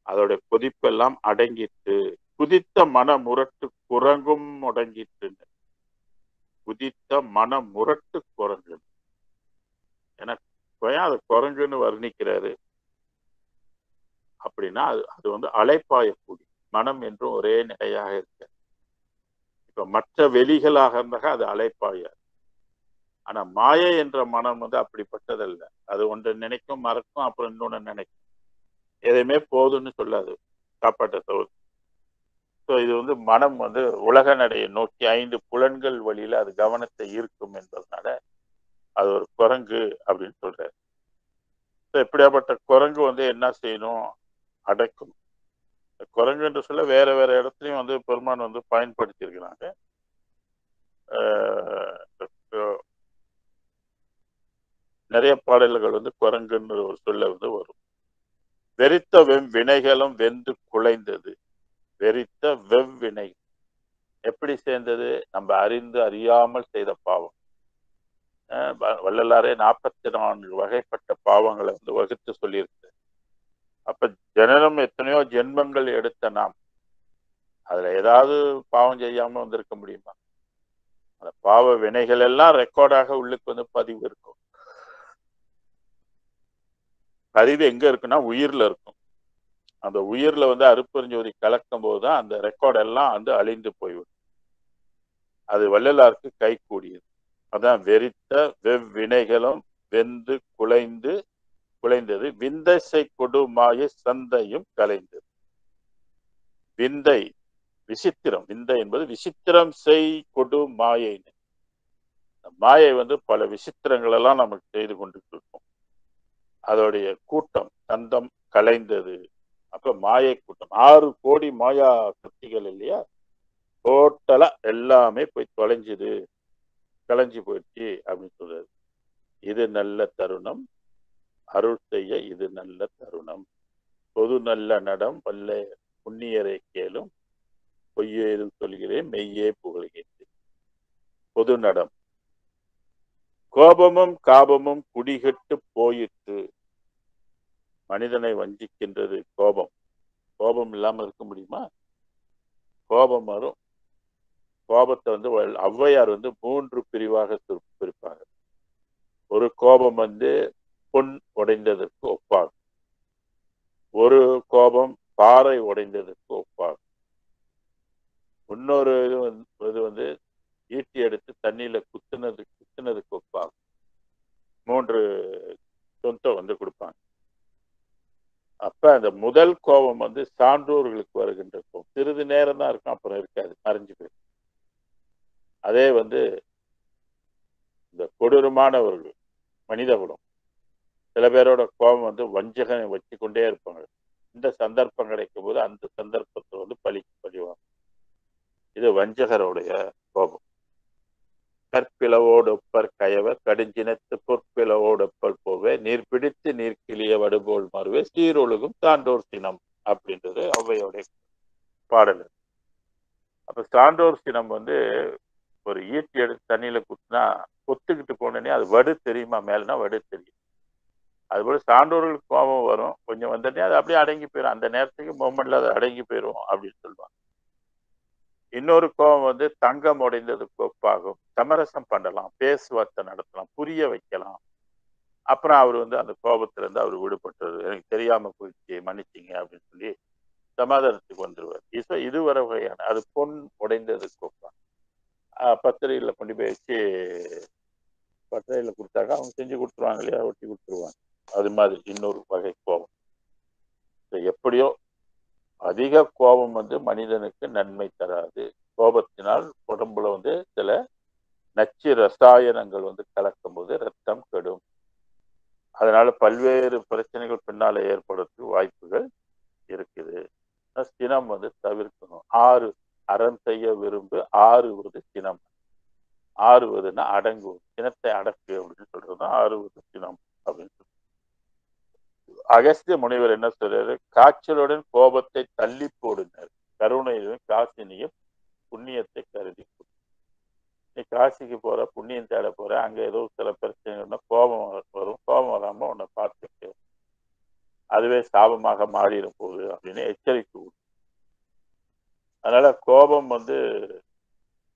Speaker 1: அதோட கொதிப்பெல்லாம் அடங்கிட்டு குதித்த மன முரட்டு குரங்கும் முடங்கிட்டு. குதித்த மன முரட்டு குரங்கு. எனக்கு அது குரங்குன்னு வர்ணிக்கிறாரு அப்படின்னா அது அலைப்பாயக்கூடிய மனம் என்றும் ஒரே நிலையாக இருக்கு. இப்ப மற்ற வெளிகளாக இருந்தாக அது அலைப்பாயாது. ஆனா மாயை என்ற மனம் அப்படிப்பட்டதல்ல. அது ஒன்று நினைக்கும், மறக்கும், அப்புறம் இன்னொன்னு நினைக்கும். எதையுமே போதுன்னு சொல்லாது, காப்பாற்ற தோல். இது மனம் உலக நடையை நோக்கி 5 புலன்கள் வழியில அது கவனத்தை ஈர்க்கும் என்பதனால அது ஒரு குரங்கு அப்படின்னு சொல்றாரு. இப்படியாப்பட்ட குரங்கு என்ன செய்யணும்? அடக்கும். குரங்கு என்று சொல்ல வேற வேற இடத்துலயும் பெருமான் பயன்படுத்தி இருக்கிறாங்க. நிறைய பாடல்கள் குரங்குன்ற ஒரு சொல்ல வரும். வெறித்த வினைகளும் வெந்து குலைந்தது. வெறித்த வெவ்வினை எப்படி சேர்ந்தது? நம்ம அறிந்து அறியாமல் செய்த பாவம். வள்ளலாரே 44 வகைப்பட்ட பாவங்களை வகுத்து சொல்லியிருக்கு. அப்ப ஜனனம் எத்தனையோ ஜென்மங்கள் எடுத்த நாம் அதுல ஏதாவது பாவம் செய்யாம வந்திருக்க முடியுமா? அந்த பாவ வினைகள் எல்லாம் ரெக்கார்டாக உள்ளுக்கு பதிவு இருக்கும். பதிவு எங்க இருக்குன்னா உயிர்ல இருக்கும். அந்த உயிர்ல அருட்பெருஞ்சோதி கலக்கும் போதுதான் அந்த ரெக்கார்ட் எல்லாம் அழிந்து போய்விடும். அது வள்ளலாருக்கு கை கூடியது. அதான் வெறித்த வெவ்வினைகளும் வெந்து குலைந்தது. விந்தைசை கொடுமாய சந்தையும் கலைந்தது. விந்தை விசித்திரம். விந்தை என்பது விசித்திரம் செய் கொடு மாயை. மாயை பல விசித்திரங்கள் எல்லாம் நமக்கு செய்து கொண்டு இருக்கும். அதோடைய கூட்டம் சந்தம் கலைந்தது. அப்ப மாயை கூட்டம் 6 கோடி மாயா சக்திகள் இல்லையா, டோட்டலா எல்லாமே போய் தொலைஞ்சுது, கலைஞ்சு போயிடுச்சு அப்படின்னு சொல்றாரு. இது நல்ல தருணம் அருள் செய்ய இது நல்ல தருணம். பொது நல்ல நடம் வல்ல புண்ணியரை கேளும் பொய்யேறு சொல்கிறேன் மெய்யே புகழ்கின்றேன். பொது நடம். கோபமும் காபமும் குடிகட்டு போயிற்று. மனிதனை வஞ்சிக்கின்றது கோபம். கோபம் இல்லாம இருக்க முடியுமா? கோபம் வரும். கோபத்தை ஔவையார் 3 பிரிவாக பிரிப்பாங்க. ஒரு கோபம் பொன் உடைந்ததற்கு ஒப்பாகும். ஒரு கோபம் பாறை உடைந்ததற்கு ஒப்பாகும். இன்னொரு இது ஈட்டி எடுத்து தண்ணியில குத்துனதுக்கு ஒப்பாகும். 3 சொந்தம் கொடுப்பாங்க. அப்ப அந்த முதல் கோபம் சான்றோர்களுக்கு வருகின்ற கோபம் சிறிது நேரம் தான் இருக்கும், அப்புறம் இருக்காது, மறைஞ்சு போயிடும். அதே வந்து இந்த கொடூரமானவர்கள் மனித குலம், சில பேரோட கோபம் வந்து வஞ்சகனை வச்சு கொண்டே இருப்பாங்க. இந்த சந்தர்ப்பம் கிடைக்கும் போது அந்த சந்தர்ப்பத்தை வந்து பழிவாங்க. இது வஞ்சகருடைய கோபம். கற்பிளவோடொப்பர் கயவர் கடுஞ்சினத்து பொற்பிளவோடொப்பல் போவே நீர் பிடித்து நீர் கிளிய வடுபோல் மாறுவே சீரொழுகும் சான்றோர் சினம் அப்படின்றது ஔவையோடைய பாடல். அப்ப சான்றோர் சினம் வந்து ஒரு ஈட்டி எடுத்து தண்ணியில குத்துனா கொத்துக்கிட்டு போனே அது வடு தெரியுமா, மேலனா வடு தெரியும். அதுபோல சான்றோர்களுக்கு கோபம் வரும், கொஞ்சம் வந்தோடனே அது அப்படியே அடங்கி போயிடும். அந்த நேரத்துக்கு மொமெண்ட்ல அது அடங்கி போயிடும் அப்படின்னு சொல்லுவாங்க. இன்னொரு கோபம் வந்து தங்கம் உடைந்தது கோப்பாகும், சமரசம் பண்ணலாம், பேச்சுவார்த்தை நடத்தலாம், புரிய வைக்கலாம். அப்புறம் அவர் வந்து அந்த கோபத்துல இருந்து அவர் விடுபட்டுறது, எனக்கு தெரியாம போயிடுச்சு மன்னிச்சிங்க அப்படின்னு சொல்லி சமாதானத்துக்கு வந்துருவார். இது வர வகையான அது பொன் உடைந்தது கோப்பா. பத்திரிகையில கொண்டு போய் வச்சு பத்திரிகையில கொடுத்தாங்க, அவங்க செஞ்சு கொடுத்துருவாங்க இல்லையா, ஒட்டி கொடுத்துருவாங்க. அது மாதிரி இன்னொரு வகை கோபம். எப்படியோ அதிக கோபம் வந்து மனிதனுக்கு நன்மை தராது. கோபத்தினால் உடம்புல வந்து சில நச்சு ரசாயனங்கள் வந்து கலக்கும் போது ரத்தம் கெடும். அதனால பல்வேறு பிரச்சனைகள் பின்னால ஏற்படுறதுக்கு வாய்ப்புகள் இருக்குது. சினம் வந்து தவிர்க்கணும். அறம் செய்ய விரும்பு, ஆறுவது சினம். ஆறுவதுன்னா அடங்குவது, சினத்தை அடக்கு அப்படின்னு சொல்றது ஆறுவது சினம் அப்படின்னு சொல்லி. அகஸ்திய முனிவர் என்ன சொல்றாரு, காய்ச்சலுடன் கோபத்தை தள்ளி போடுனர், கருணையுடன் காசினியும் புண்ணியத்தை கருதி. நீ காசிக்கு போற, புண்ணியம் தேட போற, அங்க ஏதோ சில பிரச்சனைகள்னா கோபம் வரும், கோபம் வராம உன்னை பார்த்துட்டு அதுவே சாபமாக மாறிடும் போகுது அப்படின்னு எச்சரிக்கை. அதனால கோபம் வந்து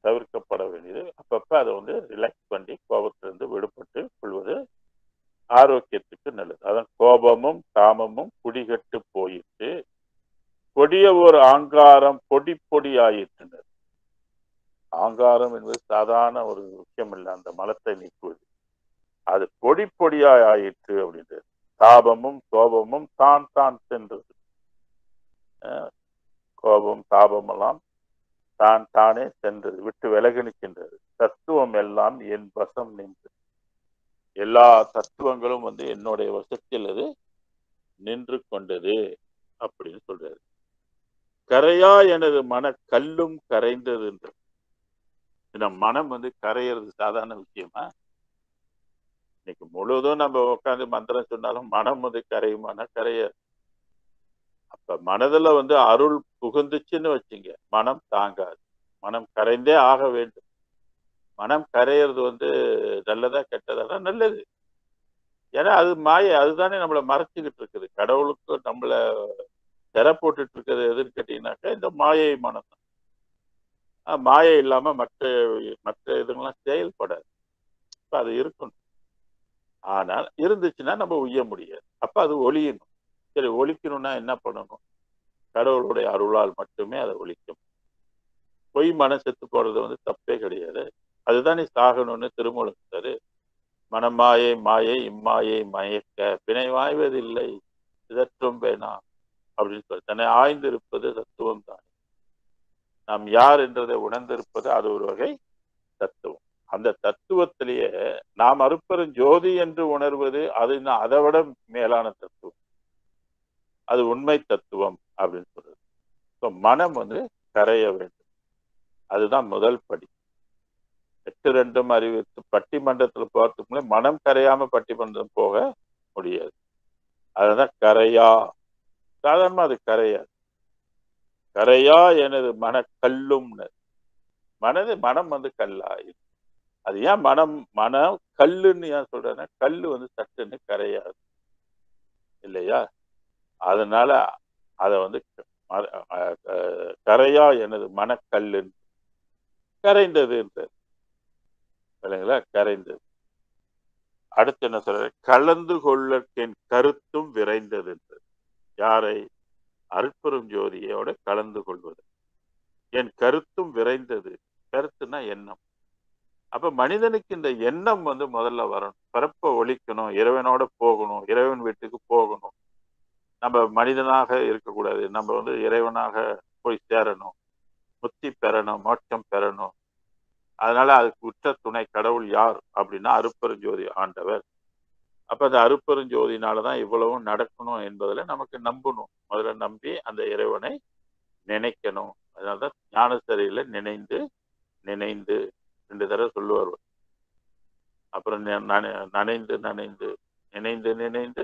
Speaker 1: தவிர்க்கப்பட வேண்டியது. அப்பப்ப அதை வந்து ரிலாக்ஸ் பண்ணி கோபத்திலிருந்து விடுபட்டு கொள்வது ஆரோக்கியத்துக்கு நல்லது. அதான் கோபமும் காமமும் குடிகட்டு போயிட்டு கொடிய ஒரு ஆங்காரம் பொடி பொடி ஆயிற்றனர். ஆங்காரம் என்பது சாதாரண ஒரு விஷயம் இல்லை, அந்த மலத்தை நீக்குவது. அது பொடி பொடியாய் ஆயிற்று அப்படின்றது. தாபமும் கோபமும் தான் தான் சென்றது. கோபம் தாபம் எல்லாம் தான் தானே சென்றது, விட்டு விலகி நிற்கின்றது. தத்துவம் எல்லாம் என் வசம் நின்று, எல்லா தத்துவங்களும் வந்து என்னுடைய வசத்தில் அது நின்று கொண்டது அப்படின்னு சொல்றாரு. கரையா எனது மன கல்லும் கரைந்தது என்று. மனம் வந்து கரையிறது சாதாரண விஷயமா? இன்னைக்கு முழுவதும் நம்ம உட்காந்து மந்திரம் சொன்னாலும் மனம் வந்து கரையுமானா கரைய. அப்ப மனதுல வந்து அருள் புகுந்துச்சுன்னு வச்சுங்க, மனம் தாங்காது, மனம் கரைந்தே ஆக வேண்டும். மனம் கரையிறது வந்து நல்லதா கெட்டதா? நல்லது. ஏன்னா அது மாயை, அதுதானே நம்மளை மறைச்சுக்கிட்டு இருக்குது. கடவுளுக்கு நம்மள திரை போட்டுட்டு இருக்கிறது எதுன்னு கேட்டீங்கன்னாக்கா இந்த மாயை மனம் தான். மாயை இல்லாம மற்ற இதுங்கெல்லாம் செயல்படாது. அது இருக்கணும். ஆனால் இருந்துச்சுன்னா நம்ம உய்ய முடியாது. அப்ப அது ஒளியணும். சரி, ஒழிக்கணும்னா என்ன பண்ணணும்? கடவுளுடைய அருளால் மட்டுமே அதை ஒழிக்கும். பொய் மனம் செத்து போறது வந்து தப்பே கிடையாது. அதுதான் நீ சாகணும்னு திருமூலர் மனமாயை மாயை இம்மாயை மயக்க பிணை வாய்வதில்லை இதற்றும் வேணாம் அப்படின்னு சொல்லி தன்னை ஆய்ந்திருப்பது தத்துவம் தான். நாம் யார் என்றதை உணர்ந்திருப்பது அது ஒரு வகை தத்துவம். அந்த தத்துவத்திலேயே நாம் அருப்பெரும் ஜோதி என்று உணர்வது அது அதை விட மேலான தத்துவம். அது உண்மை தத்துவம் அப்படின்னு சொல்றது. மனம் வந்து கரைய வேண்டும். அதுதான் முதல் படி. 8-2 அறிவித்து பட்டிமன்றத்தில் போறதுக்குள்ள மனம் கரையாம பட்டிமன்றம் போக முடியாது. அதுதான் கரையா. சாதாரணமா அது கரையாது. கரையா எனது மன கல்லும். மனம் வந்து கல்லா. அது ஏன் மனம் கல்லுன்னு ஏன் சொல்றேன்னா, கல்லு வந்து சட்டுன்னு கரையாது இல்லையா? அதனால அத வந்து கரையா எனது மனக்கல்லு கரைந்தது இல்லைங்களா? கரைந்தது. அடுத்து என்ன சொல்ற, கலந்து கொள்ள என் கருத்தும் விரைந்தது. யாரை? அருட்பெரும் ஜோதியோட கலந்து கொள்வது. என் கருத்தும் விரைந்தது. கருத்துனா எண்ணம். அப்ப மனிதனுக்கு இந்த எண்ணம் வந்து முதல்ல வரணும். பிறப்ப ஒழிக்கணும், இறைவனோட போகணும், இறைவன் வீட்டுக்கு போகணும். நம்ம மனிதனாக இருக்கக்கூடாது, நம்ம வந்து இறைவனாக போய் சேரணும், முக்தி பெறணும், மோட்சம் பெறணும் அதனால அதுக்கு உற்ற துணை கடவுள் யார் அப்படின்னா அருட்பெருஞ்சோதி ஆண்டவர். அப்ப அந்த அருட்பெருஞ்சோதினாலதான் இவ்வளவும் நடக்கணும் என்பதுல நமக்கு நம்பணும். முதல்ல நம்பி அந்த இறைவனை நினைக்கணும். அதனாலதான் ஞானசரியில நினைந்து நினைந்து 2 தடவை சொல்லுவார். அப்புறம் நனைந்து நனைந்து நினைந்து நினைந்து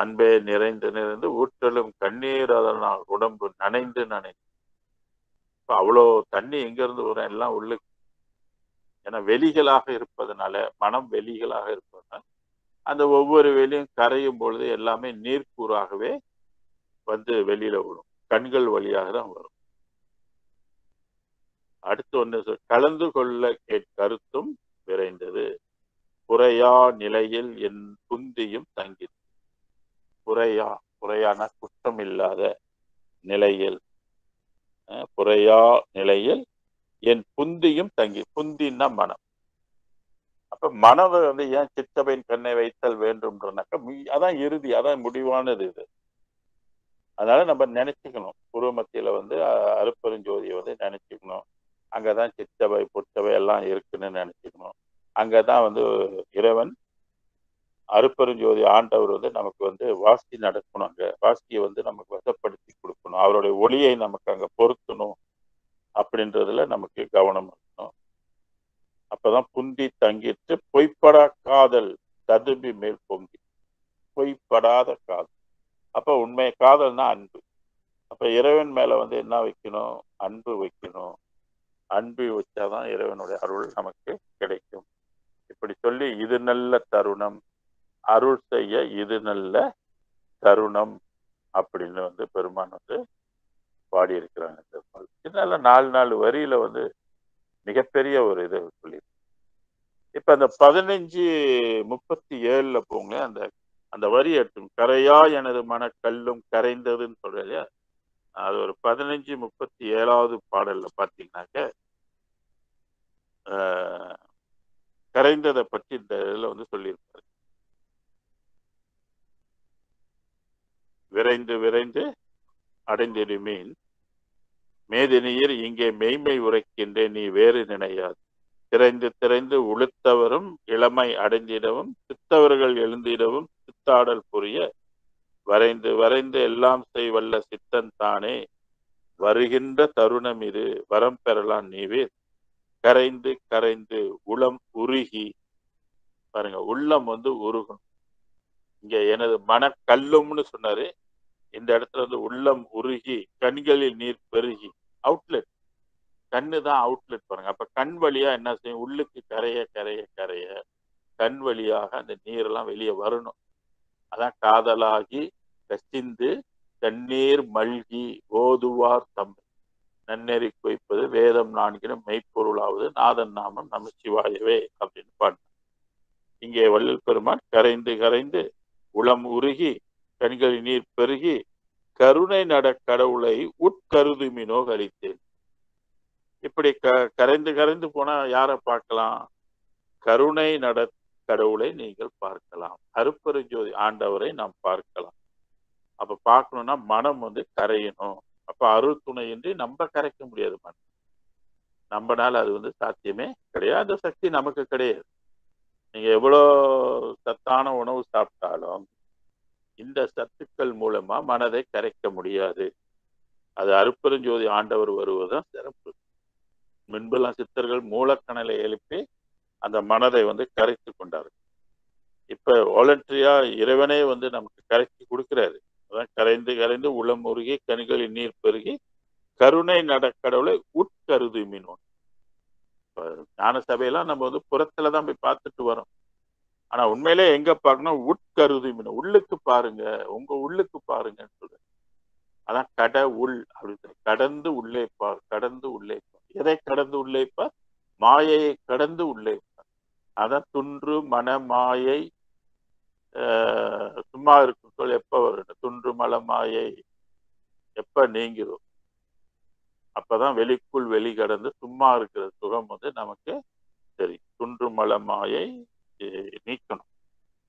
Speaker 1: அன்பே நிறைந்து நிறைந்து ஊற்றலும் கண்ணீர் அதனால் உடம்பு நனைந்து நனைந்து. இப்ப அவ்வளோ தண்ணி எங்க இருந்து வரும்? எல்லாம் உள்ளுக்கு. ஏன்னா வெளிகளாக இருப்பதனால, மனம் வெளிகளாக இருப்பதனால அந்த ஒவ்வொரு வெளியும் கரையும் பொழுது எல்லாமே நீர்க்கூறாகவே வந்து வெளியில விடும். கண்கள் வழியாக தான் வரும். அடுத்து ஒண்ணு கலந்து கொள்ள கேட்கருத்தும் விரைந்தது குறையா நிலையில் என் புந்தியும் தங்கி. குறையான குற்றம் இல்லாத நிலையில், குறையா நிலையில் என் புந்தியும் தங்கி. புந்தின்னா மனம். அப்ப மனதை வந்து ஏன் சித்தபையின் கண்ணை வைத்தல் வேண்டும்ன்றனாக்கா அதான் இறுதி, அதான் முடிவானது இது. அதனால நம்ம நினைச்சுக்கணும். பூர்வ மத்தியில வந்து அருட்பெருஞ்சோதியை வந்து நினைச்சுக்கணும். அங்கதான் சித்தபை பொற்றவை எல்லாம் இருக்குன்னு நினைச்சுக்கணும். அங்கதான் வந்து இறைவன் அருட்பெருஞ்சோதி ஆண்டவர் வந்து நமக்கு வந்து வாசி நடக்கணும். அங்க வாசியை வந்து நமக்கு வசப்படுத்தி கொடுக்கணும். அவருடைய ஒளியை நமக்கு அங்க பொருத்தணும் அப்படின்றதுல நமக்கு கவனம் இருக்கணும். அப்பதான் புந்தி தங்கிட்டு பொய்ப்படா காதல் ததும்பி மேல் பொங்கி. பொய்ப்படாத காதல். அப்ப உண்மை காதல்னா அன்பு. அப்ப இறைவன் மேல வந்து என்ன வைக்கணும்? அன்பு வைக்கணும். அன்பு வச்சாதான் இறைவனுடைய அருள் நமக்கு கிடைக்கும். இப்படி சொல்லி இது நல்ல தருணம், அருள் செய்ய இது நல்ல தருணம் அப்படின்னு வந்து பெருமான் வந்து பாடியிருக்கிறாங்க. இதனால 4 வரியில வந்து மிகப்பெரிய ஒரு இது சொல்லி. இப்ப அந்த 15:37 போங்க. அந்த அந்த வரி எடுத்து கரையா எனது மன கல்லும் கரைந்ததுன்னு சொல்ற இல்லையா? அது ஒரு 15:37 பாடல்ல பாத்தீங்கன்னாக்க கரைந்ததை பற்றி இந்த இதுல வந்து சொல்லியிருப்பாரு. விரைந்து விரைந்து அடைந்திடுமீன் மேதினியர் இங்கே மெய்மை உரைக்கின்றேன் நீ வேறு நினையாது. திரைந்து திரைந்து உளுத்தவரும் இளமை அடைந்திடவும் சித்தவர்கள் எழுந்திடவும் சித்தாடல் புரிய வரைந்து வரைந்து எல்லாம் செய்வல்ல சித்தன் தானே வருகின்ற தருணம் இது வரம் பெறலாம் நீவீர் கரைந்து கரைந்து உளம் உருகி. பாருங்க, உள்ளம் வந்து உருகும். இங்க எனது மன கல்லும்னு சொன்னாரு. இந்த இடத்துல வந்து உள்ளம் உருகி கண்களில் நீர் பெருகி. அவுட்லெட், கண்ணு தான் அவுட்லெட். பாருங்க, அப்ப கண் வழியா என்ன செய்யும்? உள்ளுக்கு கரைய கரைய கரைய கண் வழியாக அந்த நீரெல்லாம் வெளியே வரணும். அதான் காதலாகி கசிந்து கண்ணீர் மல்கி ஓதுவார் தம்மை நன்னெறி குய்ப்பது வேதம் 4 மெய்ப்பொருளாவது நாதன் நாமம் நமச்சிவாயவே அப்படின்னு பாடு. இங்கே வள்ளல் பெருமான் கரைந்து கரைந்து உளம் உருகி கண்களில் நீர் பெருகி கருணை நட கடவுளை உட்கருதுமினோ கழித்தேன். இப்படி கரைந்து கரைந்து போனா யாரை பார்க்கலாம்? கருணை நட கடவுளை நீங்கள் பார்க்கலாம். அருட்பெருஞ்சோதி ஆண்டவரை நாம் பார்க்கலாம். அப்ப பார்க்கணும்னா மனம் வந்து கரையணும். அப்ப அருள் துணையின்றி நம்ம கரைக்க முடியாது. மனம் நம்மனால அது வந்து சாத்தியமே கிடையாது. அந்த சக்தி நமக்கு கிடையாது. நீங்க எவ்வளவு சத்தான உணவு சாப்பிட்டாலும் இந்த சத்துக்கள் மூலமா மனதை கரைக்க முடியாது. அது அருட்பெருஞ்சோதி ஆண்டவர் வருவதுதான் சிறப்பு. முன்பெல்லாம் சித்தர்கள் மூலக்கணலை எழுப்பி அந்த மனதை வந்து கரைத்து கொண்டார்கள். இப்ப வாலண்டரியா இறைவனே வந்து நமக்கு கரைச்சி கொடுக்கிறாரு. அதான் கரைந்து கரைந்து உளம் உருகி கண்களில் நீர் பெருகி கருணை நட கடவுளை உட்கருது மீனோன். ஞான சபையெல்லாம் நம்ம வந்து புறத்துலதான் போய் பார்த்துட்டு வரோம். ஆனா உண்மையிலே எங்க பார்க்கணும்? உட்கருது மீன். உள்ளுக்கு பாருங்க, உங்க உள்ளுக்கு பாருங்கன்னு சொல்றேன். அதான் கட உள் அப்படின்னு. கடந்து உள்ளே பார், கடந்து உள்ளே பார். எதை கடந்து உள்ளே பார்? மாயையை கடந்து உள்ளே பார். அதான் துன்று மன மாயை சும்மா இருக்கும் சொல் எப்ப வரும்? துன்று மல மாயை எப்ப நீங்கிடும்? அப்பதான் வெளிக்குள் வெளி கடந்து சும்மா இருக்கிற சுகம் வந்து நமக்கு சரி. துன்று மல மாயை நீக்கணும்.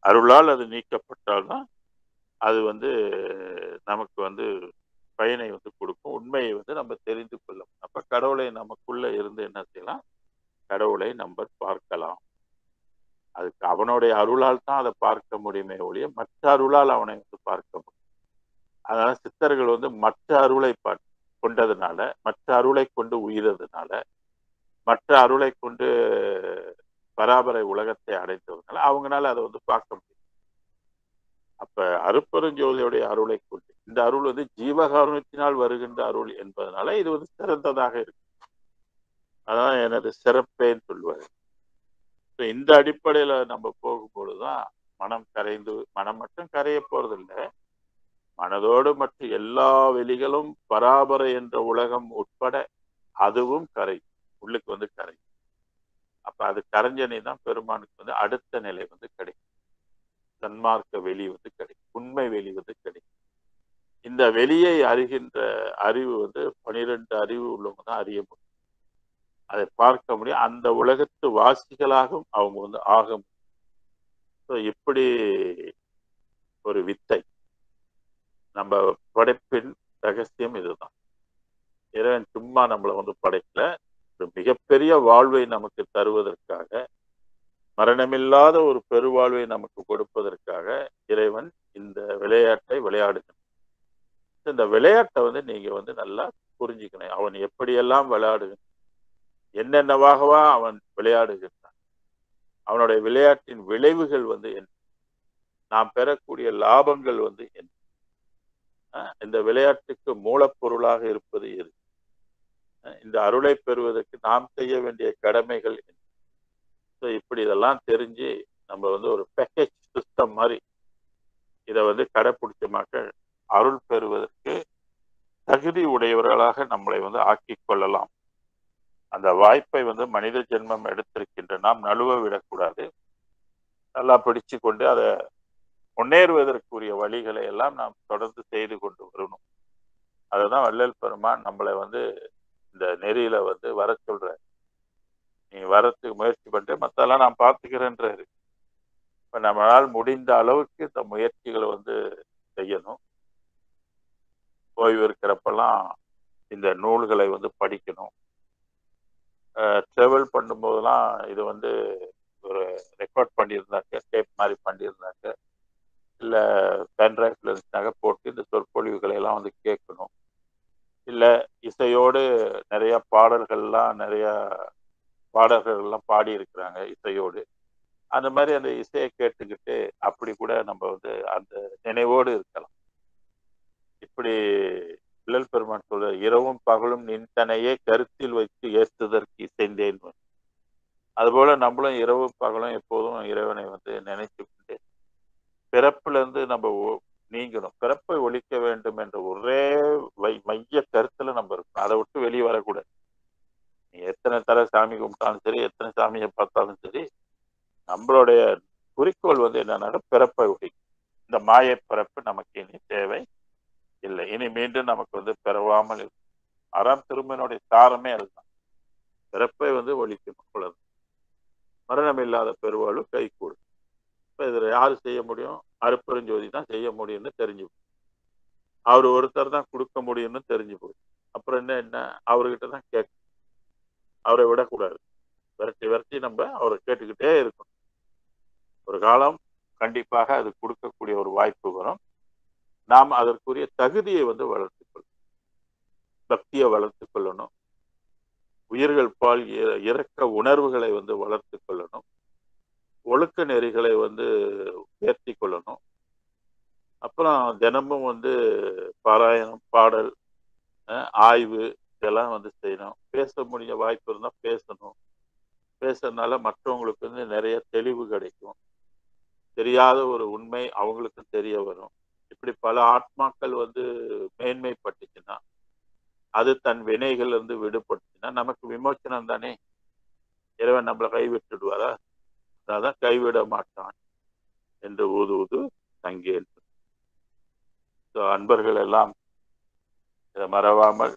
Speaker 1: அருளால் அது நீக்கப்பட்டால்தான் அது வந்து நமக்கு வந்து பயனை வந்து கொடுக்கும். உண்மையை வந்து நம்ம தெரிந்து கொள்ளும். அப்ப அப்ப கடவுளை நமக்குள்ள இருந்து என்ன செய்யலாம்? கடவுளை நம்ம பார்க்கலாம். அதுக்கு அவனுடைய அருளால் தான் அதை பார்க்க முடியுமே ஒழிய மற்ற அருளால் அவனை வந்து பார்க்க முடியும். அதனால சித்தர்கள் வந்து மற்ற அருளை கொண்டதுனால, மற்ற அருளை கொண்டு உயிரதுனால, மற்ற அருளை கொண்டு பராபரை உலகத்தை அடைந்ததுனால அவங்களால அதை வந்து பார்க்க முடியும். அப்ப அருட்பெருஞ்சோதியுடைய அருளை கொண்டு இந்த அருள் வந்து ஜீவகாருண்யத்தினால் வருகின்ற அருள் என்பதனால இது வந்து சிறந்ததாக இருக்கு. அதான் எனது சிறப்பேன்னு சொல்லுவாரு. இந்த அடிப்படையில நம்ம போகும்பொழுதுதான் மனம் கரைந்து, மனம் மட்டும் கரைய போறது இல்லை, மனதோடு மற்ற எல்லா வெளிகளும் பராபரை என்ற உலகம் உட்பட அதுவும் கரை, உள்ளுக்கு வந்து கரை. அப்ப அது கரைஞ்சனே தான் பெருமானுக்கு வந்து அடுத்த நிலை வந்து கிடைக்கும். சன்மார்க்க வெளி வந்து கிடைக்கும், உண்மை வெளி வந்து கிடைக்கும். இந்த வெளியை அறிகின்ற அறிவு வந்து 12 அறிவு உள்ளவங்க தான் அறிய முடியும், அதை பார்க்க முடியும். அந்த உலகத்து வாசிகளாகவும் அவங்க வந்து ஆக முடியும். இப்படி ஒரு வித்தை நம்ம படைப்பின் ரகசியம் இதுதான். இறைவன் சும்மா நம்மளை வந்து படைக்கல, ஒரு மிகப்பெரிய வாழ்வை நமக்கு தருவதற்காக, மரணமில்லாத ஒரு பெருவாழ்வை நமக்கு கொடுப்பதற்காக இறைவன் இந்த விளையாட்டை விளையாடுகிறான். இந்த விளையாட்டை வந்து நீங்க வந்து நல்லா புரிஞ்சுக்கணும். அவன் எப்படியெல்லாம் விளையாடுகிறான், என்னென்னவாகவா அவன் விளையாடுகிறான், அவனுடைய விளையாட்டின் விளைவுகள் வந்து என்ன, நாம் பெறக்கூடிய லாபங்கள் வந்து என்ன, இந்த விளையாட்டுக்கு மூலப்பொருளாக இருப்பது எது, இந்த அருளை பெறுவதற்கு நாம் செய்ய வேண்டிய கடமைகள் என்ன. இப்படி இதெல்லாம் தெரிஞ்சு நம்ம வந்து ஒரு பேக்கேஜ் சிஸ்டம் மாதிரி இதை வந்து கடைப்பிடிச்ச அருள் பெறுவதற்கு தகுதி உடையவர்களாக நம்மளை வந்து ஆக்கிக் கொள்ளலாம். அந்த வாய்ப்பை வந்து மனித ஜென்மம் எடுத்திருக்கின்ற நாம் நழுவ விடக்கூடாது. நல்லா பிடிச்சு கொண்டு அதை முன்னேறுவதற்குரிய வழிகளை எல்லாம் நாம் தொடர்ந்து செய்து கொண்டு வரணும். அதுதான் வள்ளல் பெருமான் நம்மளை வந்து இந்த நெறியில வந்து வர சொல்ற, நீ வரத்துக்கு முயற்சி பண்ணிட்டு மற்றெல்லாம் நான் பார்த்துக்கிறேன்றாரு. இப்ப நம்மளால் முடிந்த அளவுக்கு இந்த முயற்சிகளை வந்து செய்யணும். ஓய்வு இருக்கிறப்பெல்லாம் இந்த நூல்களை வந்து படிக்கணும். ட்ராவல் பண்ணும்போதெல்லாம் இது வந்து ஒரு ரெக்கார்ட் பண்ணியிருந்தாக்க, டேப் மாதிரி பண்ணியிருந்தாக்க, இல்லை பென்ட்ரைவ்ல இருந்துச்சுனாக்க போட்டு இந்த சொற்பொழிவுகளை எல்லாம் வந்து கேட்கணும். இல்லை இசையோடு நிறைய பாடல்கள்லாம் பாடி இருக்கிறாங்க இசையோடு, அந்த மாதிரி அந்த இசையை கேட்டுக்கிட்டு அப்படி கூட நம்ம வந்து அந்த நினைவோடு இருக்கலாம். இப்படி வள்ளல் பெருமான் சொல்ற, இரவும் பகலும் நின்தனையே கருத்தில் வைத்து ஏற்றுதற்கு இசைந்தேன். அதுபோல நம்மளும் இரவும் பகலும் எப்போதும் இறைவனை வந்து நினைத்து கொண்டு பிறப்புல இருந்து நம்ம நீங்கணும், பிறப்பை ஒழிக்க வேண்டும் என்ற ஒரே மைய கருத்துல நம்ம இருக்கணும். அதை விட்டு வெளியே வரக்கூடாது. நீ எத்தனை தடவை சாமி கும்பிட்டாலும் சரி, எத்தனை சாமியை பார்த்தாலும் சரி, நம்மளுடைய குறிக்கோள் வந்து என்னன்னா பிறப்பை ஒழிக்கும். இந்த மாயை பிறப்பு நமக்கு இனி தேவை இல்லை, இனி மீண்டும் நமக்கு வந்து பிறவாமல் இருக்கும். அறம் திருமனுடைய சாரமே அதுதான், பிறப்பை வந்து ஒழிக்கணும். அவ்வளவு மரணம் இல்லாத பெருவாழ்வு கை கூடும். இப்ப இதுல யாரு செய்ய முடியும்? அருட்பெருஞ்சோதி தான் செய்ய முடியும்னு தெரிஞ்சு போகும். அவர் ஒருத்தர் தான் கொடுக்க முடியும்னு தெரிஞ்சு போகும். அப்புறம் என்ன அவர்கிட்ட தான் கேட்க, அவரை விடக்கூடாது. விரட்டி நம்ம அவரை கேட்டுக்கிட்டே இருக்கணும். ஒரு காலம் கண்டிப்பாக அது கொடுக்கக்கூடிய ஒரு வாய்ப்பு வரும். நாம் அதற்குரிய தகுதியை வந்து வளர்த்துக் கொள்ளணும், பக்தியை வளர்த்துக் கொள்ளணும், உயிர்கள் பால் இரக்க உணர்வுகளை வந்து வளர்த்து கொள்ளணும், ஒழுக்க நெறிகளை வந்து உயர்த்தி கொள்ளணும். அப்புறம் தினமும் வந்து பாராயணம், பாடல், ஆய்வு இதெல்லாம் வந்து செய்யணும். பேச முடிய வாய்ப்பு இருந்தால் பேசணும். பேசுறதுனால மற்றவங்களுக்கு வந்து நிறைய தெளிவு கிடைக்கும். தெரியாத ஒரு உண்மை அவங்களுக்கு தெரிய வரும். இப்படி பல ஆத்மாக்கள் வந்து மேன்மைப்பட்டுச்சுன்னா, அது தன் வினைகள் இருந்து விடுபட்டுச்சுன்னா நமக்கு விமோச்சனம் தானே. இறைவன் நம்மளை கைவிட்டுடுவாரா? அதான் கைவிட மாட்டான் என்று ஊது தங்கேன். அன்பர்கள் எல்லாம் இதை மறவாமல்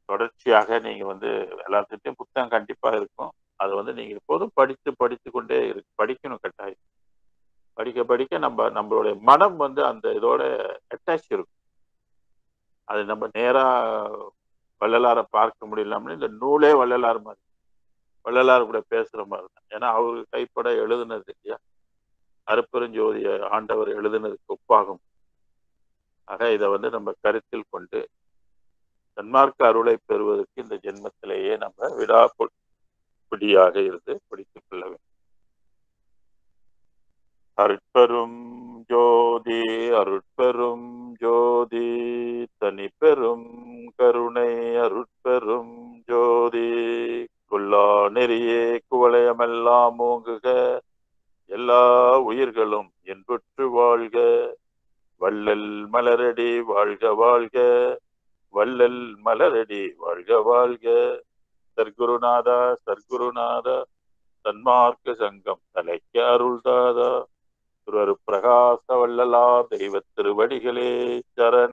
Speaker 1: தொடர்ச்சியாக நீங்க வந்து எல்லாத்துட்டையும் புத்தகம் கண்டிப்பா இருக்கும். அது வந்து நீங்க எப்போதும் படித்து கொண்டே படிக்கணும். கட்டாயம் படிக்க நம்மளுடைய மனம் வந்து அந்த இதோட அட்டாச் இருக்கும். அது நம்ம நேரா வள்ளலாரை பார்க்க முடியலாம்னு இந்த நூலே வள்ளலார் மாதிரி, வள்ளலார் கூட பேசுற மாதிரி தான். ஏன்னா அவரு கைப்பட எழுதுனது இல்லையா, அருப்பெருஞ்சோதிய ஆண்டவர் எழுதுனதுக்கு ஒப்பாகும். ஆக இதை நம்ம கருத்தில் கொண்டு சன்மார்க்க அருளை பெறுவதற்கு இந்த ஜென்மத்திலேயே நம்ம விடாப்பிடியாக இருந்து படித்துக் கொள்ள வேண்டும். அருட்பெரும் ஜோதி அருட்பெரும் ஜோதி தனி பெரும் கருணை அருட்பெரும் ஜோதி கொல்லா நெறியே குவளையமெல்லாம் ஓங்குக, எல்லா உயிர்களும் என்புற்று வாழ்க, வள்ளல் மலரடி வாழ்க வாழ்க, வள்ளல் மலரடி வாழ்க வாழ்க. சர்க்குருநாதா சர்க்குருநாதா, சன்மார்க்க சங்கம் தலைக்க அருள்தாதா, பிரகாச வள்ளலார் தெய்வ திருவடிகளே சரண்.